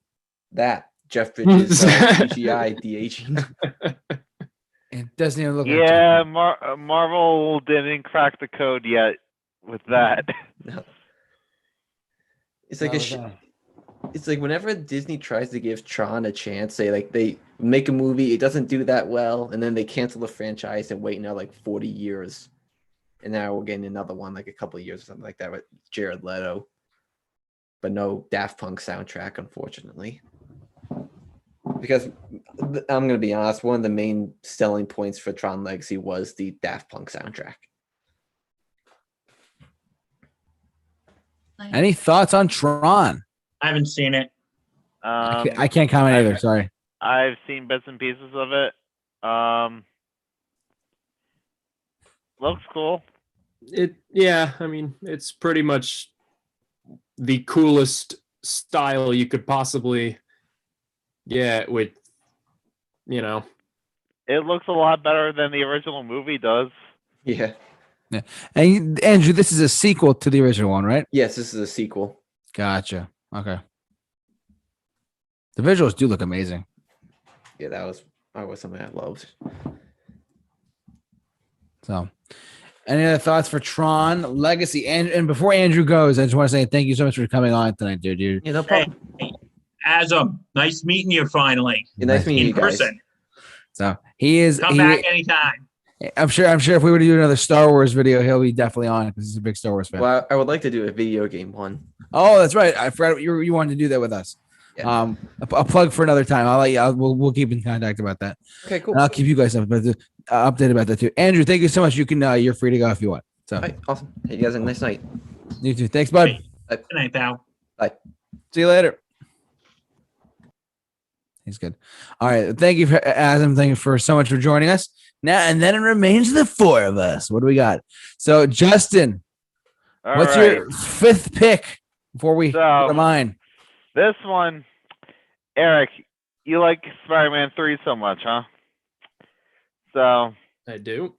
Jeff Bridges CGI de-aging. It doesn't even look Yeah, like Marvel didn't crack the code yet with that. No. It's like it's like whenever Disney tries to give Tron a chance, they make a movie, it doesn't do that well, and then they cancel the franchise and wait now like 40 years. And now we're getting another one like a couple of years or something like that with Jared Leto. But no Daft Punk soundtrack, unfortunately. Because I'm going to be honest, one of the main selling points for Tron Legacy was the Daft Punk soundtrack. Any thoughts on Tron? I haven't seen it. I can't comment either. Sorry. I've seen bits and pieces of it. Looks cool. I mean, it's pretty much the coolest style you could possibly get with, It looks a lot better than the original movie does. Yeah. And Andrew, this is a sequel to the original one, right? Yes, this is a sequel. Gotcha. Okay. The visuals do look amazing. Yeah, that was something I loved. So, Any other thoughts for Tron Legacy? And before Andrew goes, I just want to say thank you so much for coming on tonight, dude. Yeah, no problem. Asm, nice meeting you finally Yeah, nice meeting in you guys. person. So he is. Come back anytime. I'm sure if we were to do another Star Wars video, he'll be definitely on because he's a big Star Wars fan. Well, I would like to do a video game one. Oh, that's right. I forgot you wanted to do that with us. Yeah. A plug for another time. I'll let you. We'll keep in contact about that. Okay, cool. And I'll keep you guys updated about that too. Andrew, thank you so much. You can. You're free to go if you want. So, All right, awesome. Hey, you guys have a nice night. you too. Thanks, bud. Good night, pal. See you later. He's good. All right. Thank you, Adam. Thank you for so much for joining us. Now and then it remains the four of us. What do we got? So, Justin, what's your fifth pick before we go to mine? This one, Eric, you like Spider-Man 3 so much, huh? So I do.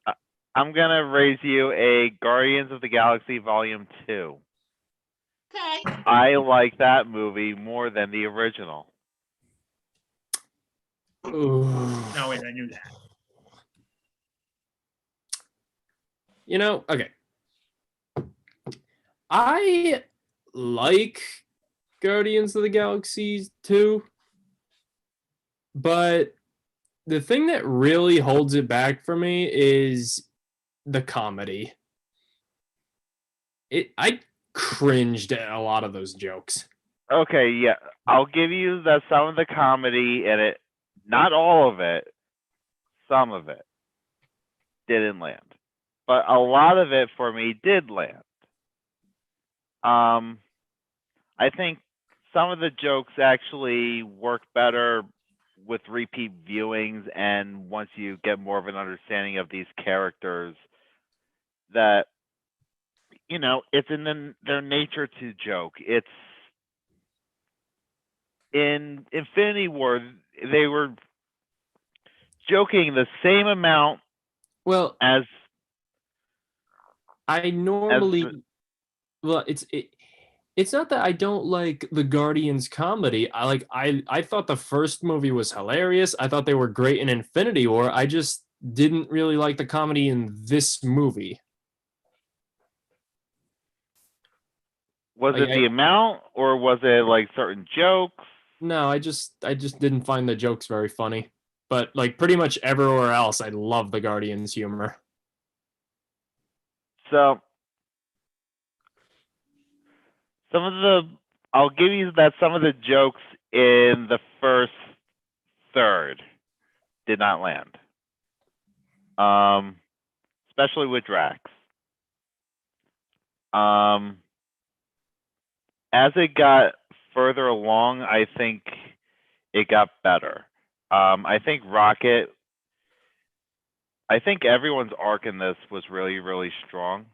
I'm gonna raise you a Guardians of the Galaxy Volume 2. Okay. I like that movie more than the original. Ooh. No, wait, I knew that. You know, okay. I like Guardians of the Galaxy 2, but the thing that really holds it back for me is the comedy. I cringed at a lot of those jokes. Okay, yeah, I'll give you that some of the comedy in it, not all of it, some of it didn't land. But a lot of it for me did land. I think some of the jokes actually work better with repeat viewings, and once you get more of an understanding of these characters, that it's in their nature to joke. It's in Infinity War, they were joking the same amount Well, as I normally well, it's not that I don't like the Guardians comedy. I thought the first movie was hilarious. I thought they were great in Infinity War. I just didn't really like the comedy in this movie. Was it the amount, or was it like certain jokes? No, I just didn't find the jokes very funny. But like pretty much everywhere else, I love the Guardians humor. So I'll give you that some of the jokes in the first third did not land. Especially with Drax. As it got further along, I think it got better. I think everyone's arc in this was really, really strong.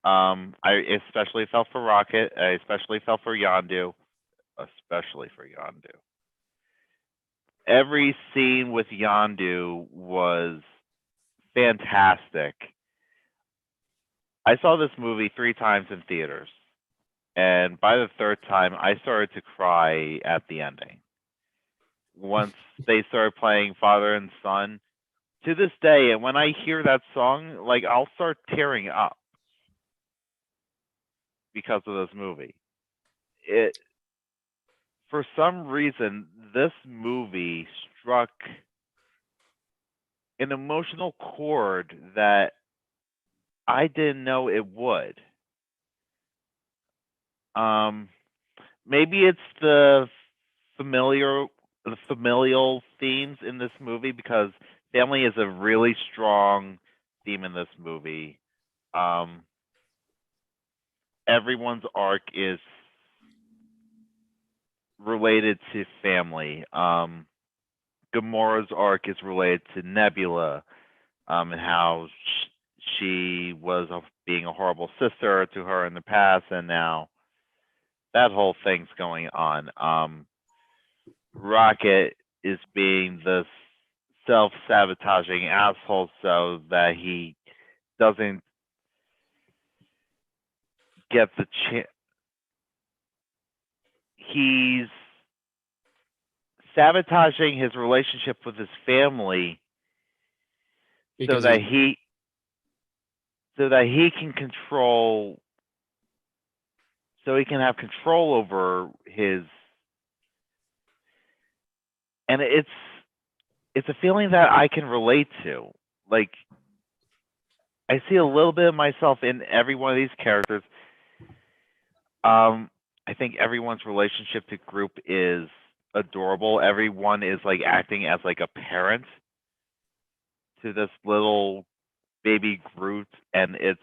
I especially felt for Rocket. I especially felt for Yondu. Every scene with Yondu was fantastic. I saw this movie 3 times in theaters, and by the third time, I started to cry at the ending. Once they started playing father and son, to this day, and when I hear that song, like, I'll start tearing up because of this movie. For some reason, this movie struck an emotional chord that I didn't know it would. Maybe it's the familial themes in this movie, because family is a really strong theme in this movie. Everyone's arc is related to family. Gamora's arc is related to Nebula, and how she was being a horrible sister to her in the past, and now that whole thing's going on. Rocket is being this self-sabotaging asshole so that he doesn't get the chance. He's sabotaging his relationship with his family Because so that so that he can control, so he can have control over his, and it's a feeling that I can relate to. Like, I see a little bit of myself in every one of these characters. I think everyone's relationship to Group is adorable. Everyone is like acting as like a parent to this little baby Groot, and it's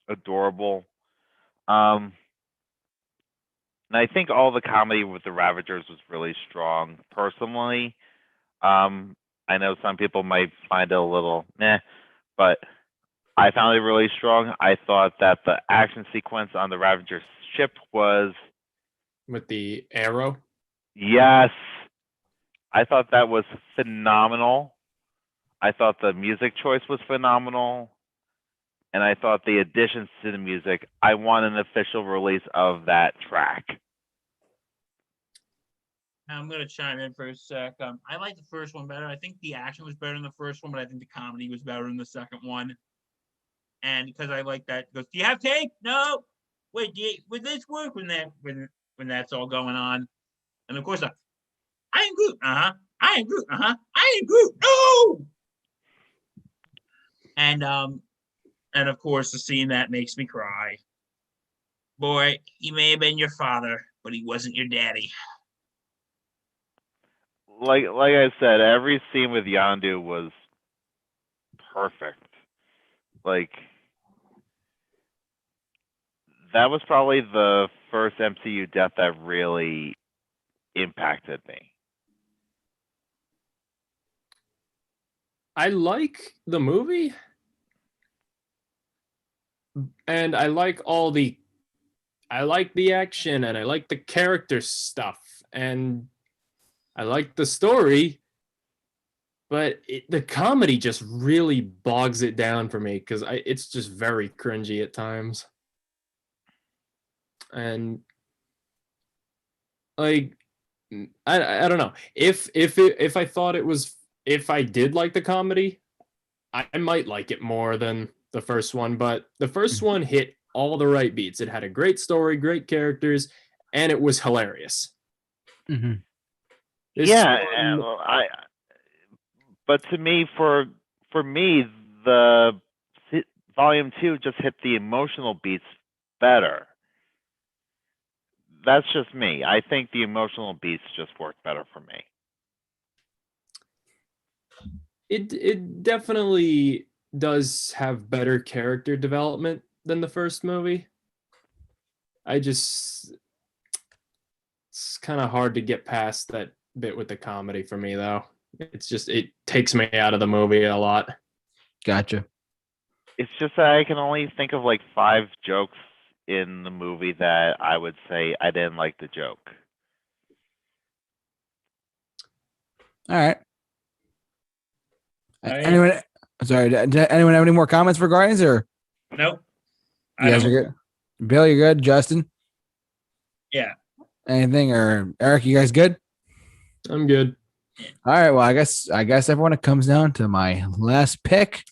adorable. And I think all the comedy with the Ravagers was really strong. Personally, I know some people might find it a little meh, but I found it really strong. I thought that the action sequence on the Ravager ship was, with the arrow. yes, I thought that was phenomenal. I thought the music choice was phenomenal. And I thought the additions to the music, I want an official release of that track. I'm gonna chime in for a sec. I like the first one better. I think the action was better in the first one, but I think the comedy was better in the second one. And because I like that, goes, do you have tape? No. Wait, would this work when that's all going on? And of course, I am Groot. I am Groot. I am Groot. No. And of course, the scene that makes me cry. Boy, he may have been your father, but he wasn't your daddy. Like I said, every scene with Yondu was perfect. Like, that was probably the first MCU death that really impacted me. I like the movie, and I like the action, and I like the character stuff, and I like the story, but the comedy just really bogs it down for me because it's just very cringy at times. And like, I don't know if I thought it was, if I did like the comedy, I might like it more than the first one. But the first one hit all the right beats. It had a great story, great characters, and it was hilarious. Mm-hmm. Yeah, but to me, for me, the Volume 2 just hit the emotional beats better. That's just me. I think the emotional beats just work better for me. It definitely does have better character development than the first movie. It's kind of hard to get past that bit with the comedy for me, though. It's just, it takes me out of the movie a lot. Gotcha. It's just that I can only think of like 5 jokes in the movie that I would say I didn't like the joke. All right. Anyone? Sorry. Did anyone have any more comments for Guardians, or Nope. you guys are good? Bill, you good? Justin? Yeah. Anything, or Eric? You guys good? I'm good. All right. Well, I guess everyone, it comes down to my last pick.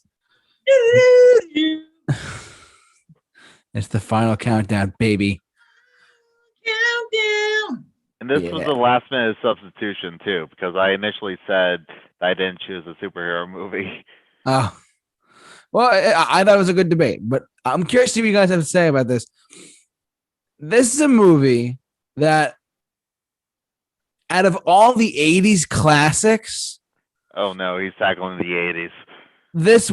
It's the final countdown, baby. Countdown. And this was the last minute substitution too, because I initially said I didn't choose a superhero movie. Oh, well, I thought it was a good debate, but I'm curious to see what you guys have to say about this. This is a movie that, out of all the 80s classics, Oh no, he's tackling the 80s. this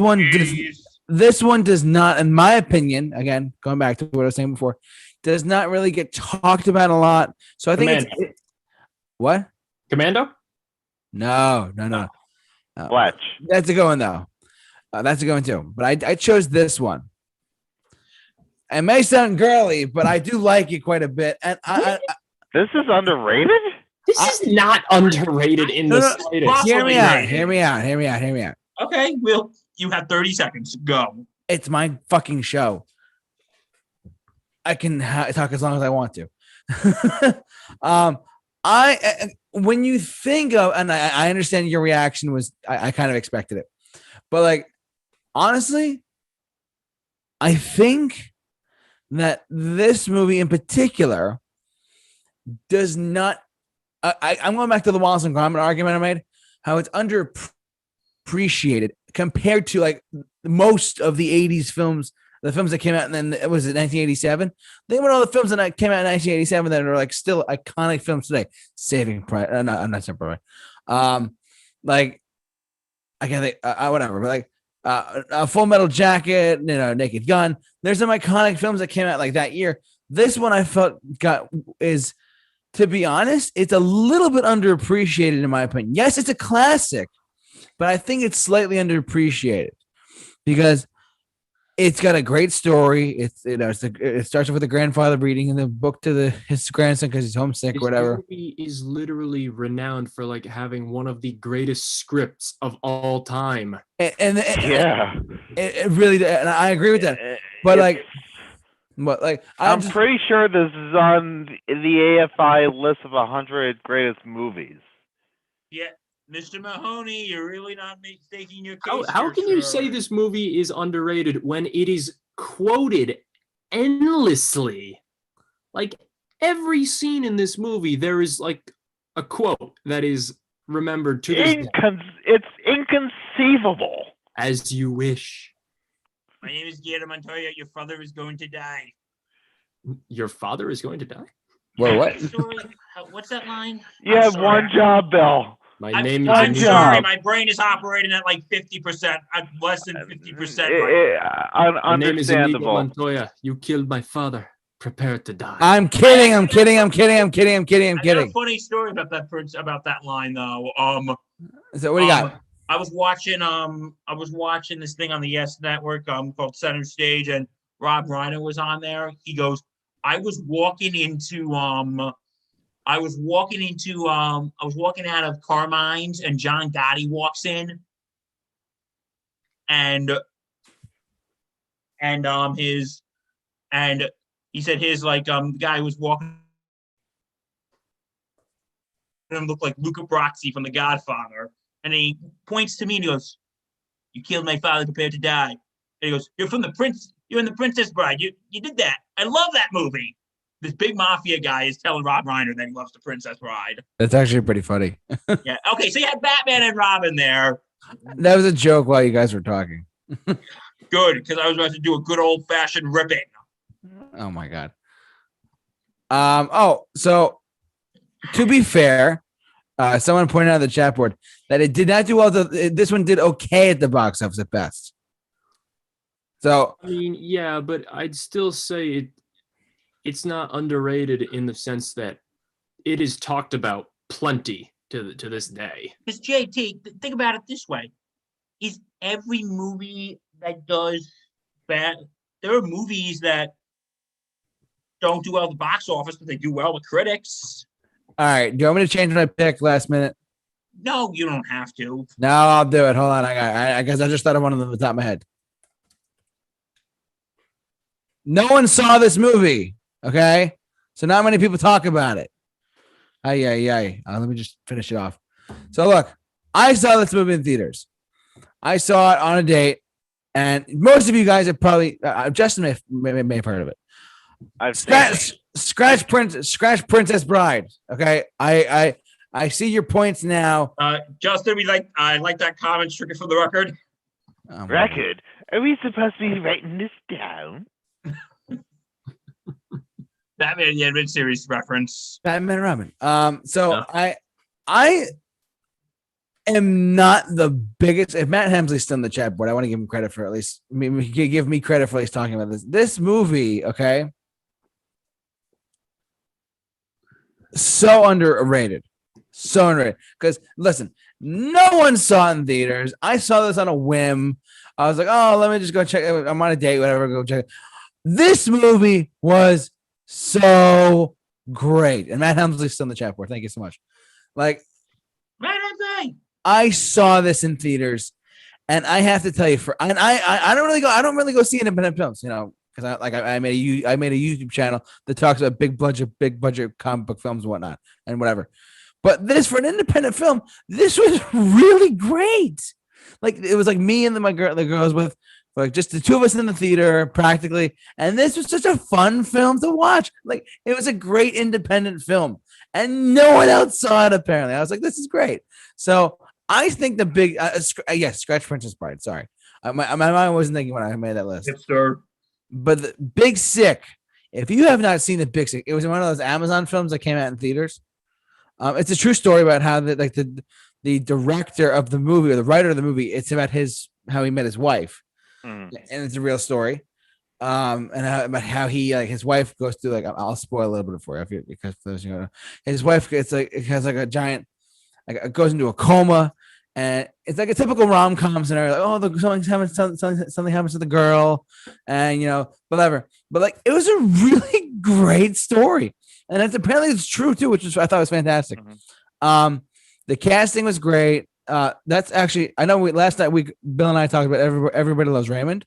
one does not, in my opinion, again, going back to what I was saying before, does not really get talked about a lot. So I think what? Commando? No. Fletch. That's a good one, though. That's a good one, too. But I chose this one. It may sound girly, but I do like it quite a bit. And This is underrated? This is not underrated in the slightest. Hear me out. Okay, Will, you have 30 seconds. Go. It's my fucking show. I can talk as long as I want to. When you think of, and I understand your reaction was, I kind of expected it, but like, honestly, I think that this movie in particular does not. I'm going back to the Wallace and Gromit argument I made. How it's underappreciated compared to like most of the '80s films, the films that came out, and then it was 1987. Think about all the films that came out in 1987 that are like still iconic films today. Saving Private, I'm not Saving Private. Like I can't think, whatever, but like a Full Metal Jacket, Naked Gun. There's some iconic films that came out like that year. This one I felt is, to be honest, it's a little bit underappreciated in my opinion. Yes, it's a classic, but I think it's slightly underappreciated because it's got a great story. It starts with the grandfather reading the book to his grandson because he's homesick or whatever. This movie is literally renowned for like having one of the greatest scripts of all time. It really, and I agree with that. But I'm pretty sure this is on the AFI list of 100 greatest movies. Yeah, Mr. Mahoney, you're really not making your case. How can you say this movie is underrated when it is quoted endlessly? Like every scene in this movie, there is like a quote that is remembered to this day. It's inconceivable. As you wish. My name is Guillermo Montoya. Your father is going to die. Your father is going to die? Well, what? Story? What's that line? You have one job, Bill. I'm sorry, my brain is operating at like 50%. I'm less than 50% right now. My name is Inigo Montoya. You killed my father. Prepare to die. I'm kidding. I'm kidding. I got a funny story about that line though. So what do you got? I was watching this thing on the Yes Network called Center Stage, and Rob Reiner was on there. He goes, I was walking out of Carmine's, and John Gotti walks in, and he said his the guy who was walking him looked like Luca Brasi from The Godfather, and he points to me and he goes, "You killed my father, prepared to die." And he goes, "You're in the Princess Bride. You did that. I love that movie." This big mafia guy is telling Rob Reiner that he loves The Princess Bride. That's actually pretty funny. Yeah. Okay, so you had Batman and Robin there. That was a joke while you guys were talking. Good, because I was about to do a good old-fashioned ripping. Oh my god. So to be fair, someone pointed out on the chat board that it did not do well. This one did okay at the box office at best. So I mean, yeah, but I'd still say it's not underrated in the sense that it is talked about plenty to this day. Because JT, think about it this way: is every movie that does bad? There are movies that don't do well at the box office, but they do well with critics. All right. Do you want me to change my pick last minute? No, you don't have to. No, I'll do it. Hold on. I guess I just thought of one of them at the top of my head. No one saw this movie. Okay. So not many people talk about it. Let me just finish it off. So look, I saw this movie in theaters. I saw it on a date, and most of you guys have probably Justin may have heard of it. Scratch Princess Bride. Okay, I see your points now. Justin, I like that comment. Strictly for the record. Record? Are we supposed to be writing this down? Batman the Animated Series reference. Batman and Robin. So I am not the biggest. If Matt Hemsley's still in the chat board, I want to give him credit for at least. I mean, he could give me credit for at least talking about this. This movie, okay. So underrated. Because listen, no one saw it in theaters. I saw this on a whim. I was like, oh, let me just go check it. I'm on a date, whatever, go check it. This movie was so great. And Matt Hemsley's still in the chat board. Thank you so much. Like, I saw this in theaters, and I have to tell you, I don't really go see independent films, because I made a YouTube channel that talks about big budget comic book films and whatnot and whatever. But this, for an independent film, this was really great. Like it was like me and the girls with like just the two of us in the theater practically, and this was such a fun film to watch. Like it was a great independent film, and no one else saw it. Apparently, I was like, this is great. So I think the big yes, Scratch Princess Bride. Sorry, my mind wasn't thinking when I made that list. Hipster. But the Big Sick, if you have not seen the Big Sick, it was one of those Amazon films that came out in theaters. It's a true story about how the director of the movie or the writer of the movie, it's about how he met his wife, and it's a real story. And about how he his wife goes through I'll spoil a little bit for you because for those his wife it has a giant goes into a coma. And it's like a typical rom-com scenario. Like, something happens to the girl, and whatever. But it was a really great story, and apparently it's true too, which I thought was fantastic. The casting was great. That's actually I know last night Bill and I talked about Everybody Loves Raymond.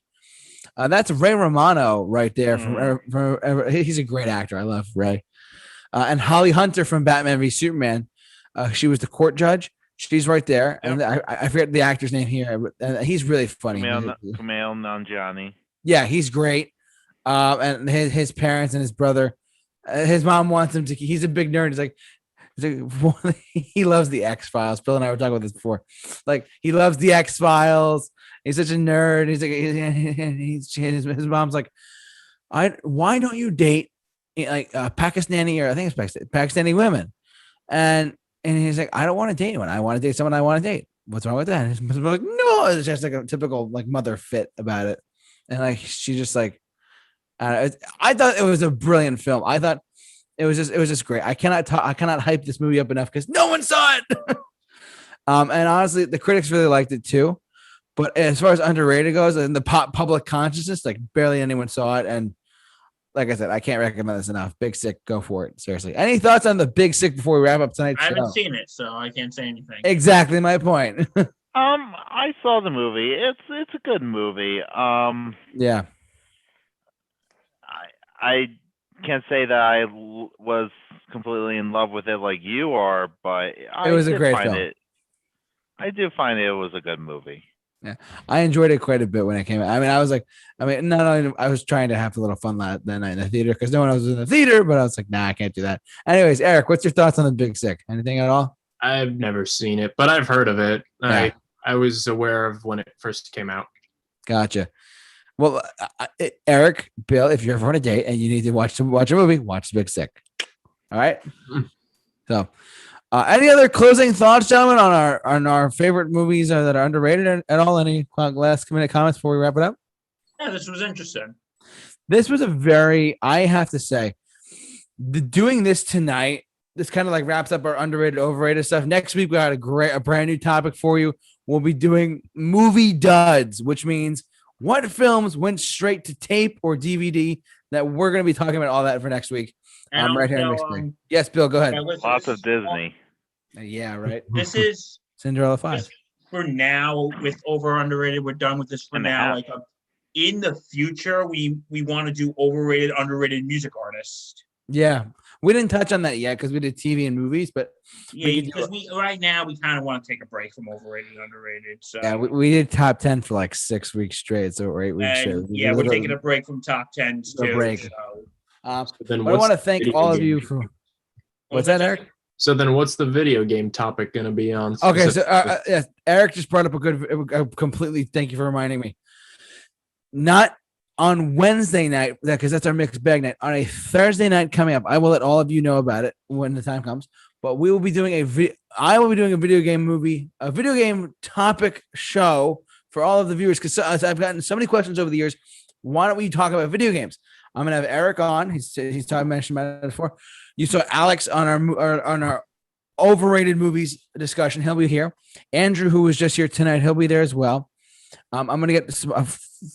That's Ray Romano right there. From he's a great actor. I love Ray. And Holly Hunter from Batman v Superman. She was the court judge. She's right there, and I forget the actor's name here, but he's really funny. Kumail Nanjiani. Yeah, he's great. And his parents and his brother, his mom wants him to. He's a big nerd. He loves the X-Files. Bill and I were talking about this before. Like he loves the X-Files. He's such a nerd. He's like, his mom's like, why don't you date Pakistani or I think it's Pakistani women, and he's like, I don't want to date anyone. I want to date someone I want to date. What's wrong with that? And his mother's like, no, it's just like a typical mother fit about it. And she just I thought it was a brilliant film. I thought it was just great. I cannot hype this movie up enough because no one saw it. And honestly, the critics really liked it too. But as far as underrated goes, in the public consciousness, barely anyone saw it. And like I said, I can't recommend this enough. Big Sick, go for it. Seriously. Any thoughts on the Big Sick before we wrap up tonight's show? I haven't seen it, so I can't say anything. Exactly my point. I saw the movie. It's a good movie. Yeah. I can't say that I was completely in love with it like you are, but it was a great film. I do find it was a good movie. Yeah, I enjoyed it quite a bit when it came out. Not only I was trying to have a little fun that night in the theater because no one else was in the theater, but I was like, nah, I can't do that. Anyways, Eric, what's your thoughts on the Big Sick? Anything at all? I've never seen it, but I've heard of it. Yeah. I was aware of when it first came out. Gotcha. Well, Eric, Bill, if you're ever on a date and you need to watch a movie, watch the Big Sick. All right. So. Any other closing thoughts, gentlemen, on our favorite movies that are underrated at all? Any last minute comments before we wrap it up? Yeah, this was interesting. This was I have to say, doing this tonight, this kind of wraps up our underrated, overrated stuff. Next week, we got a brand new topic for you. We'll be doing movie duds, which means what films went straight to tape or DVD that we're going to be talking about all that for next week. Right here in Mixed Bag. Yes, Bill, go ahead. Lots of Disney. Yeah, right. This is Cinderella 5. For now, with over underrated, we're done with this for now. In the future, we want to do overrated, underrated music artists. Yeah, we didn't touch on that yet because we did TV and movies, but yeah, because right now we kind of want to take a break from overrated and underrated. So yeah, we did top 10 for 6 weeks straight, so 8 weeks straight. Yeah, we're taking a break from top 10s too. Break. So. But I want to thank all of you for. What's that, Eric? So then, what's the video game topic going to be on? Okay, so yes, Eric just brought up completely. Thank you for reminding me. Not on Wednesday night, because that's our Mixed Bag night. On a Thursday night coming up, I will let all of you know about it when the time comes. But we will be doing I will be doing a video game topic show for all of the viewers. Because I've gotten so many questions over the years. Why don't we talk about video games? I'm gonna have Eric on. He's mentioned about it before. You saw Alex on our overrated movies discussion. He'll be here. Andrew, who was just here tonight, he'll be there as well. I'm gonna get a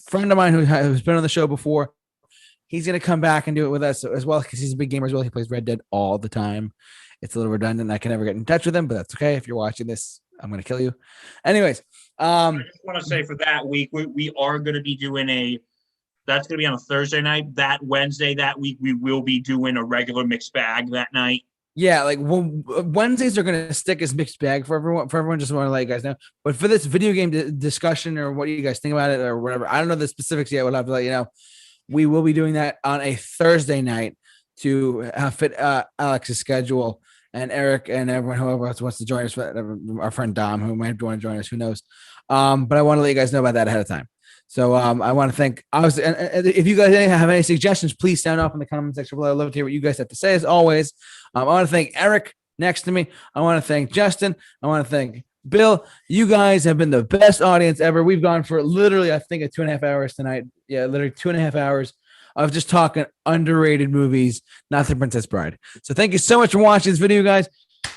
friend of mine who's been on the show before. He's gonna come back and do it with us as well because he's a big gamer as well. He plays Red Dead all the time. It's a little redundant. I can never get in touch with him, but that's okay. If you're watching this, I'm gonna kill you. Anyways, I just want to say for that week, we are gonna be doing that's going to be on a Thursday night. That Wednesday, that week, we will be doing a regular Mixed Bag that night. Yeah, like Wednesdays are gonna stick as mixed bag for everyone. For everyone, just want to let you guys know. But for this video game discussion or what do you guys think about it or whatever, I don't know the specifics yet. We'll have to let you know. We will be doing that on a Thursday night to fit Alex's schedule and Eric and everyone whoever else wants to join us. Our friend Dom, who might want to join us, who knows? But I want to let you guys know about that ahead of time. So I want to thank. Obviously, and if you guys have any suggestions, please sound off in the comment section below. I'd love to hear what you guys have to say. As always, I want to thank Eric next to me. I want to thank Justin. I want to thank Bill. You guys have been the best audience ever. We've gone for literally, I think, 2.5 hours tonight. Yeah, literally 2.5 hours of just talking underrated movies, not The Princess Bride. So thank you so much for watching this video, guys.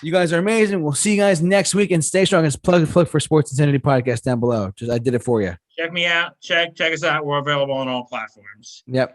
You guys are amazing. We'll see you guys next week, and stay strong. It's plug for Sports Insanity Podcast down below. I did it for you. Check me out. Check us out. We're available on all platforms. Yep.